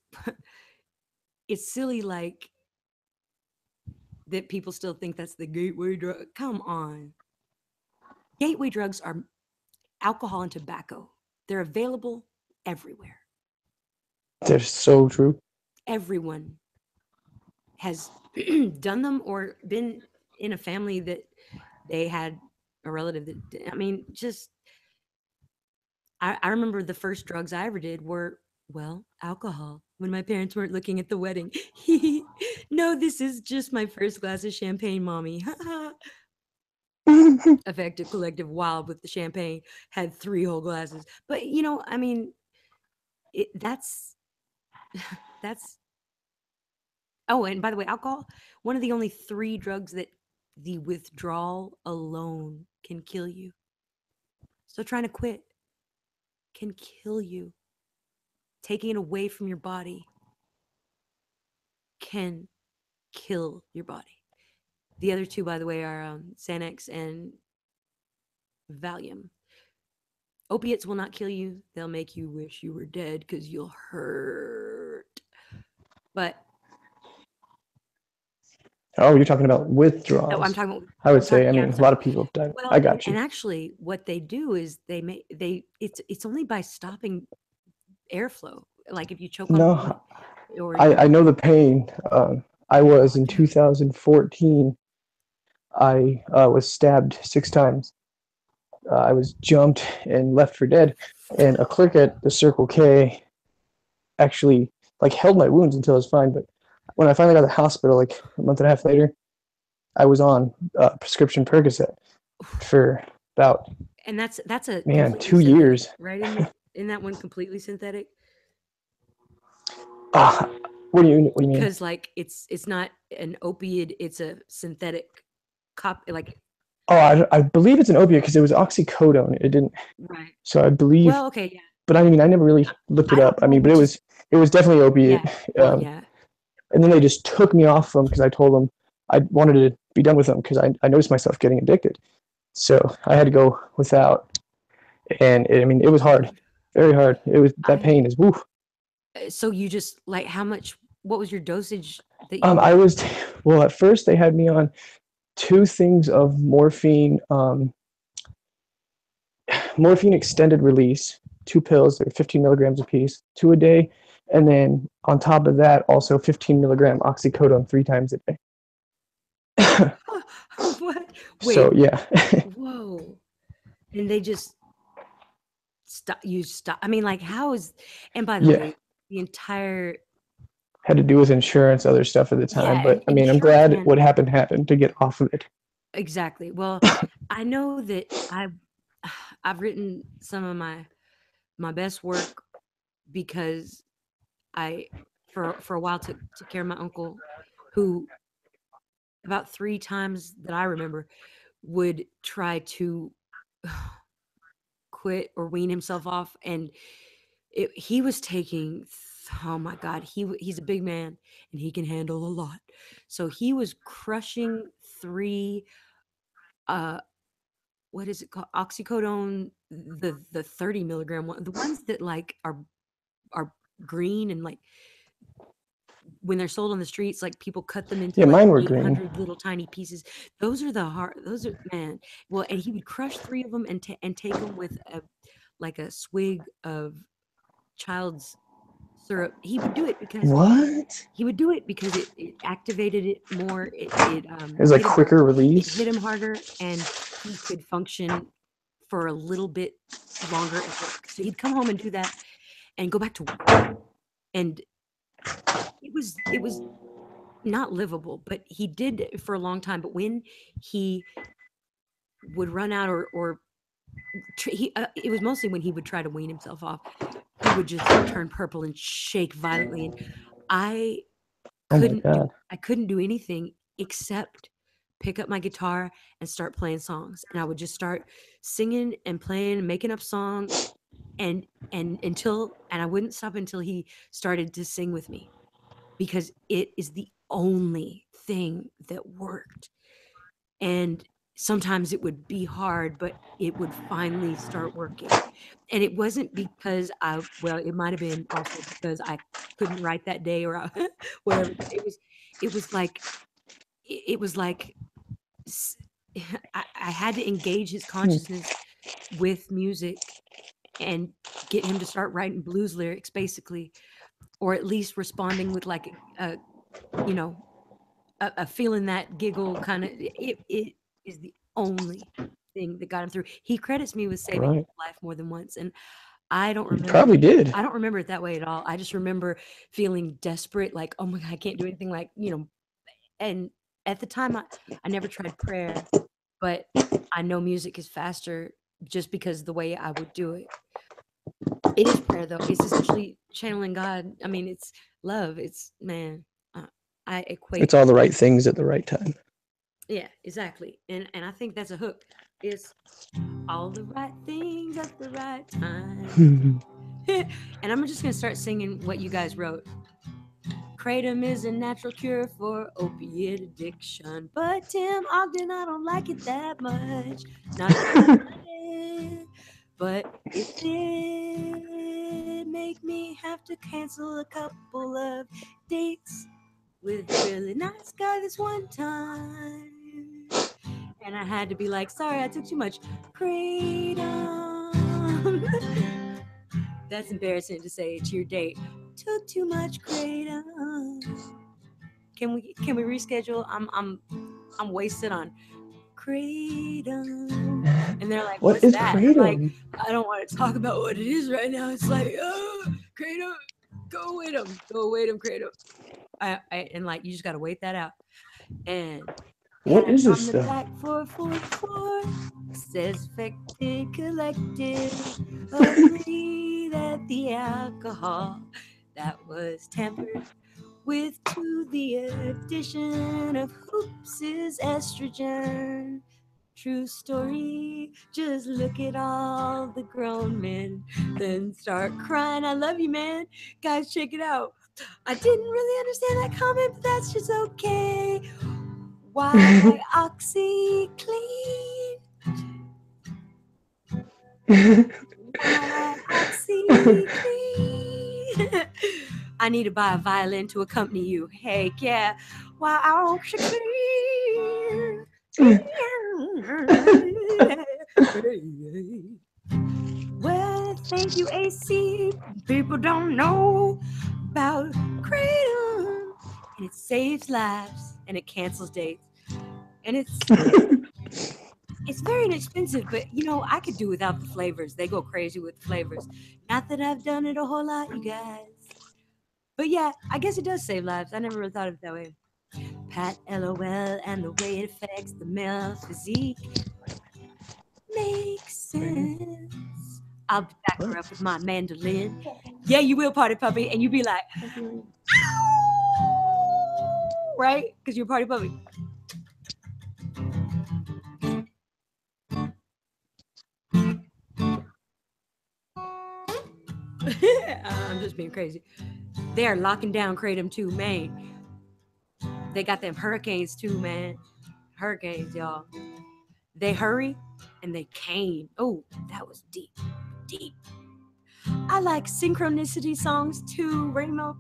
it's silly, like, that people still think that's the gateway drug. Come on. Gateway drugs are alcohol and tobacco. They're available everywhere. They're so true. Everyone has done them or been in a family that they had a relative that, I mean, just, I remember the first drugs I ever did were, well, alcohol when my parents weren't looking at the wedding. No, this is just my first glass of champagne, mommy. Affective collective wild with the champagne, had 3 whole glasses. But I mean, that's that's oh, and by the way, alcohol, one of the only 3 drugs that the withdrawal alone can kill you. So trying to quit can kill you. Taking it away from your body can kill your body. The other 2, by the way, are Xanax and Valium. Opiates will not kill you. They'll make you wish you were dead because you'll hurt. But Oh, you're talking about withdrawals. I'm talking about. I would say, Yeah, a lot of people have died. well, I got you. And actually, what they do is it's only by stopping airflow. Like if you choke on No, or I know the pain. I was in 2014. I was stabbed 6 times. I was jumped and left for dead. And a clerk at the Circle K actually held my wounds until I was fine. But when I finally got to the hospital, like a month and a half later, I was on prescription Percocet for about and that's a 2 years. Right in that one, completely synthetic. What do you mean? Because like it's not an opiate, it's a synthetic like. Oh, I believe it's an opiate because it was oxycodone. It didn't. Right. So I believe. Well, okay, yeah. But I mean, I never really looked it up. I mean, but it was definitely opiate. Yeah. Well, yeah. And then they just took me off them because I told them I wanted to be done with them because I noticed myself getting addicted. So I had to go without. And it was hard, very hard. It was that pain is woof. So you just how much? What was your dosage? That I was at first they had me on 2 things of morphine, morphine extended release, 2 pills. They're 15 milligrams a piece, 2 a day, and then on top of that, also 15 milligram oxycodone 3 times a day. What? Wait. So yeah. Whoa. And they just stop. You stop. I mean, how is? And by the way, the entire had to do with insurance, other stuff at the time. But I mean, I'm glad what happened to get off of it. Exactly. Well, I know that I've written some of my best work because I for a while took care of my uncle, who about 3 times that I remember would try to quit or wean himself off, and he was taking, oh my god, he's a big man and he can handle a lot. So he was crushing 3 uh what is it called, oxycodone, the 30 milligram one, the ones that like are green, and like when they're sold on the streets, like people cut them into Yeah, like mine were 800 green. little tiny pieces. Those are the hard, those are, man. Well, and he would crush 3 of them and take them with a like a swig of child's syrup. He would do it because What? it activated it more. It was like quicker It hit release. him harder, and he could function for a little bit longer at work. So he'd come home and do that and go back to work. And it was not livable, but he did it for a long time. But when he would run out, or it was mostly when he would try to wean himself off, he would just turn purple and shake violently. And I Oh my couldn't god. do anything except pick up my guitar and start playing songs. And I would just start singing and playing and making up songs, and I wouldn't stop until he started to sing with me, because it is the only thing that worked. And sometimes it would be hard, but it would finally start working. And it wasn't because it might have been also because I couldn't write that day, or whatever. But it was like I had to engage his consciousness with music and get him to start writing blues lyrics, basically, or at least responding with like you know a feeling, that giggle kind of. It is the only thing that got him through. He credits me with saving his Right. life more than once, and I don't You remember. probably did. I don't remember it that way at all. I just remember feeling desperate, like, oh my god, I can't do anything, like, And at the time, I never tried prayer, but I know music is faster just because the way I would do it. It is prayer, though. It's essentially channeling God. I mean, it's love. It's, man, I equate. It's all the right things at the right time. Yeah, exactly. And I think that's a hook. It's all the right things at the right time. And I'm just gonna start singing what you guys wrote. Kratom is a natural cure for opiate addiction, but Tim Ogden, I don't like it that much. Not it, but it did make me have to cancel a couple of dates with a really nice guy this one time. And I had to be like, sorry, I took too much Kratom. That's embarrassing to say to your date. Took too much Kratom. Can we reschedule? I'm wasted on Kratom. And they're like, What what's is that? Kratom? Like, I don't want to talk about what it is right now. It's like, oh, Kratom, go wait him, Kratom. And like, you just gotta wait that out. And What is from this the stuff? back 444 says affected collective, agree that the alcohol that was tampered with to the addition of hoops is estrogen. True story, just look at all the grown men, then start crying. I love you, man. Guys, check it out. I didn't really understand that comment, but that's just okay. Why OxyClean? Why OxyClean? I need to buy a violin to accompany you. Heck yeah. Why OxyClean? Well, thank you, AC. People don't know about Kratom. And it saves lives and it cancels dates. And it's very inexpensive, but I could do without the flavors. They go crazy with flavors. Not that I've done it a whole lot, you guys. But yeah, I guess it does save lives. I never really thought of it that way. Pat LOL, and the way it affects the male physique makes sense. I'll back her up with my mandolin. Yeah, you will, party puppy. And you be like, right? Because you're a party puppy. I'm just being crazy. They are locking down Kratom too, man. They got them hurricanes too, man. Hurricanes, y'all. They hurry and they came. Oh, that was deep, deep. I like synchronicity songs too, Rainbow.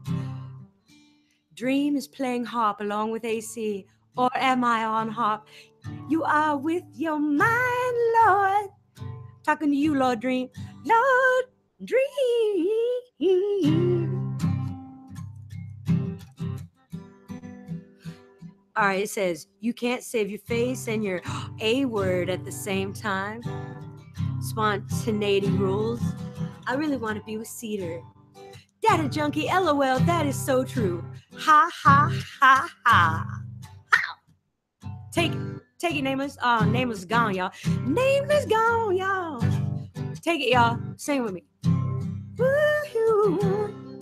Dream is playing harp along with AC. Or am I on harp? You are with your mind, Lord. Talking to you, Lord Dream. Lord Dream. All right, it says you can't save your face and your A word at the same time. Spontaneity rules. I really want to be with Cedar. Data junkie, LOL, that is so true. Ha ha ha ha. Take it, Nameless. Oh, Nameless is gone, y'all. Nameless gone, y'all. Take it, y'all. Sing with me. Woo-hoo.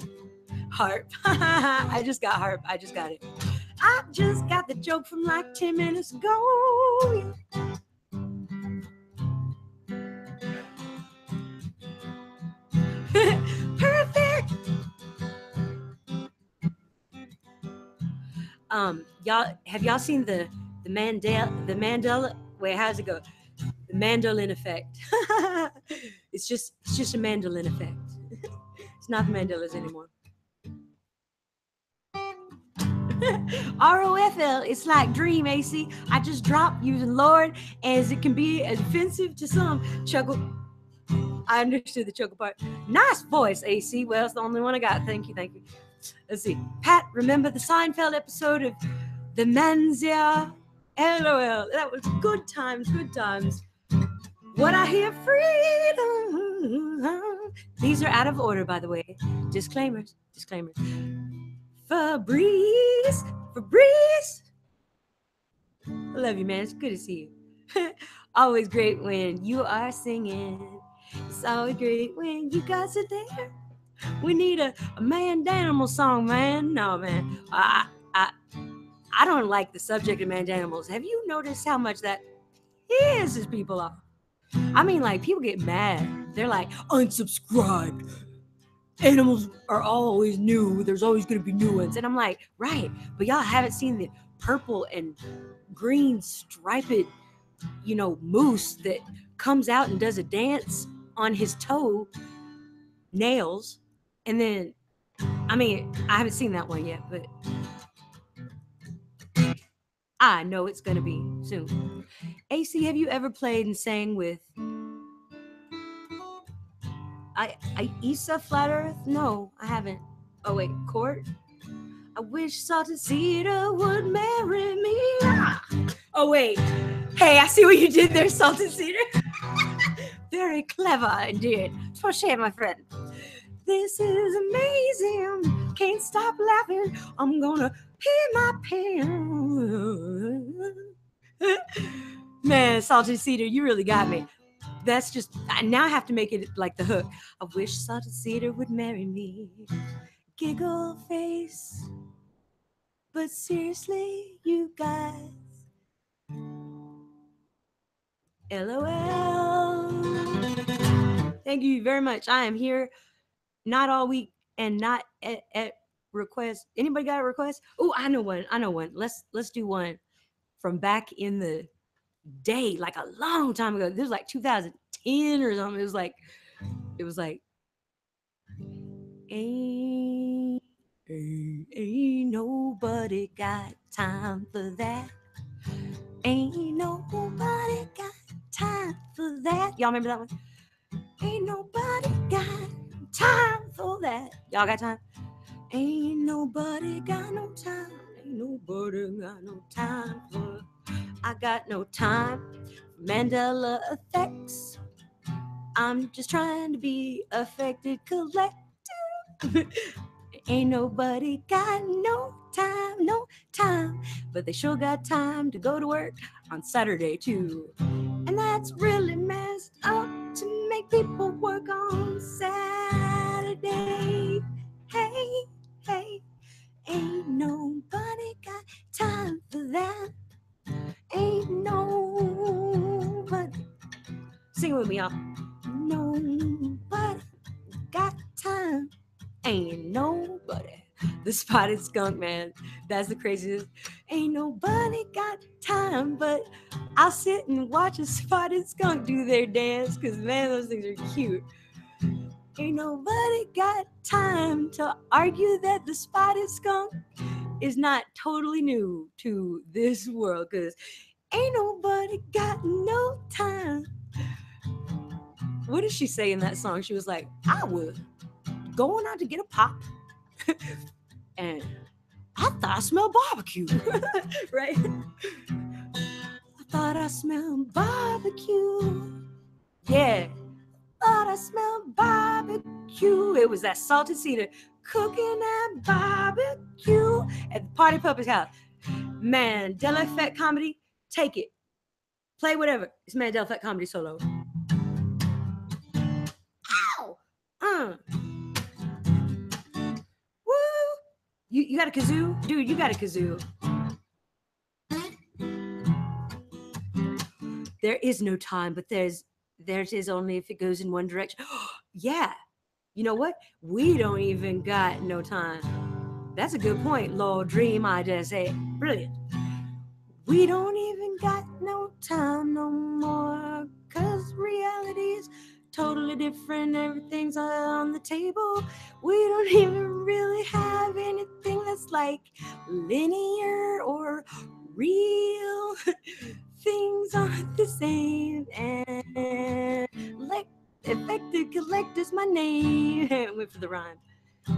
Harp. I just got harp. I just got it. I just got the joke from like 10 minutes ago. Perfect. Y'all, have y'all seen the Mandela? Wait, how's it go? The mandolin effect. It's just a mandolin effect. It's not the Mandelas anymore. ROFL, it's like dream, AC. I just dropped using Lord as it can be offensive to some. Chuckle. I understood the chuckle part. Nice voice, AC. Well, it's the only one I got. Thank you. Let's see. Pat, remember the Seinfeld episode of The Manzia? LOL. That was good times. What I hear, freedom. These are out of order, by the way. Disclaimers. Fabrice. I love you, man. It's good to see you. Always great when you are singing. It's always great when you guys are there. We need a man-animal song, man. No, man. I don't like the subject of man-animals. Have you noticed how much that pisses people off? I mean, like, people get mad. They're like, unsubscribed. Animals are always new. There's always going to be new ones. And I'm like, right. But y'all haven't seen the purple and green striped, moose that comes out and does a dance on his toe nails. And then, I mean, I haven't seen that one yet, but I know it's going to be soon. AC, have you ever played and sang with Isa Flat Earth? No, I haven't. Oh, wait, Court? I wish Salted Cedar would marry me. Oh, wait. Hey, I see what you did there, Salted Cedar. Very clever indeed. Touché, my friend. This is amazing. Can't stop laughing. I'm gonna pee my pants. Man, Salted Cedar, you really got me. That's just, I now have to make it like the hook. I wish Salted Cedar would marry me. Giggle face. But seriously, you guys. LOL. Thank you very much. I am here not all week and not at request. Anybody got a request? Oh, I know one. Let's do one from back in the day, like a long time ago. This was like 2010 or something. It was like ain't nobody got time for that. Ain't nobody got time for that. Y'all remember that one? Ain't nobody got time for that. Y'all got time? Ain't nobody got no time. Ain't nobody got no time for. I got no time for Mandela effects. I'm just trying to be affected collective. Ain't nobody got no time, but they sure got time to go to work on Saturday too. And that's really messed up to make people work on Saturday. Ain't nobody got time for that. Ain't nobody. Sing it with me, y'all. Nobody got time. Ain't nobody. The Spotted Skunk, man. That's the craziest. Ain't nobody got time, but I'll sit and watch a spotted skunk do their dance, because, man, those things are cute. Ain't nobody got time to argue that the spotted skunk is not totally new to this world, because ain't nobody got no time. What did she say in that song? She was like, I was going out to get a pop, and I thought I smelled barbecue, right? I thought I smelled barbecue. Yeah, thought I smelled barbecue. It was that salted cedar cooking that barbecue at the Party Puppet's house. Mandela Effect Comedy, take it. Play whatever. It's Mandela Effect Comedy solo. Ow! Woo! You got a kazoo? Dude, you got a kazoo. There is no time, but there's is only if it goes in one direction. Yeah. You know what? We don't even got no time. That's a good point, Lord Dream, I just say. Brilliant. We don't even got no time no more, 'cause reality is totally different. Everything's on the table. We don't even really have anything that's like linear or real. Things aren't the same, and like Effective Collector's my name. Went for the rhyme.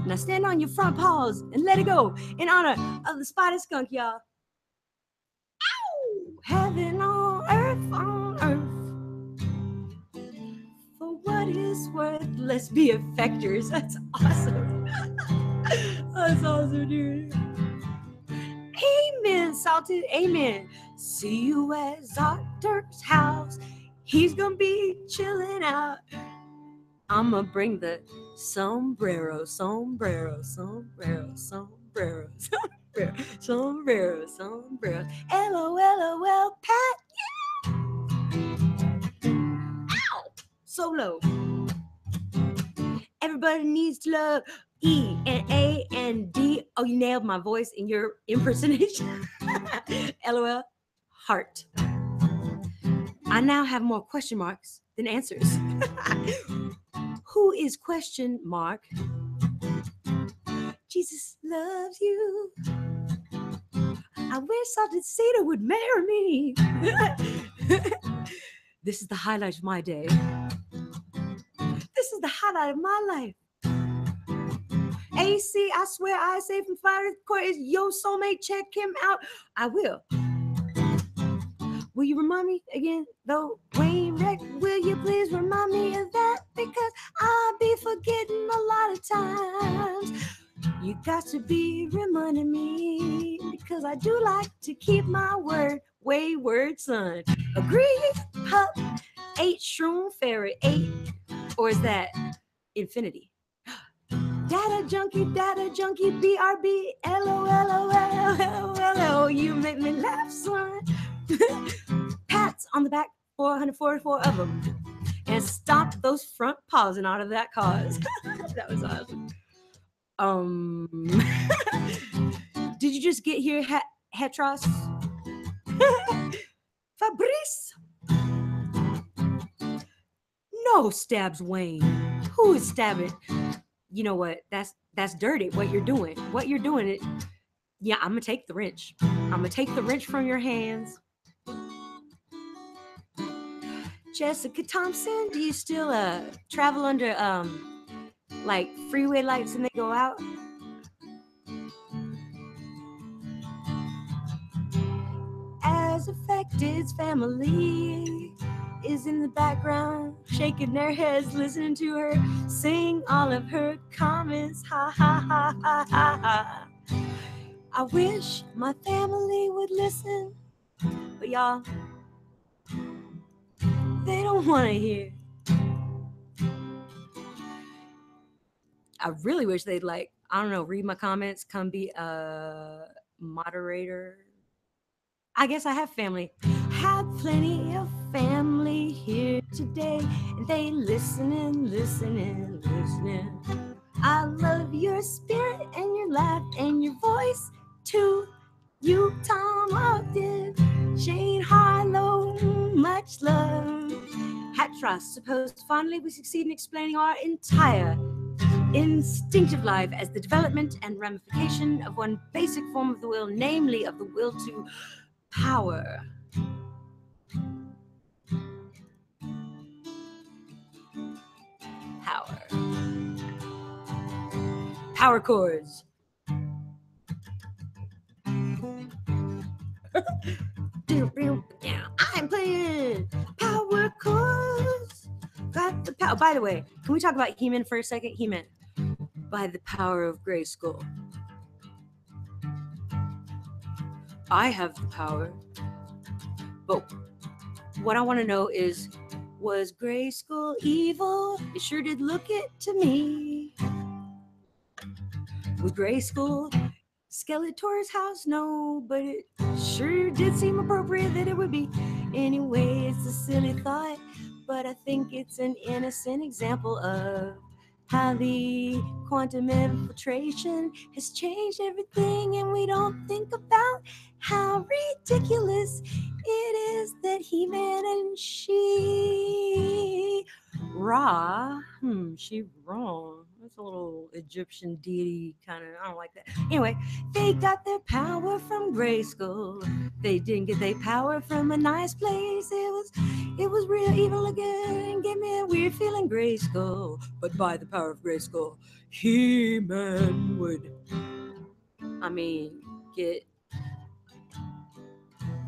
Now stand on your front paws and let it go in honor of the spotted skunk, y'all. Ow! Heaven on earth, on earth. For what is worth, let's be effectors. That's awesome. That's awesome, dude. Amen, Salted. Amen. See you at Zoctor's house. He's gonna be chilling out. I'ma bring the sombrero, sombrero, sombrero, sombrero, sombrero, sombrero, sombrero. LOL, Pat. Yeah. Ow! Solo. Everybody needs to love E and A and D. Oh, you nailed my voice in your impersonation. LOL, heart. I now have more question marks than answers. Who is question mark? Jesus loves you. I wish Salted Cedar would marry me. This is the highlight of my day. This is the highlight of my life. AC, I swear I say from Fire Court is your soulmate. Check him out. I will. Will you remind me again, though? Wayne Wreck, will you please remind me of that? Because I'll be forgetting a lot of times. You got to be reminding me, because I do like to keep my word. Wayward son. Agree, pup. 8 shroom fairy. 8. Or is that infinity? Data junkie, BRB, LOL, you make me laugh, son. Pats on the back, 444 of them. And stomp those front paws and out of that cause. That was awesome. Did you just get here, Hetros? Fabrice? No, stabs Wayne. Who is stabbing? You know what? That's dirty. What you're doing. Yeah, I'm gonna take the wrench. I'm gonna take the wrench from your hands. Jessica Thompson, do you still travel under like freeway lights and they go out? As Affected's family is in the background, shaking their heads, listening to her sing all of her comments. Ha ha ha ha ha ha. I wish my family would listen, but y'all, they don't want to hear. I really wish they'd like I don't know, read my comments, come be a moderator. I guess I have family. Have plenty of family here today, and they listening, listening, listening. I love your spirit and your laugh and your voice too. You, Tom Ogden, Shane Harlow, much love. Hatras, supposed fondly we succeed in explaining our entire instinctive life as the development and ramification of one basic form of the will, namely of the will to power. Power. Power chords. I'm playing power chords. Got the power. By the way, can we talk about He-Man for a second? He-Man. By the power of Grayskull, I have the power. But what I want to know is, was Grayskull evil? It sure did look it to me. Was Grayskull Skeletor's house? No, but it sure did seem appropriate that it would be. Anyway, it's a silly thought, but I think it's an innocent example of how the quantum infiltration has changed everything, and we don't think about how ridiculous it is that He-Man and Ra, she wrong. That's a little Egyptian deity kind of. I don't like that. Anyway, they got their power from Grayskull. They didn't get their power from a nice place. It was real evil again. Gave me a weird feeling. Grayskull, but by the power of Grayskull, He-Man would, get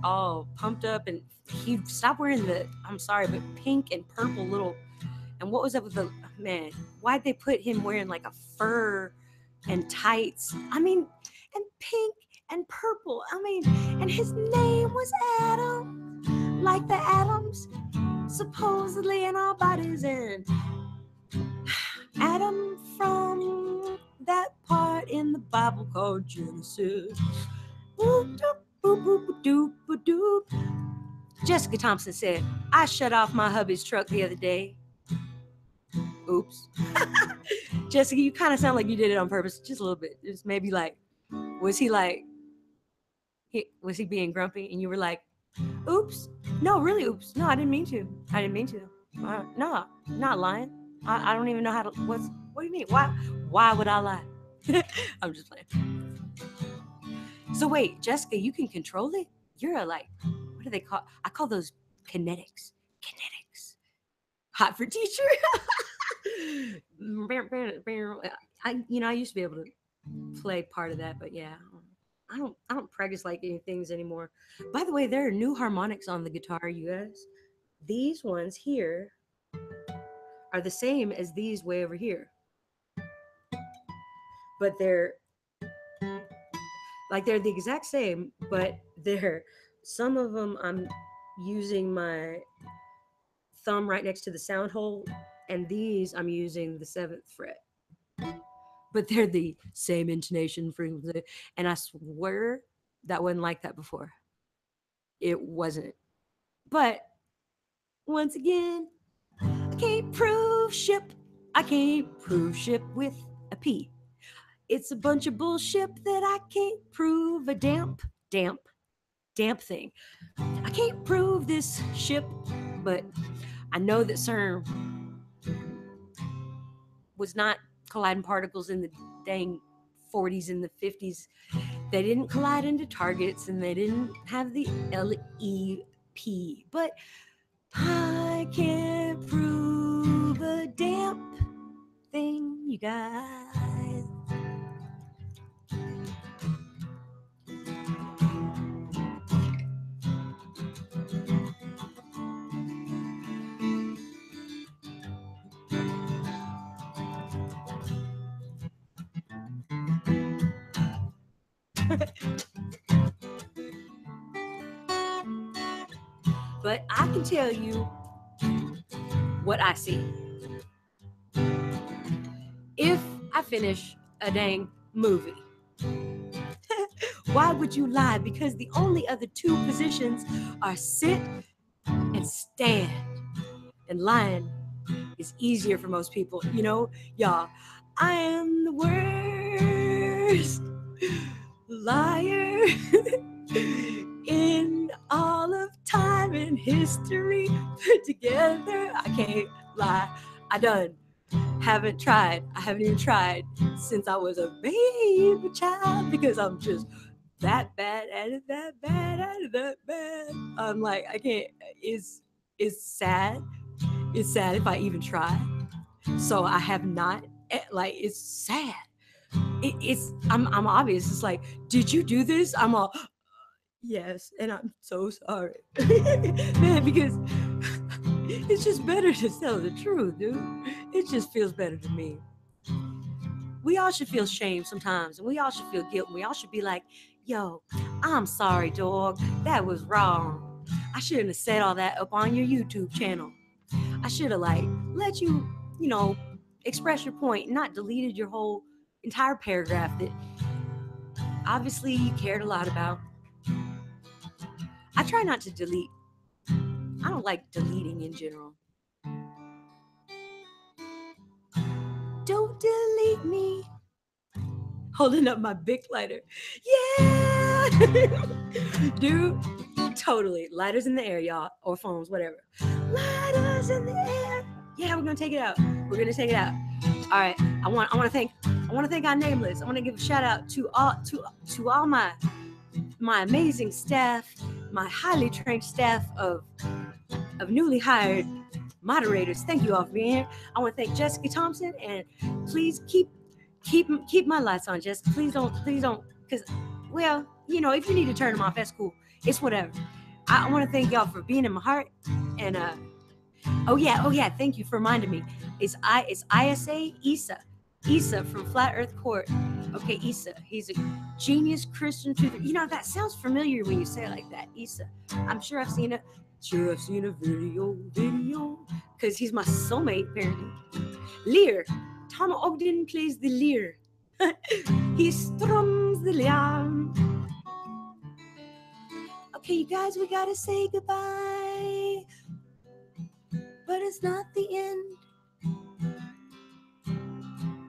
all pumped up, and he'd stop wearing the, I'm sorry, but pink and purple little. And what was up with the man? Why'd they put him wearing like a fur and tights? And pink and purple. And his name was Adam, like the atoms supposedly in our bodies. And Adam from that part in the Bible called Genesis. Boop, doop, boop, boop, doop, boop, doop. Jessica Thompson said, I shut off my hubby's truck the other day. Oops. Jessica, you kind of sound like you did it on purpose, just a little bit. Just maybe like, was he being grumpy? And you were like, oops. No, really, oops. No, I didn't mean to. No, I'm not lying. I don't even know how to, what do you mean? Why would I lie? I'm just playing. So wait, Jessica, you can control it? You're what do they call? I call those kinetics. Kinetics. Hot for teacher. I used to be able to play part of that, but yeah, I don't practice like any things anymore. By the way, there are new harmonics on the guitar, you guys. These ones here are the same as these way over here, but they're the exact same, but some of them I'm using my thumb right next to the sound hole, and these I'm using the 7th fret. But they're the same intonation frequency, and I swear that wasn't like that before. It wasn't. But once again, I can't prove ship with a P. It's a bunch of bullshit that I can't prove a damp thing. I can't prove this ship, but I know that CERN was not colliding particles in the dang 40s and the 50s. They didn't collide into targets, and they didn't have the LEP. But I can't prove a damp thing, you guys. But I can tell you what I see. If I finish a dang movie. Why would you lie? Because the only other two positions are sit and stand. And lying is easier for most people. You know, y'all, I am the worst liar in all of time and history put together. I can't lie. Haven't tried. I haven't even tried since I was a baby child because I'm just that bad at it, that bad at it, that bad. I'm like, I can't. It's sad. It's sad if I even try. So I have not. Like, it's sad. I'm obvious. It's like, did you do this? I'm all, yes, and I'm so sorry, man, because it's just better to tell the truth, dude. It just feels better to me. We all should feel shame sometimes, and we all should feel guilt. We all should be like, yo, I'm sorry, dog. That was wrong. I shouldn't have said all that up on your YouTube channel. I should have, like, let you, express your point, not deleted your whole entire paragraph that obviously you cared a lot about. I try not to delete. I don't like deleting in general. Don't delete me. Holding up my Bic lighter. Yeah! Dude, totally. Lighters in the air, y'all. Or phones, whatever. Lighters in the air. Yeah, we're gonna take it out. We're gonna take it out. All right. I want to thank our nameless. I want to give a shout out to all my amazing staff, my highly trained staff of newly hired moderators. Thank you all for being here. I want to thank Jessica Thompson, and please keep my lights on, Jess. Please don't, because, well, if you need to turn them off, that's cool. It's whatever. I want to thank y'all for being in my heart, and oh yeah, thank you for reminding me. It's Issa from Flat Earth Court. Okay, Issa, he's a genius Christian truth. That sounds familiar when you say it like that, Issa. I'm sure I've seen it. Sure, I've seen a video, because he's my soulmate, apparently. Lear. Tom Ogden plays the lyre. He strums the lyre. Okay, you guys, we gotta say goodbye. But it's not the end.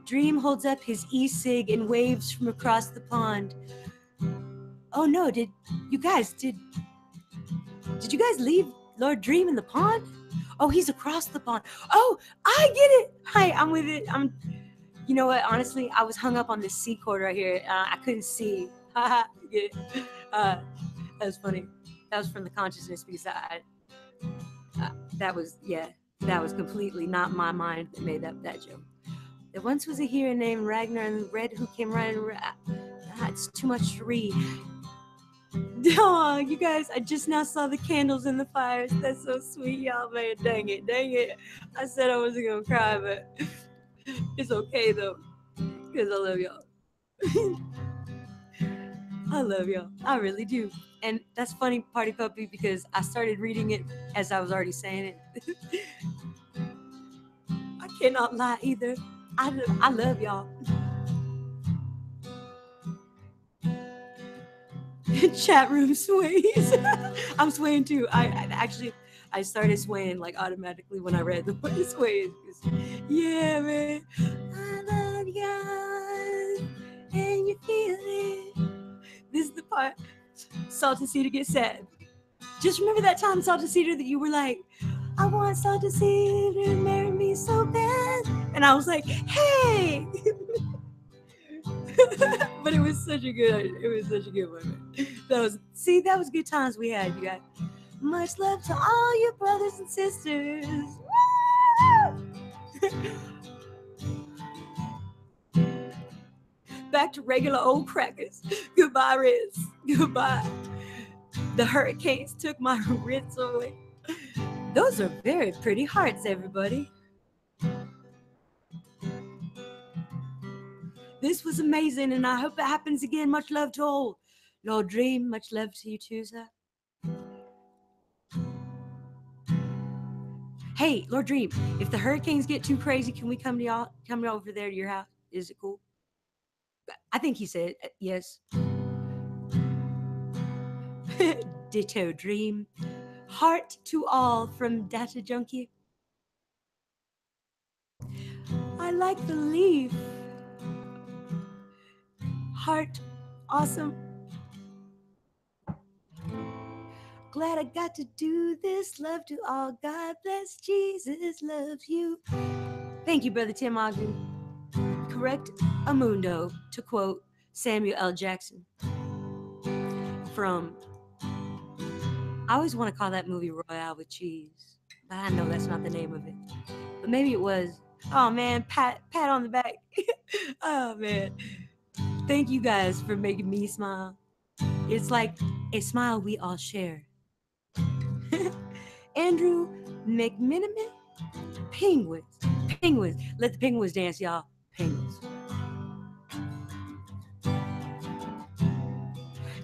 Dream holds up his e-cig and waves from across the pond. Oh no, did you guys leave Lord Dream in the pond? Oh, he's across the pond. Oh, I get it. Hi, I'm with it. You know what? Honestly, I was hung up on this C chord right here. I couldn't see. Haha, get it? That was funny. That was from the consciousness piece. That was completely not my mind that made up that joke. There once was a hero named Ragnar and Red who came running. It's too much to read. Oh, you guys, I just now saw the candles in the fires. That's so sweet, y'all, man. Dang it. I said I wasn't going to cry, but it's okay, though, because I love y'all. I love y'all. I really do. And that's funny, Party Puppy, because I started reading it as I was already saying it. I cannot lie either. I love y'all. Chat room sways. I'm swaying too. I started swaying like automatically when I read the word sways. Yeah, man. I love you, and you feel it. This is the part. Salted Cedar gets sad. Just remember that time, Salted Cedar, that you were like, I want Salted Cedar to marry me so bad. And I was like, hey. But it was such a good one. That was good times we had, you guys. Much love to all your brothers and sisters. Back to regular old crackers. Goodbye, Ritz. Goodbye. The hurricanes took my Ritz away. Those are very pretty hearts, everybody. This was amazing, and I hope it happens again. Much love to all. Lord Dream, much love to you too, sir. Hey, Lord Dream, if the hurricanes get too crazy, can we come over there to your house? Is it cool? I think he said yes. Ditto dream. Heart to all from Data Junkie. I like the leaf. Heart. Awesome. Glad I got to do this. Love to all. God bless. Jesus loves you. Thank you, Brother Tim Ogden. Correct Amundo, to quote Samuel L. Jackson from, I always want to call that movie Royale with Cheese, but I know that's not the name of it. But maybe it was. Oh man, pat on the back. Oh man. Thank you guys for making me smile. It's like a smile we all share. Andrew McMiniman, penguins. Penguins. Let the penguins dance, y'all. Penguins.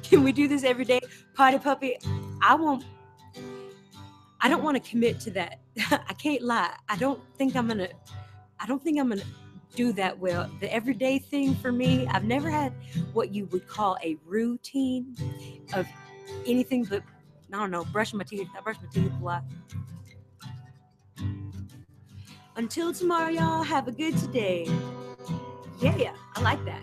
Can we do this every day? Potty puppy. I won't. I don't want to commit to that. I can't lie. I don't think I'm gonna do that well. The everyday thing for me, I've never had what you would call a routine of anything but, I don't know, brushing my teeth. I brush my teeth a lot. Until tomorrow, y'all, have a good today. Yeah, I like that.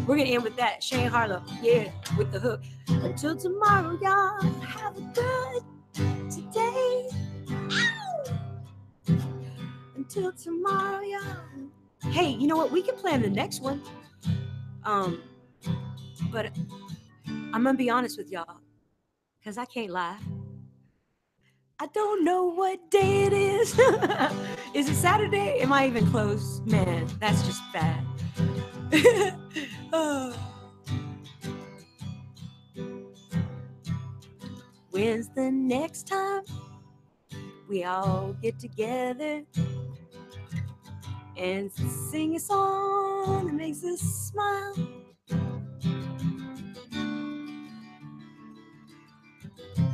We're gonna end with that. Shane Harlow, yeah, with the hook. Until tomorrow, y'all, have a good today. Ow! Until tomorrow, y'all. Hey, you know what? We can plan the next one. But I'm gonna be honest with y'all, because I can't lie. I don't know what day it is. Is it Saturday? Am I even close? Man, that's just bad. Oh. When's the next time we all get together and sing a song that makes us smile?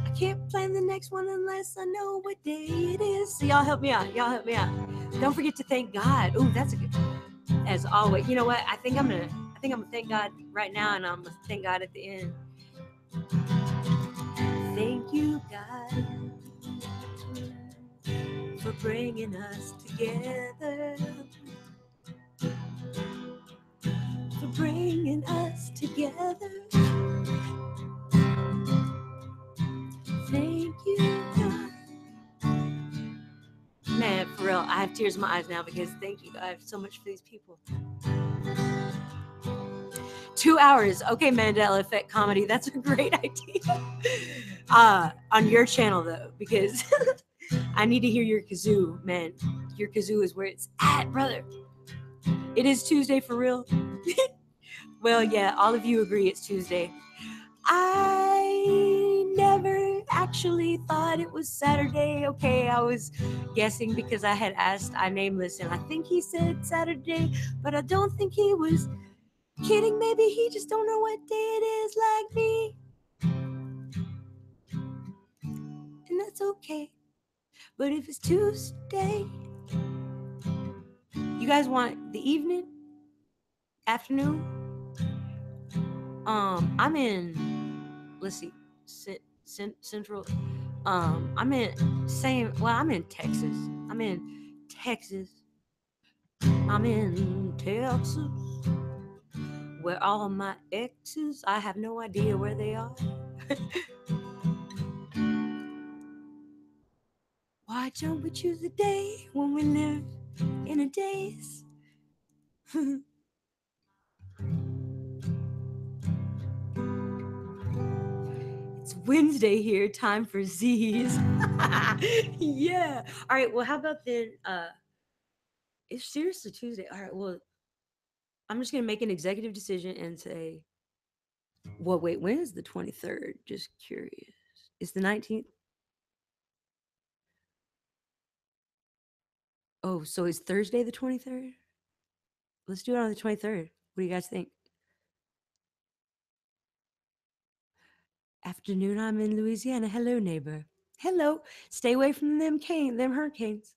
I can't plan the next one unless I know what day it is. So y'all help me out. Y'all help me out. Don't forget to thank God. Ooh, that's a good. As always, you know what? I think I'm gonna thank God right now, and I'm gonna thank God at the end. Thank you, God, for bringing us together. For bringing us together. Thank you, God. Man, for real, I have tears in my eyes now because thank you, God, so much for these people. 2 hours. Okay, Mandela Effect comedy. That's a great idea. On your channel though, because I need to hear your kazoo, man. Your kazoo is where it's at, brother. It is Tuesday for real. Well, yeah, all of you agree it's Tuesday. I never actually thought it was Saturday. Okay, I was guessing because I had asked I Nameless, and I think he said Saturday, but I don't think he was kidding. Maybe he just don't know what day it is like me. And that's okay. But if it's Tuesday, you guys want the evening? Afternoon? I'm in, let's see, Central. I'm in I'm in Texas. I'm in Texas. I'm in Texas. Where all my exes, I have no idea where they are. Why don't we choose a day when we live in a daze? It's Wednesday here, time for Z's. Yeah. All right, well, how about then? It's seriously Tuesday. All right, well, I'm just gonna make an executive decision and say, well, wait, when is the 23rd? Just curious. It's the 19th. Oh, so it's Thursday the 23rd? Let's do it on the 23rd. What do you guys think? Afternoon, I'm in Louisiana. Hello, neighbor. Hello. Stay away from them hurricanes.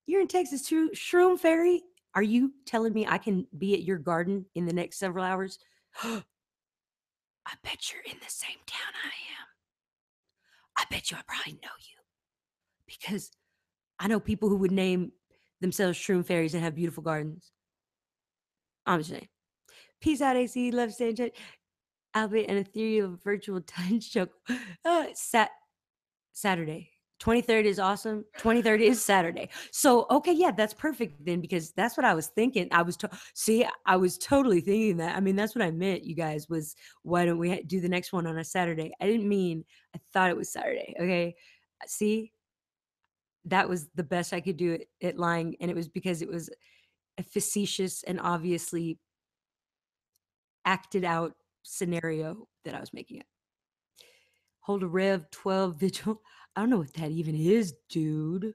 You're in Texas too, Shroom Ferry. Are you telling me I can be at your garden in the next several hours? I bet you're in the same town I am. I bet you I probably know you because I know people who would name themselves shroom fairies and have beautiful gardens. I'm just saying. Peace out, AC. Love, stay in touch. Albeit an ethereal virtual time joke. Saturday. 23rd is awesome. 23rd is Saturday. So, okay, yeah, that's perfect then because that's what I was thinking. I was totally thinking that. I mean, that's what I meant, you guys, was why don't we do the next one on a Saturday? I didn't mean I thought it was Saturday. Okay. See, that was the best I could do at lying. And it was because it was a facetious and obviously acted out scenario that I was making up. Hold a Rev 12 vigil. I don't know what that even is, dude.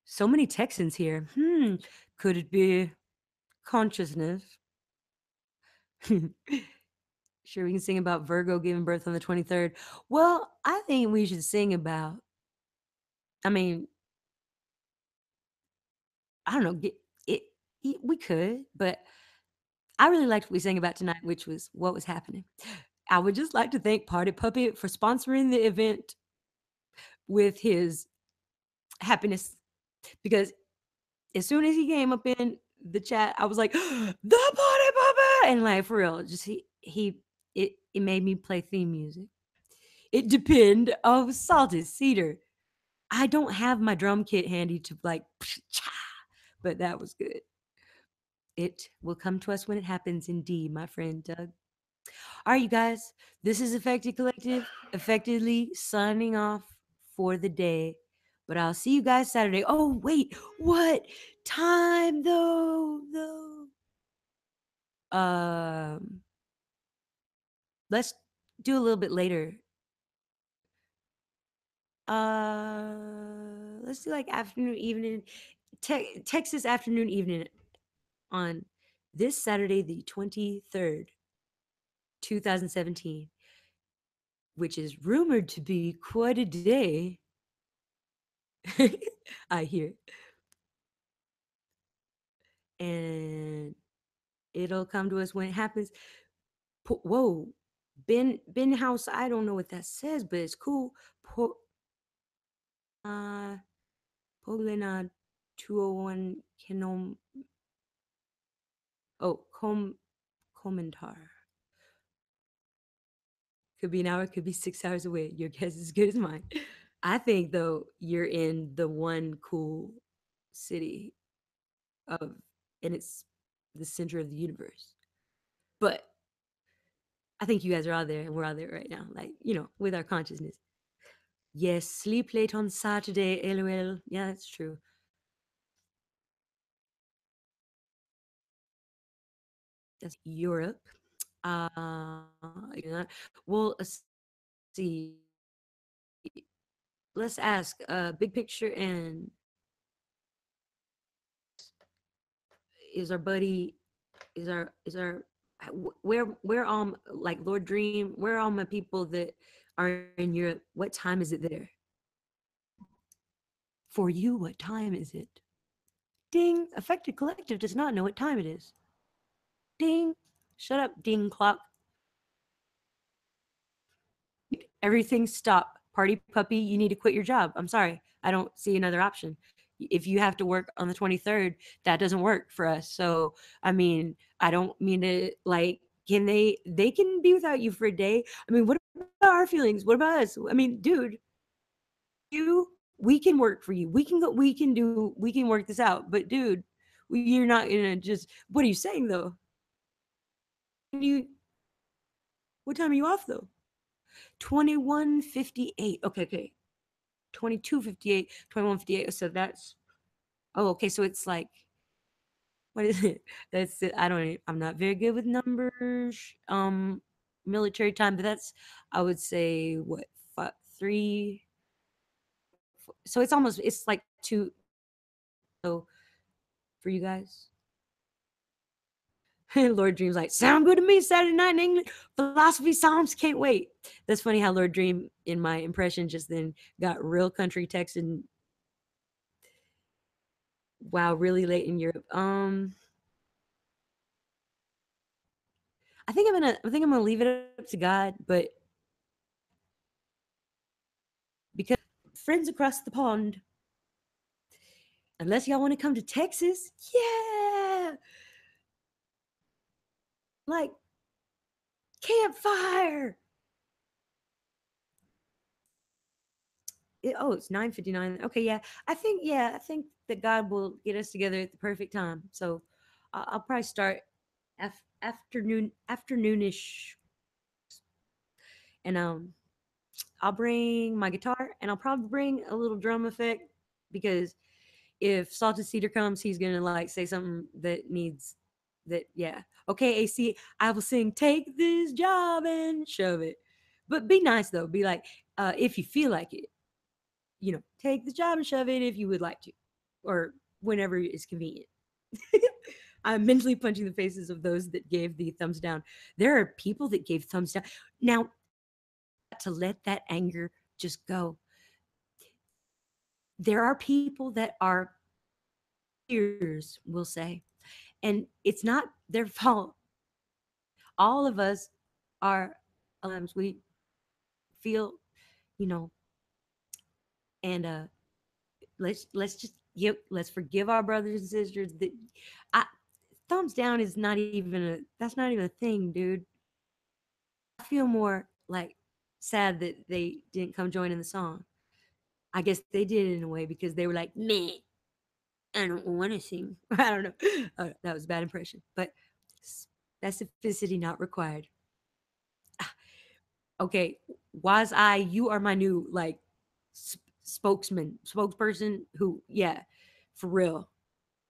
So many Texans here. Could it be consciousness? Sure, we can sing about Virgo giving birth on the 23rd. Well, I think we should sing about, I mean, I don't know, we could, but I really liked what we sang about tonight, which was what was happening. I would just like to thank Party Puppy for sponsoring the event with his happiness because as soon as he came up in the chat, I was like, the Party Puppy! And like, for real, just it made me play theme music. It depend of Salted Cedar. I don't have my drum kit handy to like, but that was good. It will come to us when it happens, indeed, my friend Doug. All right, you guys, this is Affected Collective, effectively signing off for the day. But I'll see you guys Saturday. Oh, wait, what time though? Um, let's do a little bit later. Let's do like afternoon, evening, Texas afternoon, evening on this Saturday, the 23rd, 2017, which is rumored to be quite a day. I hear. And it'll come to us when it happens. Whoa, Ben House. I don't know what that says, but it's cool. Polena 201 Kenom. Oh, Komentar. Could be an hour, could be 6 hours away. Your guess is as good as mine. I think though you're in the one cool city of, and it's the center of the universe. But I think you guys are out there and we're out there right now, like, with our consciousness. Yes, sleep late on Saturday, LOL. Yeah, that's true. That's Europe. We'll see. Let's ask big picture and is our buddy is our where like Lord Dream, where are all my people that are in Europe? What time is it there? For you, what time is it? Ding! Affected Collective does not know what time it is. Ding! Shut up, ding clock. Everything stop. Party Puppy, you need to quit your job. I'm sorry. I don't see another option. If you have to work on the 23rd, that doesn't work for us. So, I mean, I don't mean to like, can they can be without you for a day. I mean, what about our feelings? What about us? I mean, dude, we can work for you. We can go, we can work this out. But dude, you're not gonna just, what are you saying though? What time are you off though? 21:58. Okay. 22:58, 21:58. So that's, okay. So it's like, what is it? That's it. I'm not very good with numbers. Military time, but that's, I would say, what, 3. So it's like 2. So for you guys, Lord Dream's like, sound good to me. Saturday night in England, philosophy psalms, can't wait. That's funny how Lord Dream in my impression just then got real country Texan. Wow, really late in Europe. I think I'm gonna leave it up to God, but because friends across the pond, unless y'all want to come to Texas, yeah, like campfire. It's 9:59. Okay, I think that God will get us together at the perfect time. So I'll probably start afternoonish, and I'll bring my guitar, and I'll probably bring a little drum effect because if Salted Cedar comes, he's gonna like say something that needs that. Yeah, okay, AC, I will sing "Take This Job and Shove It," but be nice though. Be like, if you feel like it, take the job and shove it if you would like to, or whenever is convenient. I'm mentally punching the faces of those that gave the thumbs down. There are people that gave thumbs down. Now, to let that anger just go. There are people that are peers, we'll say, and it's not their fault. All of us are, we feel, you know, and let's just let's forgive our brothers and sisters that I, thumbs down is not even that's not even a thing, dude. I feel more like sad that they didn't come join in the song. I guess they did in a way because they were like, "Man, I don't want to sing." I don't know. That was a bad impression, but specificity not required. Okay, was I? You are my new like spokesperson. Who? Yeah, for real.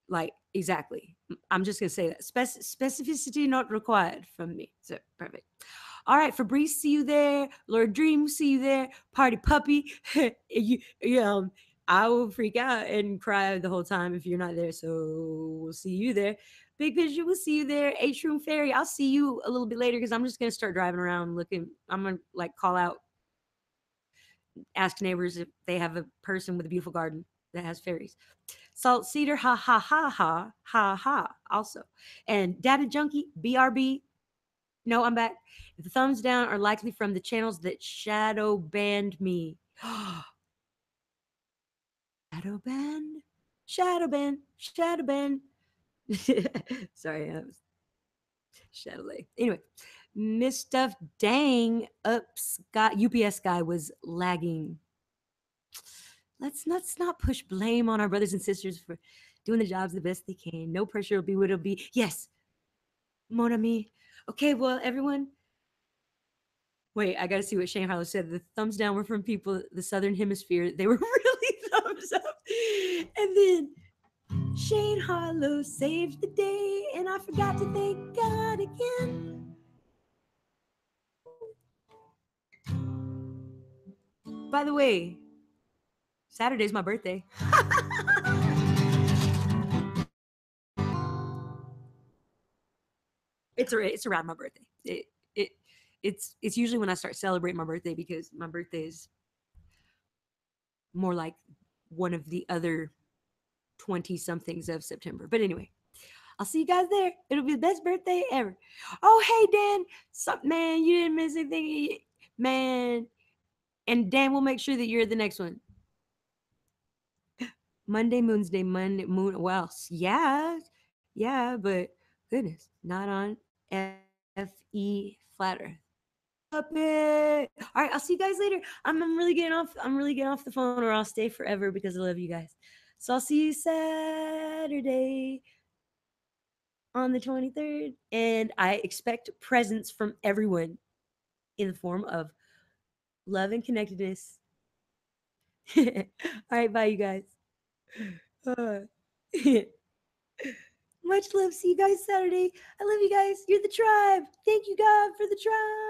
Like exactly. I'm just gonna say that specificity not required from me. So perfect. All right, Fabrice, see you there. Lord Dream, see you there. Party Puppy, I will freak out and cry the whole time if you're not there. So we'll see you there. Big Picture, we'll see you there. H Room Fairy, I'll see you a little bit later because I'm just gonna start driving around looking. I'm gonna like call out, ask neighbors if they have a person with a beautiful garden that has fairies. Salt Cedar, ha ha ha ha ha ha. Also, and Data Junkie, BRB. No, I'm back. The thumbs down are likely from the channels that shadow banned me. Shadow ban, shadow ban, shadow ban. Sorry, I was shadow lay. Anyway, Miss Stuff, dang, UPS guy was lagging. Let's not push blame on our brothers and sisters for doing the jobs the best they can. No pressure will be what it'll be. Yes, mon ami. Okay, well, everyone. Wait, I gotta see what Shane Harlow said. The thumbs down were from people the Southern Hemisphere. They were really thumbs up. And then Shane Harlow saved the day, and I forgot to thank God again. By the way, Saturday's my birthday. It's around my birthday. It it's usually when I start celebrating my birthday because my birthday is more like one of the other 20 somethings of September. But anyway, I'll see you guys there. It'll be the best birthday ever. Oh, hey, Dan. Man, you didn't miss anything. Man. And Dan will make sure that you're the next one. Monday, Moon's Day, Monday, Moon. Well, yeah. Yeah, but goodness, not on FE Flat Earth. Puppet. All right, I'll see you guys later. I'm really getting off. I'm really getting off the phone, or I'll stay forever because I love you guys. So I'll see you Saturday on the 23rd, and I expect presents from everyone in the form of love and connectedness. All right, bye, you guys. Uh, much love. See you guys Saturday. I love you guys. You're the tribe. Thank you, God, for the tribe.